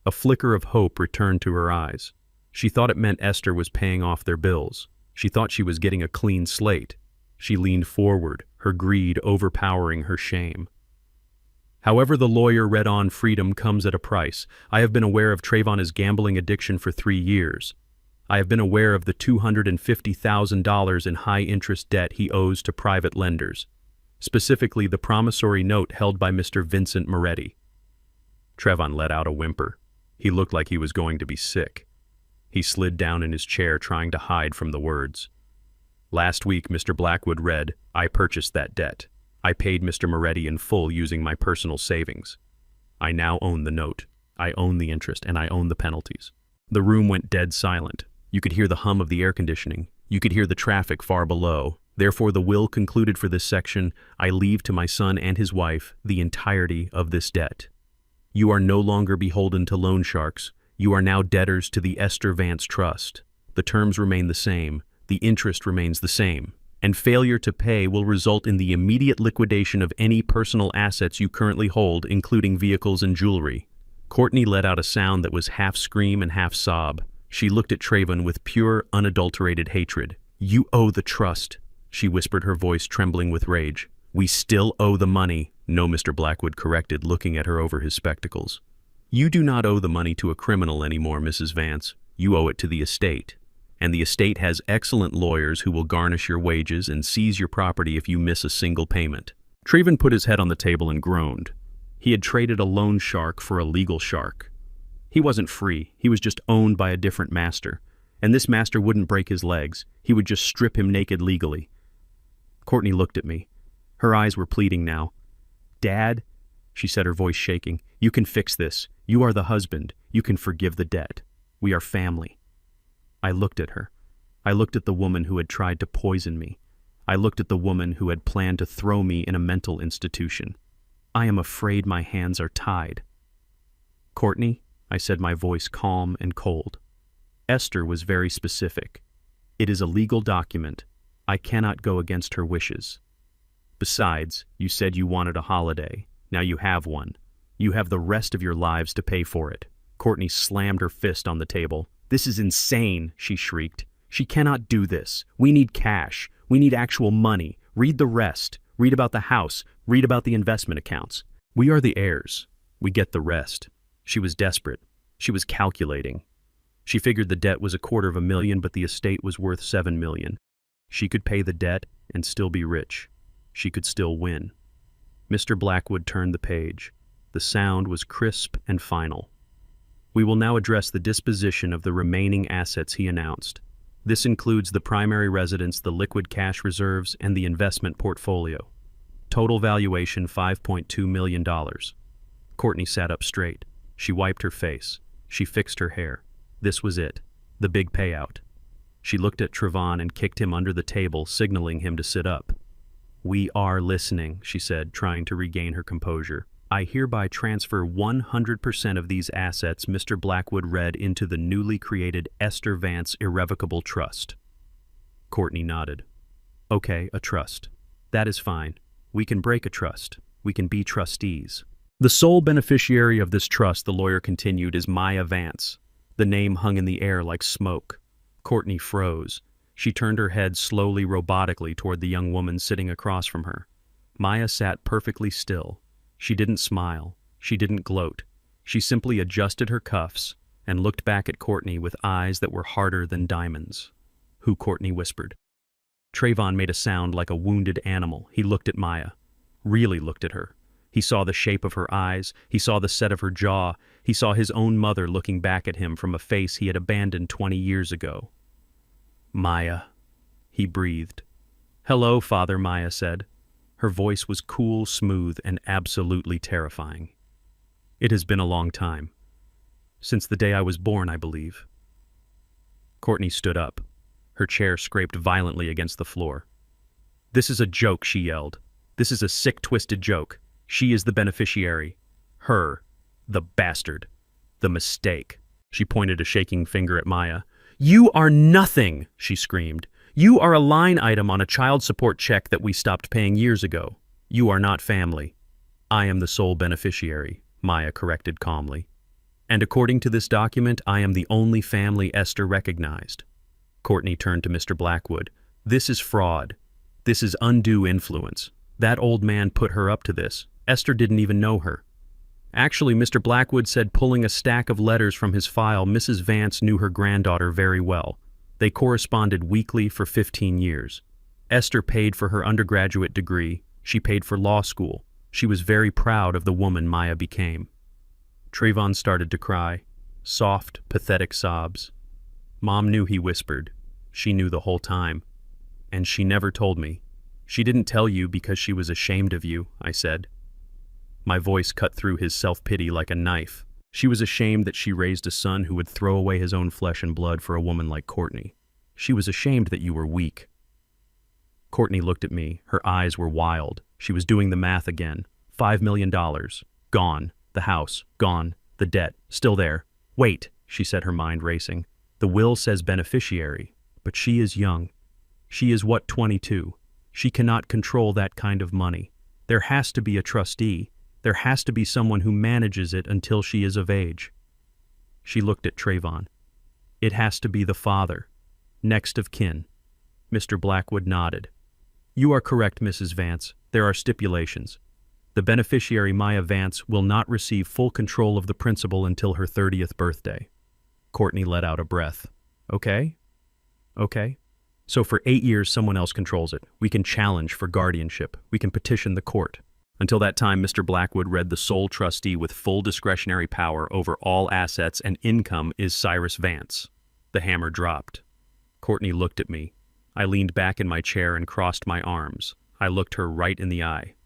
A flicker of hope returned to her eyes. She thought it meant Esther was paying off their bills. She thought she was getting a clean slate. She leaned forward, her greed overpowering her shame. However, the lawyer read on, freedom comes at a price. I have been aware of Trayvon's gambling addiction for 3 years. I have been aware of the $250,000 in high-interest debt he owes to private lenders, specifically the promissory note held by Mr. Vincent Moretti. Trayvon let out a whimper. He looked like he was going to be sick. He slid down in his chair, trying to hide from the words. Last week, Mr. Blackwood read, I purchased that debt. I paid Mr. Moretti in full using my personal savings. I now own the note. I own the interest, and I own the penalties. The room went dead silent. You could hear the hum of the air conditioning. You could hear the traffic far below. Therefore, the will concluded for this section, I leave to my son and his wife the entirety of this debt. You are no longer beholden to loan sharks. You are now debtors to the Esther Vance Trust. The terms remain the same. The interest remains the same. And failure to pay will result in the immediate liquidation of any personal assets you currently hold, including vehicles and jewelry. Courtney let out a sound that was half scream and half sob. She looked at Trayvon with pure, unadulterated hatred. You owe the trust, she whispered, her voice trembling with rage. We still owe the money. No, Mr. Blackwood corrected, looking at her over his spectacles. You do not owe the money to a criminal anymore, Mrs. Vance. You owe it to the estate. And the estate has excellent lawyers who will garnish your wages and seize your property if you miss a single payment. Trayvon put his head on the table and groaned. He had traded a loan shark for a legal shark. He wasn't free. He was just owned by a different master. And this master wouldn't break his legs. He would just strip him naked legally. Courtney looked at me. Her eyes were pleading now. Dad, she said, her voice shaking, you can fix this. You are the husband. You can forgive the debt. We are family. I looked at her. I looked at the woman who had tried to poison me. I looked at the woman who had planned to throw me in a mental institution. I am afraid my hands are tied. Courtney, I said, my voice calm and cold. Esther was very specific. It is a legal document. I cannot go against her wishes. Besides, you said you wanted a holiday. Now you have one. You have the rest of your lives to pay for it. Courtney slammed her fist on the table. This is insane, she shrieked. She cannot do this. We need cash. We need actual money. Read the rest. Read about the house. Read about the investment accounts. We are the heirs. We get the rest. She was desperate. She was calculating. She figured the debt was $250,000, but the estate was worth $7 million. She could pay the debt and still be rich. She could still win. Mr. Blackwood turned the page. The sound was crisp and final. We will now address the disposition of the remaining assets, he announced. This includes the primary residence, the liquid cash reserves, and the investment portfolio. Total valuation $5.2 million. Courtney sat up straight. She wiped her face. She fixed her hair. This was it. The big payout. She looked at Trayvon and kicked him under the table, signaling him to sit up. We are listening, she said, trying to regain her composure. I hereby transfer 100% of these assets, Mr. Blackwood read, into the newly created Esther Vance Irrevocable Trust. Courtney nodded. Okay, a trust. That is fine. We can break a trust. We can be trustees. The sole beneficiary of this trust, the lawyer continued, is Maya Vance. The name hung in the air like smoke. Courtney froze. She turned her head slowly, robotically, toward the young woman sitting across from her. Maya sat perfectly still. She didn't smile. She didn't gloat. She simply adjusted her cuffs and looked back at Courtney with eyes that were harder than diamonds. Who? Courtney whispered. Trayvon made a sound like a wounded animal. He looked at Maya. Really looked at her. He saw the shape of her eyes. He saw the set of her jaw. He saw his own mother looking back at him from a face he had abandoned 20 years ago. Maya, he breathed. Hello, Father, Maya said. Her voice was cool, smooth, and absolutely terrifying. It has been a long time. Since the day I was born, I believe. Courtney stood up. Her chair scraped violently against the floor. This is a joke, she yelled. This is a sick, twisted joke. She is the beneficiary. Her, the bastard, the mistake. She pointed a shaking finger at Maya. "You are nothing," she screamed. "You are a line item on a child support check that we stopped paying years ago. You are not family." "I am the sole beneficiary," Maya corrected calmly. "And according to this document, I am the only family Esther recognized." Courtney turned to Mr. Blackwood. "This is fraud. This is undue influence. That old man put her up to this. Esther didn't even know her." Actually, Mr. Blackwood said, pulling a stack of letters from his file, Mrs. Vance knew her granddaughter very well. They corresponded weekly for 15 years. Esther paid for her undergraduate degree. She paid for law school. She was very proud of the woman Maya became. Trayvon started to cry. Soft, pathetic sobs. "Mom knew," he whispered. "She knew the whole time. And she never told me. She didn't tell you because she was ashamed of you," I said. My voice cut through his self-pity like a knife. She was ashamed that she raised a son who would throw away his own flesh and blood for a woman like Courtney. She was ashamed that you were weak. Courtney looked at me. Her eyes were wild. She was doing the math again. $5 million. Gone. The house. Gone. The debt. Still there. "Wait," she said, her mind racing. "The will says beneficiary. But she is young. She is, 22? She cannot control that kind of money. There has to be a trustee. There has to be someone who manages it until she is of age." She looked at Trayvon. "It has to be the father. Next of kin." Mr. Blackwood nodded. "You are correct, Mrs. Vance. There are stipulations. The beneficiary, Maya Vance, will not receive full control of the principal until her 30th birthday." Courtney let out a breath. "Okay. Okay. So for 8 years, someone else controls it. We can challenge for guardianship. We can petition the court. Until that time, Mr. Blackwood read the sole trustee with full discretionary power over all assets and income is Cyrus Vance." The hammer dropped. Courtney looked at me. I leaned back in my chair and crossed my arms. I looked her right in the eye.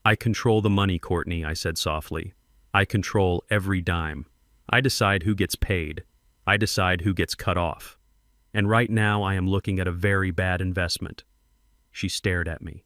"I control the money, Courtney," I said softly. "I control every dime. I decide who gets paid. I decide who gets cut off. And right now I am looking at a very bad investment." She stared at me.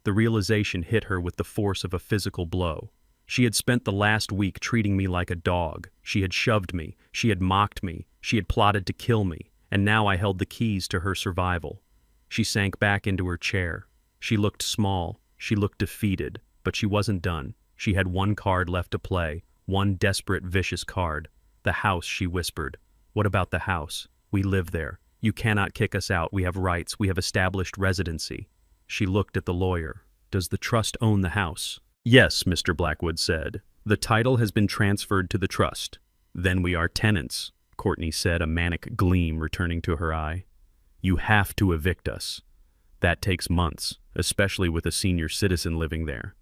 The realization hit her with the force of a physical blow. She had spent the last week treating me like a dog. She had shoved me. She had mocked me. She had plotted to kill me. And now I held the keys to her survival. She sank back into her chair. She looked small. She looked defeated. But she wasn't done. She had one card left to play. One desperate, vicious card. "The house," she whispered. "What about the house? We live there. You cannot kick us out. We have rights. We have established residency." She looked at the lawyer. "Does the trust own the house?" "Yes," Mr. Blackwood said. "The title has been transferred to the trust." "Then we are tenants," Courtney said, a manic gleam returning to her eye. "You have to evict us. That takes months, especially with a senior citizen living there.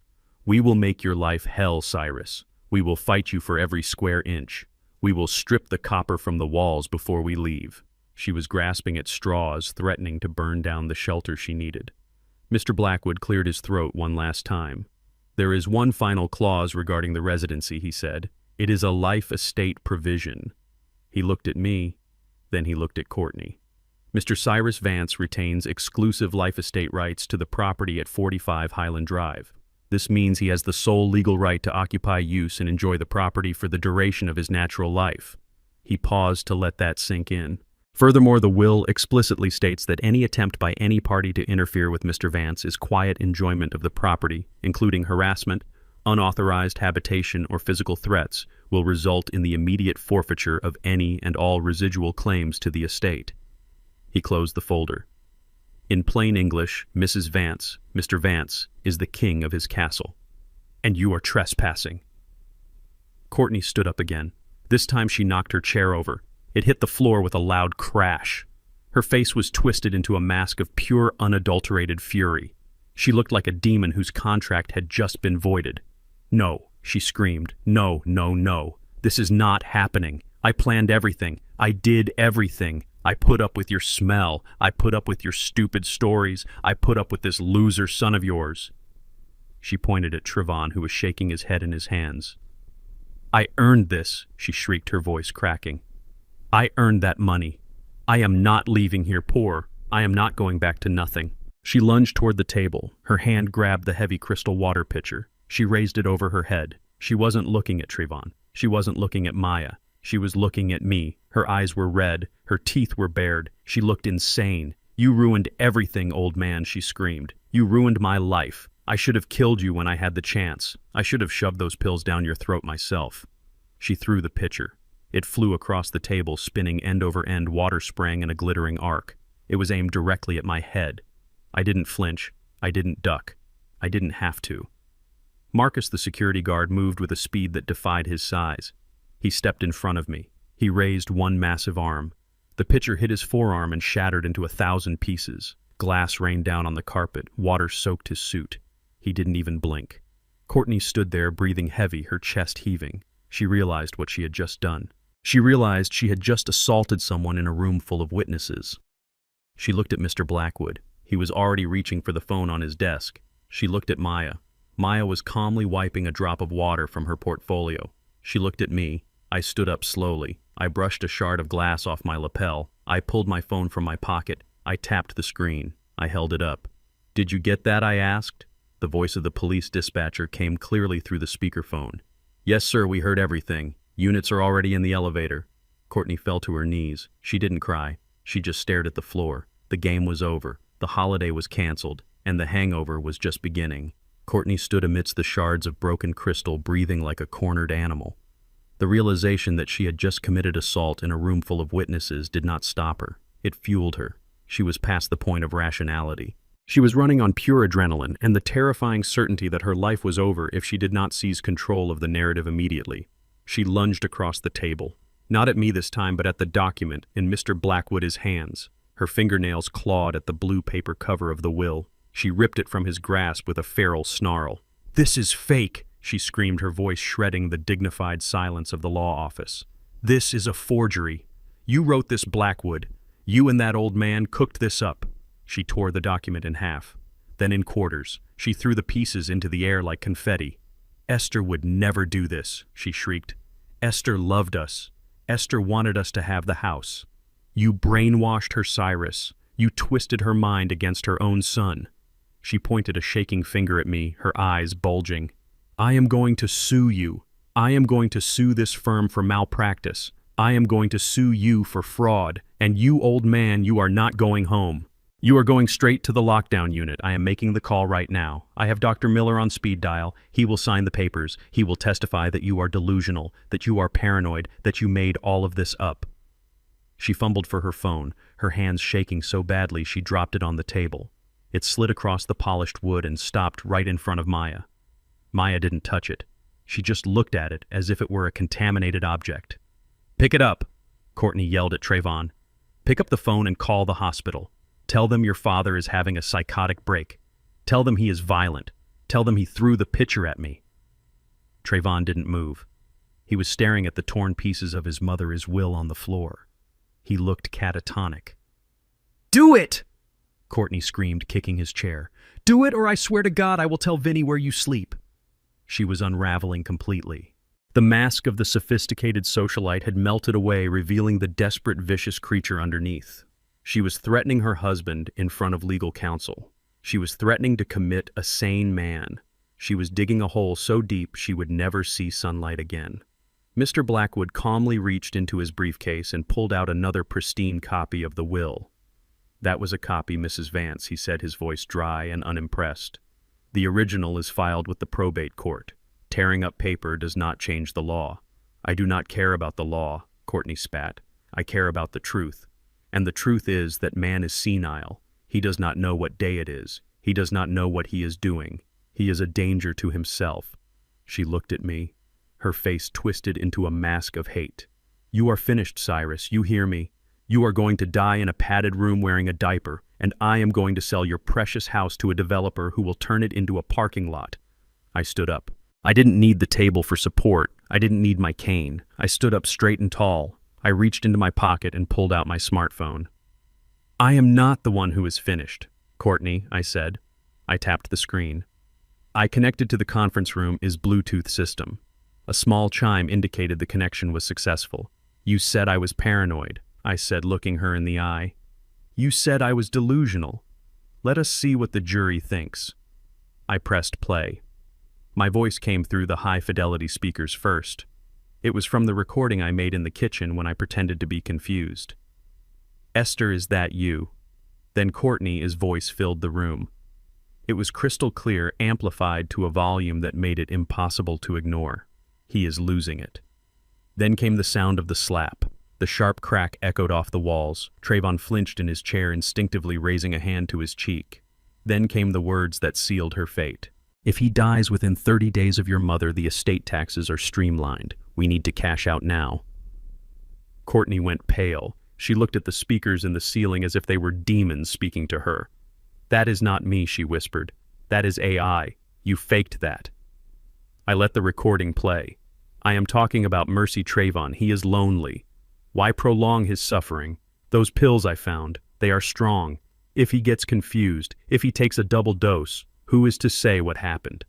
We will make your life hell, Cyrus. We will fight you for every square inch. We will strip the copper from the walls before we leave." She was grasping at straws, threatening to burn down the shelter she needed. Mr. Blackwood cleared his throat one last time. "There is one final clause regarding the residency," he said. "It is a life estate provision." He looked at me, then he looked at Courtney. "Mr. Cyrus Vance retains exclusive life estate rights to the property at 45 Highland Drive. This means he has the sole legal right to occupy use and enjoy the property for the duration of his natural life." He paused to let that sink in. Furthermore, the will explicitly states that any attempt by any party to interfere with Mr. Vance is quiet enjoyment of the property, including harassment, unauthorized habitation, or physical threats, will result in the immediate forfeiture of any and all residual claims to the estate. He closed the folder. "In plain English, Mrs. Vance, Mr. Vance, is the king of his castle. And you are trespassing." Courtney stood up again. This time she knocked her chair over. It hit the floor with a loud crash. Her face was twisted into a mask of pure, unadulterated fury. She looked like a demon whose contract had just been voided. "No," she screamed. "No, no, no. This is not happening. I planned everything. I did everything. I put up with your smell. I put up with your stupid stories. I put up with this loser son of yours." She pointed at Trayvon, who was shaking his head in his hands. "I earned this," she shrieked, her voice cracking. "I earned that money. I am not leaving here poor. I am not going back to nothing." She lunged toward the table. Her hand grabbed the heavy crystal water pitcher. She raised it over her head. She wasn't looking at Trayvon. She wasn't looking at Maya. She was looking at me. Her eyes were red. Her teeth were bared. She looked insane. "You ruined everything, old man," she screamed. "You ruined my life. I should have killed you when I had the chance. I should have shoved those pills down your throat myself." She threw the pitcher. It flew across the table, spinning end over end, water spraying in a glittering arc. It was aimed directly at my head. I didn't flinch. I didn't duck. I didn't have to. Marcus, the security guard, moved with a speed that defied his size. He stepped in front of me. He raised one massive arm. The pitcher hit his forearm and shattered into 1,000 pieces. Glass rained down on the carpet. Water soaked his suit. He didn't even blink. Courtney stood there, breathing heavy, her chest heaving. She realized what she had just done. She realized she had just assaulted someone in a room full of witnesses. She looked at Mr. Blackwood. He was already reaching for the phone on his desk. She looked at Maya. Maya was calmly wiping a drop of water from her portfolio. She looked at me. I stood up slowly. I brushed a shard of glass off my lapel. I pulled my phone from my pocket. I tapped the screen. I held it up. "Did you get that?" I asked. The voice of the police dispatcher came clearly through the speakerphone. "Yes, sir, we heard everything. Units are already in the elevator." Courtney fell to her knees. She didn't cry. She just stared at the floor. The game was over. The holiday was canceled, and the hangover was just beginning. Courtney stood amidst the shards of broken crystal, breathing like a cornered animal. The realization that she had just committed assault in a room full of witnesses did not stop her. It fueled her. She was past the point of rationality. She was running on pure adrenaline and the terrifying certainty that her life was over if she did not seize control of the narrative immediately. She lunged across the table. Not at me this time, but at the document in Mr. Blackwood's hands. Her fingernails clawed at the blue paper cover of the will. She ripped it from his grasp with a feral snarl. "This is fake," she screamed, her voice shredding the dignified silence of the law office. "This is a forgery. You wrote this, Blackwood. You and that old man cooked this up." She tore the document in half, then in quarters. She threw the pieces into the air like confetti. "Esther would never do this," she shrieked. "Esther loved us. Esther wanted us to have the house. You brainwashed her, Cyrus. You twisted her mind against her own son." She pointed a shaking finger at me, her eyes bulging. "I am going to sue you. I am going to sue this firm for malpractice. I am going to sue you for fraud. And you, old man, you are not going home. You are going straight to the lockdown unit. I am making the call right now. I have Dr. Miller on speed dial. He will sign the papers. He will testify that you are delusional, that you are paranoid, that you made all of this up." She fumbled for her phone, her hands shaking so badly she dropped it on the table. It slid across the polished wood and stopped right in front of Maya. Maya didn't touch it. She just looked at it as if it were a contaminated object. "Pick it up," Courtney yelled at Trayvon. "Pick up the phone and call the hospital. Tell them your father is having a psychotic break. Tell them he is violent. Tell them he threw the pitcher at me." Trayvon didn't move. He was staring at the torn pieces of his mother's will on the floor. He looked catatonic. "Do it!" Courtney screamed, kicking his chair. "Do it, or I swear to God I will tell Vinny where you sleep." She was unraveling completely. The mask of the sophisticated socialite had melted away, revealing the desperate, vicious creature underneath. She was threatening her husband in front of legal counsel. She was threatening to commit a sane man. She was digging a hole so deep she would never see sunlight again. Mr. Blackwood calmly reached into his briefcase and pulled out another pristine copy of the will. "That was a copy, Mrs. Vance," he said, his voice dry and unimpressed. "The original is filed with the probate court. Tearing up paper does not change the law." "I do not care about the law," Courtney spat. "I care about the truth. And the truth is that man is senile. He does not know what day it is. He does not know what he is doing. He is a danger to himself." She looked at me, her face twisted into a mask of hate. "You are finished, Cyrus. You hear me? You are going to die in a padded room wearing a diaper, and I am going to sell your precious house to a developer who will turn it into a parking lot." I stood up. I didn't need the table for support. I didn't need my cane. I stood up straight and tall. I reached into my pocket and pulled out my smartphone. "I am not the one who is finished, Courtney," I said. I tapped the screen. "I connected to the conference room's Bluetooth system." A small chime indicated the connection was successful. "You said I was paranoid," I said, looking her in the eye. "You said I was delusional. Let us see what the jury thinks." I pressed play. My voice came through the high-fidelity speakers first. It was from the recording I made in the kitchen when I pretended to be confused. "Esther, is that you?" Then Courtney's voice filled the room. It was crystal clear, amplified to a volume that made it impossible to ignore. "He is losing it." Then came the sound of the slap. The sharp crack echoed off the walls. Trayvon flinched in his chair, instinctively raising a hand to his cheek. Then came the words that sealed her fate. "If he dies within 30 days of your mother, the estate taxes are streamlined. We need to cash out now." Courtney went pale. She looked at the speakers in the ceiling as if they were demons speaking to her. "That is not me," she whispered. "That is AI. You faked that." I let the recording play. "I am talking about Mercy Trayvon. He is lonely. Why prolong his suffering? Those pills I found, they are strong. If he gets confused, if he takes a double dose, who is to say what happened?"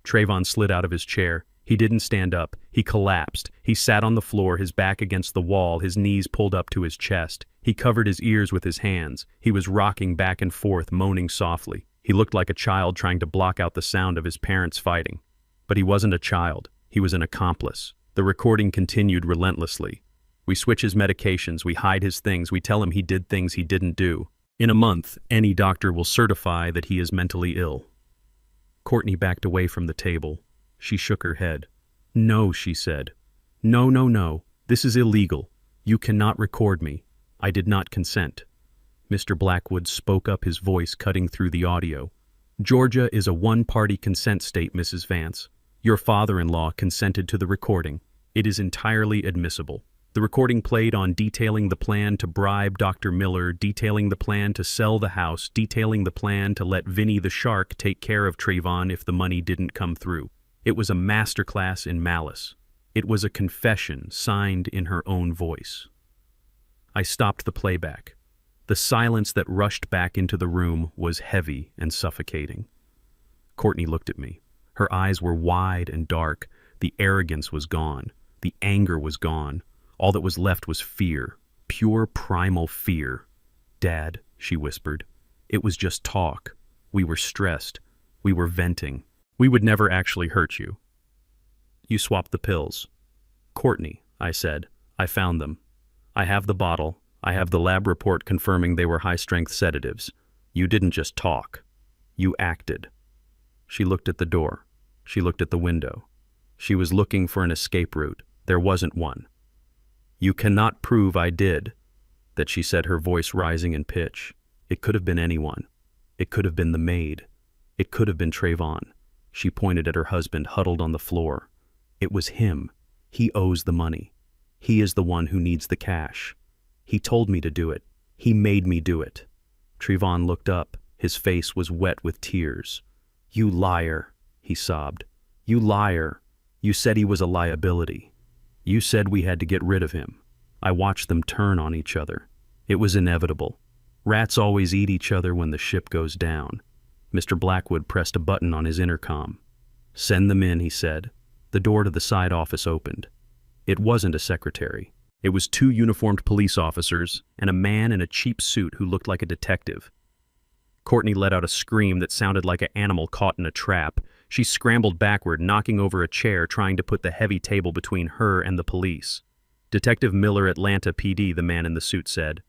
Trayvon slid out of his chair. He didn't stand up. He collapsed. He sat on the floor, his back against the wall, his knees pulled up to his chest. He covered his ears with his hands. He was rocking back and forth, moaning softly. He looked like a child trying to block out the sound of his parents fighting. But he wasn't a child. He was an accomplice. The recording continued relentlessly. We switch his medications, we hide his things, we tell him he did things he didn't do. In a month, any doctor will certify that he is mentally ill. Courtney backed away from the table. She shook her head. "No," she said. "No, no, no. This is illegal. You cannot record me. I did not consent." Mr. Blackwood spoke up, his voice cutting through the audio. "Georgia is a one-party consent state, Mrs. Vance. Your father-in-law consented to the recording. It is entirely admissible. The recording played on detailing the plan to bribe Dr. Miller, detailing the plan to sell the house, detailing the plan to let Vinny the Shark take care of Trayvon if the money didn't come through. It was a masterclass in malice. It was a confession signed in her own voice." I stopped the playback. The silence that rushed back into the room was heavy and suffocating. Courtney looked at me. Her eyes were wide and dark. The arrogance was gone. The anger was gone. All that was left was fear, pure primal fear. "Dad," she whispered. "It was just talk. We were stressed. We were venting. We would never actually hurt you." "You swapped the pills." "Courtney," I said, "I found them. I have the bottle. I have the lab report confirming they were high-strength sedatives. You didn't just talk. You acted." She looked at the door. She looked at the window. She was looking for an escape route. There wasn't one. "You cannot prove I did," that she said, her voice rising in pitch. It could have been anyone. It could have been the maid. It could have been Trayvon. She pointed at her husband, huddled on the floor. It was him. He owes the money. He is the one who needs the cash. He told me to do it. He made me do it. Trayvon looked up. His face was wet with tears. "You liar," he sobbed. "You liar. You said he was a liability. You said we had to get rid of him." I watched them turn on each other. It was inevitable. Rats always eat each other when the ship goes down. Mr. Blackwood pressed a button on his intercom. "Send them in," he said. The door to the side office opened. It wasn't a secretary. It was 2 uniformed police officers and a man in a cheap suit who looked like a detective. Courtney let out a scream that sounded like an animal caught in a trap. She scrambled backward, knocking over a chair, trying to put the heavy table between her and the police. "Detective Miller, Atlanta PD," the man in the suit said.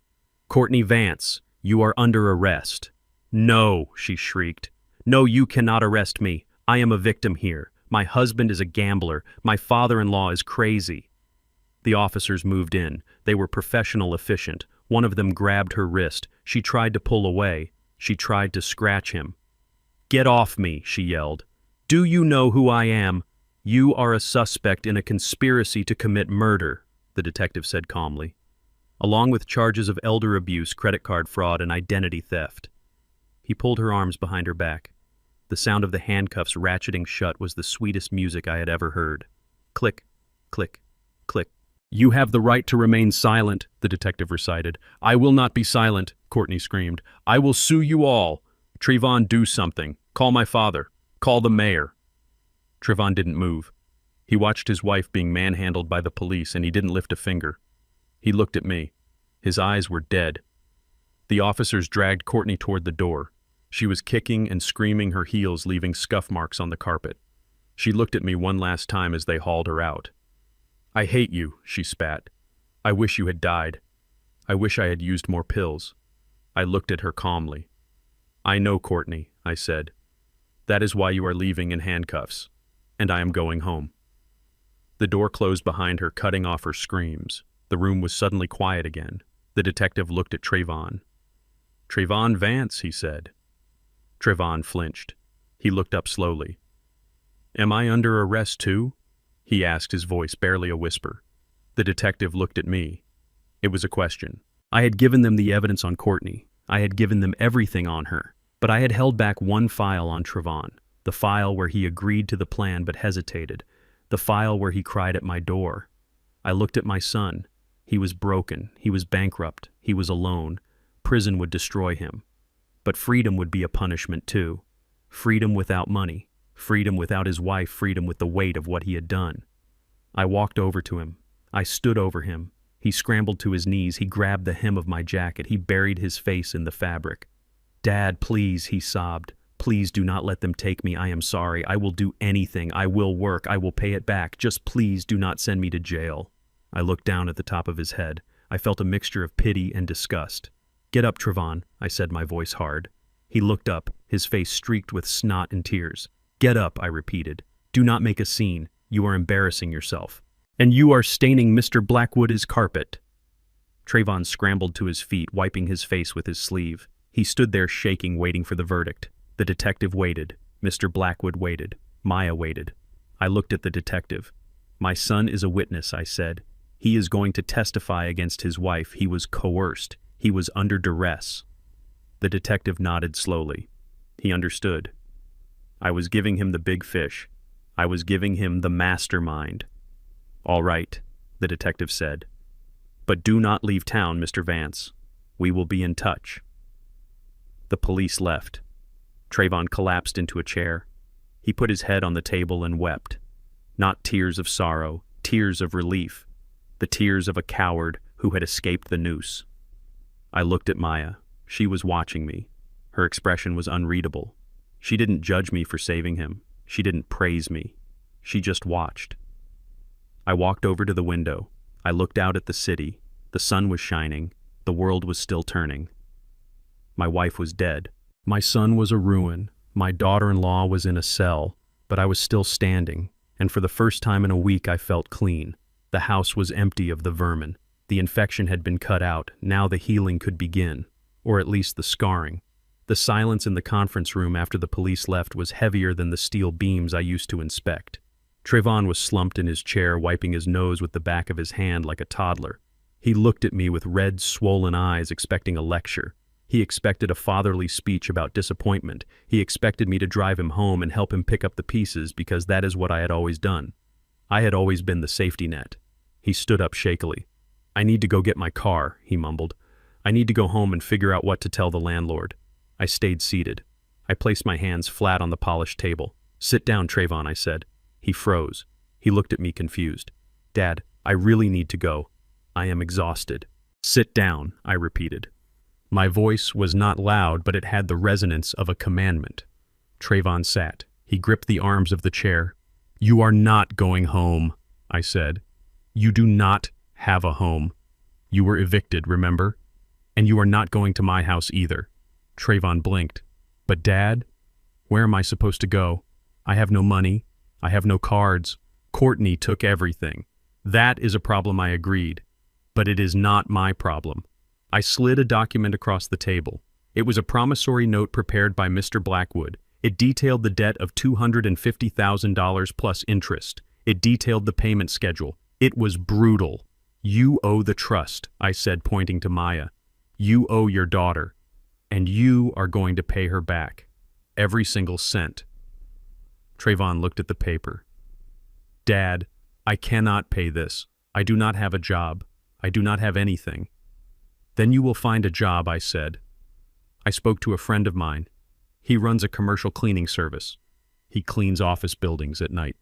"Courtney Vance, you are under arrest." "No," she shrieked. "No, you cannot arrest me. I am a victim here. My husband is a gambler. My father-in-law is crazy." The officers moved in. They were professional, efficient. One of them grabbed her wrist. She tried to pull away. She tried to scratch him. "Get off me," she yelled. "Do you know who I am?" "You are a suspect in a conspiracy to commit murder," the detective said calmly, "along with charges of elder abuse, credit card fraud, and identity theft." He pulled her arms behind her back. The sound of the handcuffs ratcheting shut was the sweetest music I had ever heard. Click, click, click. "You have the right to remain silent," the detective recited. "I will not be silent," Courtney screamed. "I will sue you all. Trayvon, do something. Call my father. Call the mayor." Trayvon didn't move. He watched his wife being manhandled by the police, and he didn't lift a finger. He looked at me. His eyes were dead. The officers dragged Courtney toward the door. She was kicking and screaming, her heels leaving scuff marks on the carpet. She looked at me one last time as they hauled her out. I hate you, she spat. I wish you had died. I wish I had used more pills. I looked at her calmly. I know, Courtney, I said. That is why you are leaving in handcuffs. And I am going home. The door closed behind her, cutting off her screams. The room was suddenly quiet again. The detective looked at Trayvon. Trayvon Vance, he said. Trayvon flinched. He looked up slowly. Am I under arrest too? He asked, his voice barely a whisper. The detective looked at me. It was a question. I had given them the evidence on Courtney. I had given them everything on her. But I had held back one file on Trayvon, the file where he agreed to the plan but hesitated, the file where he cried at my door. I looked at my son. He was broken. He was bankrupt. He was alone. Prison would destroy him. But freedom would be a punishment too. Freedom without money. Freedom without his wife. Freedom with the weight of what he had done. I walked over to him. I stood over him. He scrambled to his knees. He grabbed the hem of my jacket. He buried his face in the fabric. Dad, please, he sobbed. Please do not let them take me. I am sorry. I will do anything. I will work. I will pay it back. Just please do not send me to jail. I looked down at the top of his head. I felt a mixture of pity and disgust. Get up, Trayvon, I said, my voice hard. He looked up, his face streaked with snot and tears. Get up, I repeated. Do not make a scene. You are embarrassing yourself. And you are staining Mr. Blackwood's carpet. Trayvon scrambled to his feet, wiping his face with his sleeve. He stood there shaking, waiting for the verdict. The detective waited. Mr. Blackwood waited. Maya waited. I looked at the detective. My son is a witness, I said. He is going to testify against his wife. He was coerced. He was under duress. The detective nodded slowly. He understood. I was giving him the big fish. I was giving him the mastermind. All right, the detective said. But do not leave town, Mr. Vance. We will be in touch. The police left. Trayvon collapsed into a chair. He put his head on the table and wept. Not tears of sorrow, tears of relief. The tears of a coward who had escaped the noose. I looked at Maya. She was watching me. Her expression was unreadable. She didn't judge me for saving him. She didn't praise me. She just watched. I walked over to the window. I looked out at the city. The sun was shining. The world was still turning. My wife was dead. My son was a ruin. My daughter-in-law was in a cell, but I was still standing, and for the first time in a week I felt clean. The house was empty of the vermin. The infection had been cut out. Now the healing could begin, or at least the scarring. The silence in the conference room after the police left was heavier than the steel beams I used to inspect. Trayvon was slumped in his chair, wiping his nose with the back of his hand like a toddler. He looked at me with red, swollen eyes, expecting a lecture. He expected a fatherly speech about disappointment. He expected me to drive him home and help him pick up the pieces because that is what I had always done. I had always been the safety net. He stood up shakily. I need to go get my car, he mumbled. I need to go home and figure out what to tell the landlord. I stayed seated. I placed my hands flat on the polished table. Sit down, Trayvon, I said. He froze. He looked at me confused. Dad, I really need to go. I am exhausted. Sit down, I repeated. My voice was not loud, but it had the resonance of a commandment. Trayvon sat. He gripped the arms of the chair. You are not going home, I said. You do not have a home. You were evicted, remember? And you are not going to my house either. Trayvon blinked. But Dad, where am I supposed to go? I have no money. I have no cards. Courtney took everything. That is a problem, I agreed. But it is not my problem. I slid a document across the table. It was a promissory note prepared by Mr. Blackwood. It detailed the debt of $250,000 plus interest. It detailed the payment schedule. It was brutal. You owe the trust, I said, pointing to Maya. You owe your daughter. And you are going to pay her back. Every single cent. Trayvon looked at the paper. Dad, I cannot pay this. I do not have a job. I do not have anything. Then you will find a job, I said. I spoke to a friend of mine. He runs a commercial cleaning service. He cleans office buildings at night.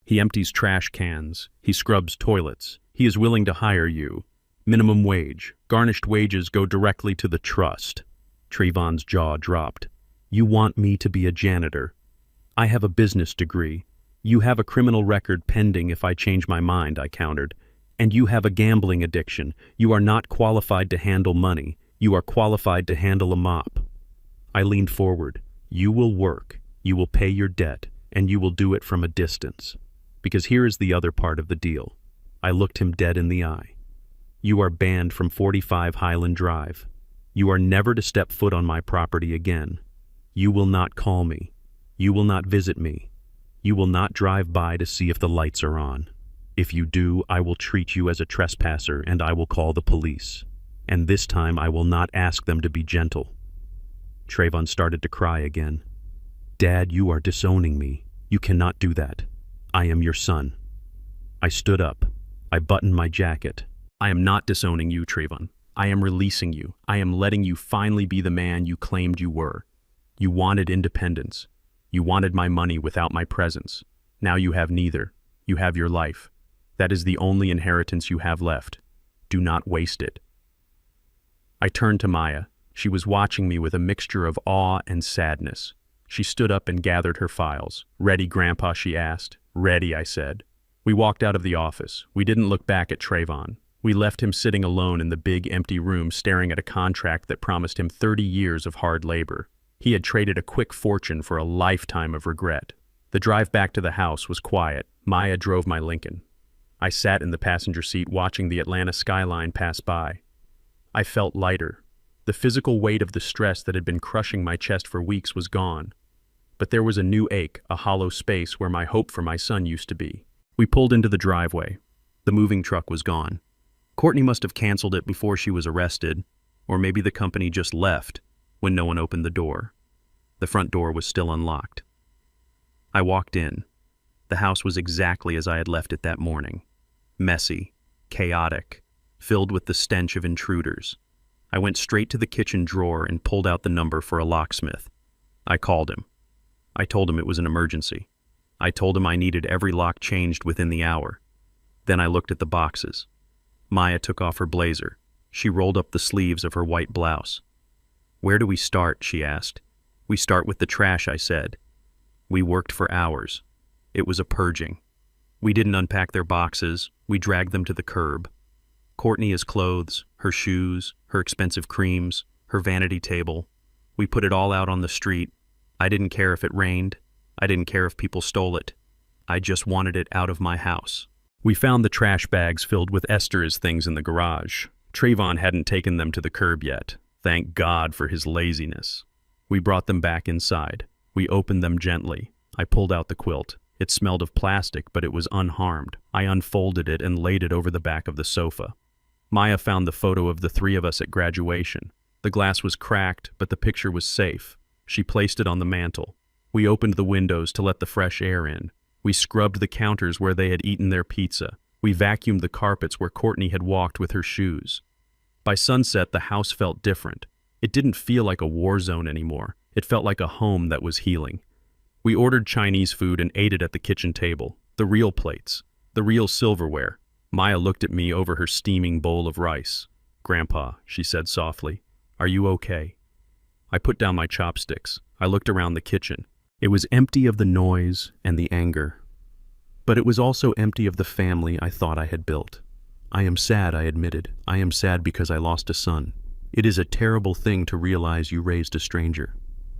He empties trash cans. He scrubs toilets. He is willing to hire you. Minimum wage. Garnished wages go directly to the trust. Trayvon's jaw dropped. You want me to be a janitor. I have a business degree. You have a criminal record pending if I change my mind, I countered. And you have a gambling addiction. You are not qualified to handle money. You are qualified to handle a mop. I leaned forward. You will work, you will pay your debt, and you will do it from a distance. Because here is the other part of the deal. I looked him dead in the eye. You are banned from 45 Highland Drive. You are never to step foot on my property again. You will not call me. You will not visit me. You will not drive by to see if the lights are on. If you do, I will treat you as a trespasser and I will call the police. And this time I will not ask them to be gentle. Trayvon started to cry again. Dad, you are disowning me. You cannot do that. I am your son. I stood up. I buttoned my jacket. I am not disowning you, Trayvon. I am releasing you. I am letting you finally be the man you claimed you were. You wanted independence. You wanted my money without my presence. Now you have neither. You have your life. That is the only inheritance you have left. Do not waste it. I turned to Maya. She was watching me with a mixture of awe and sadness. She stood up and gathered her files. Ready, Grandpa, she asked. Ready, I said. We walked out of the office. We didn't look back at Trayvon. We left him sitting alone in the big empty room staring at a contract that promised him 30 years of hard labor. He had traded a quick fortune for a lifetime of regret. The drive back to the house was quiet. Maya drove my Lincoln. I sat in the passenger seat watching the Atlanta skyline pass by. I felt lighter. The physical weight of the stress that had been crushing my chest for weeks was gone. But there was a new ache, a hollow space where my hope for my son used to be. We pulled into the driveway. The moving truck was gone. Courtney must have canceled it before she was arrested, or maybe the company just left when no one opened the door. The front door was still unlocked. I walked in. The house was exactly as I had left it that morning. Messy, chaotic, filled with the stench of intruders. I went straight to the kitchen drawer and pulled out the number for a locksmith. I called him. I told him it was an emergency. I told him I needed every lock changed within the hour. Then I looked at the boxes. Maya took off her blazer. She rolled up the sleeves of her white blouse. Where do we start? She asked. We start with the trash, I said. We worked for hours. It was a purging. We didn't unpack their boxes. We dragged them to the curb. Courtney's clothes, her shoes, her expensive creams, her vanity table. We put it all out on the street. I didn't care if it rained. I didn't care if people stole it. I just wanted it out of my house. We found the trash bags filled with Esther's things in the garage. Trayvon hadn't taken them to the curb yet. Thank God for his laziness. We brought them back inside. We opened them gently. I pulled out the quilt. It smelled of plastic, but it was unharmed. I unfolded it and laid it over the back of the sofa. Maya found the photo of the three of us at graduation. The glass was cracked, but the picture was safe. She placed it on the mantel. We opened the windows to let the fresh air in. We scrubbed the counters where they had eaten their pizza. We vacuumed the carpets where Courtney had walked with her shoes. By sunset, the house felt different. It didn't feel like a war zone anymore. It felt like a home that was healing. We ordered Chinese food and ate it at the kitchen table. The real plates. The real silverware. Maya looked at me over her steaming bowl of rice. Grandpa, she said softly, are you okay? I put down my chopsticks. I looked around the kitchen. It was empty of the noise and the anger. But it was also empty of the family I thought I had built. I am sad, I admitted. I am sad because I lost a son. It is a terrible thing to realize you raised a stranger.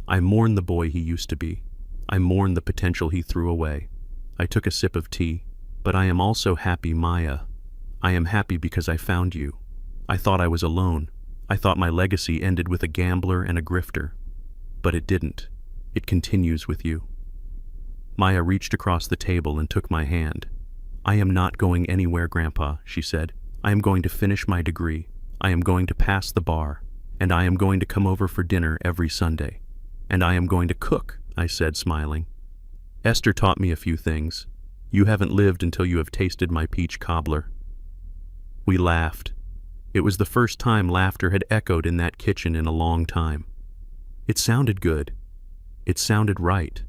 I mourn the boy he used to be. I mourn the potential he threw away. I took a sip of tea. But I am also happy, Maya. I am happy because I found you. I thought I was alone. I thought my legacy ended with a gambler and a grifter. But it didn't. It continues with you. Maya reached across the table and took my hand. I am not going anywhere, Grandpa, she said. I am going to finish my degree. I am going to pass the bar. And I am going to come over for dinner every Sunday. And I am going to cook, I said, smiling. Esther taught me a few things. You haven't lived until you have tasted my peach cobbler. We laughed. It was the first time laughter had echoed in that kitchen in a long time. It sounded good. It sounded right.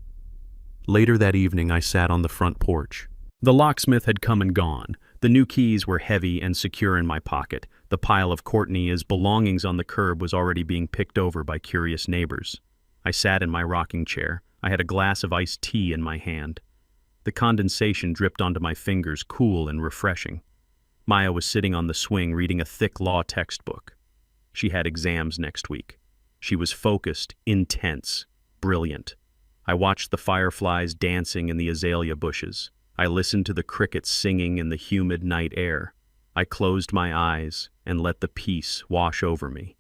Later that evening, I sat on the front porch. The locksmith had come and gone. The new keys were heavy and secure in my pocket. The pile of Courtney's belongings on the curb was already being picked over by curious neighbors. I sat in my rocking chair. I had a glass of iced tea in my hand. The condensation dripped onto my fingers, cool and refreshing. Maya was sitting on the swing reading a thick law textbook. She had exams next week. She was focused, intense, brilliant. I watched the fireflies dancing in the azalea bushes. I listened to the crickets singing in the humid night air. I closed my eyes and let the peace wash over me.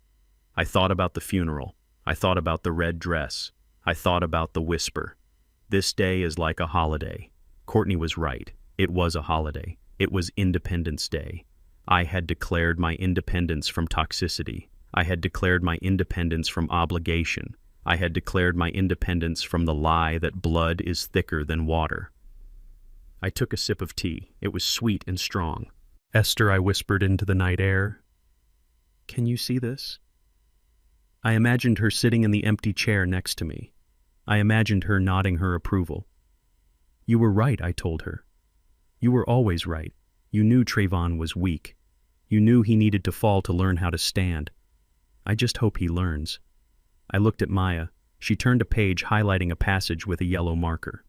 I thought about the funeral. I thought about the red dress. I thought about the whisper. This day is like a holiday. Courtney was right. It was a holiday. It was Independence Day. I had declared my independence from toxicity. I had declared my independence from obligation. I had declared my independence from the lie that blood is thicker than water. I took a sip of tea. It was sweet and strong. "Esther," I whispered into the night air, "can you see this?" I imagined her sitting in the empty chair next to me. I imagined her nodding her approval. "You were right," I told her. "You were always right. You knew Trayvon was weak. You knew he needed to fall to learn how to stand. I just hope he learns." I looked at Maya. She turned a page, highlighting a passage with a yellow marker.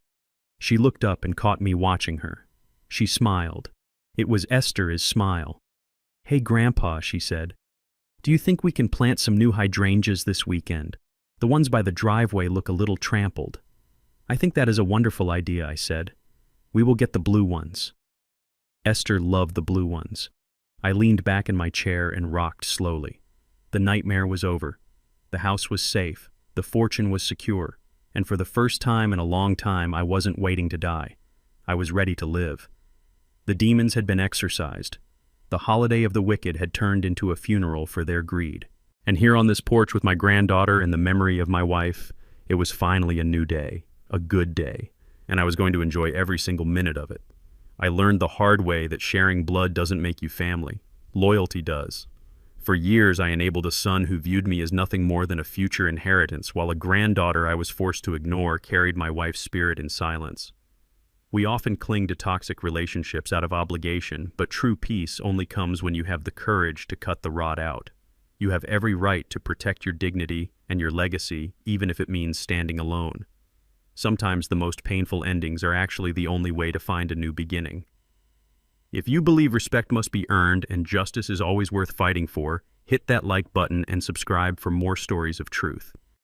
She looked up and caught me watching her. She smiled. It was Esther's smile. "Hey, Grandpa," she said. "Do you think we can plant some new hydrangeas this weekend? The ones by the driveway look a little trampled." "I think that is a wonderful idea," I said. "We will get the blue ones." Esther loved the blue ones. I leaned back in my chair and rocked slowly. The nightmare was over. The house was safe. The fortune was secure. And for the first time in a long time, I wasn't waiting to die. I was ready to live. The demons had been exorcised. The holiday of the wicked had turned into a funeral for their greed. And here on this porch with my granddaughter and the memory of my wife, it was finally a new day, a good day, and I was going to enjoy every single minute of it. I learned the hard way that sharing blood doesn't make you family. Loyalty does. For years, I enabled a son who viewed me as nothing more than a future inheritance, while a granddaughter I was forced to ignore carried my wife's spirit in silence. We often cling to toxic relationships out of obligation, but true peace only comes when you have the courage to cut the rot out. You have every right to protect your dignity and your legacy, even if it means standing alone. Sometimes the most painful endings are actually the only way to find a new beginning. If you believe respect must be earned and justice is always worth fighting for, hit that like button and subscribe for more stories of truth.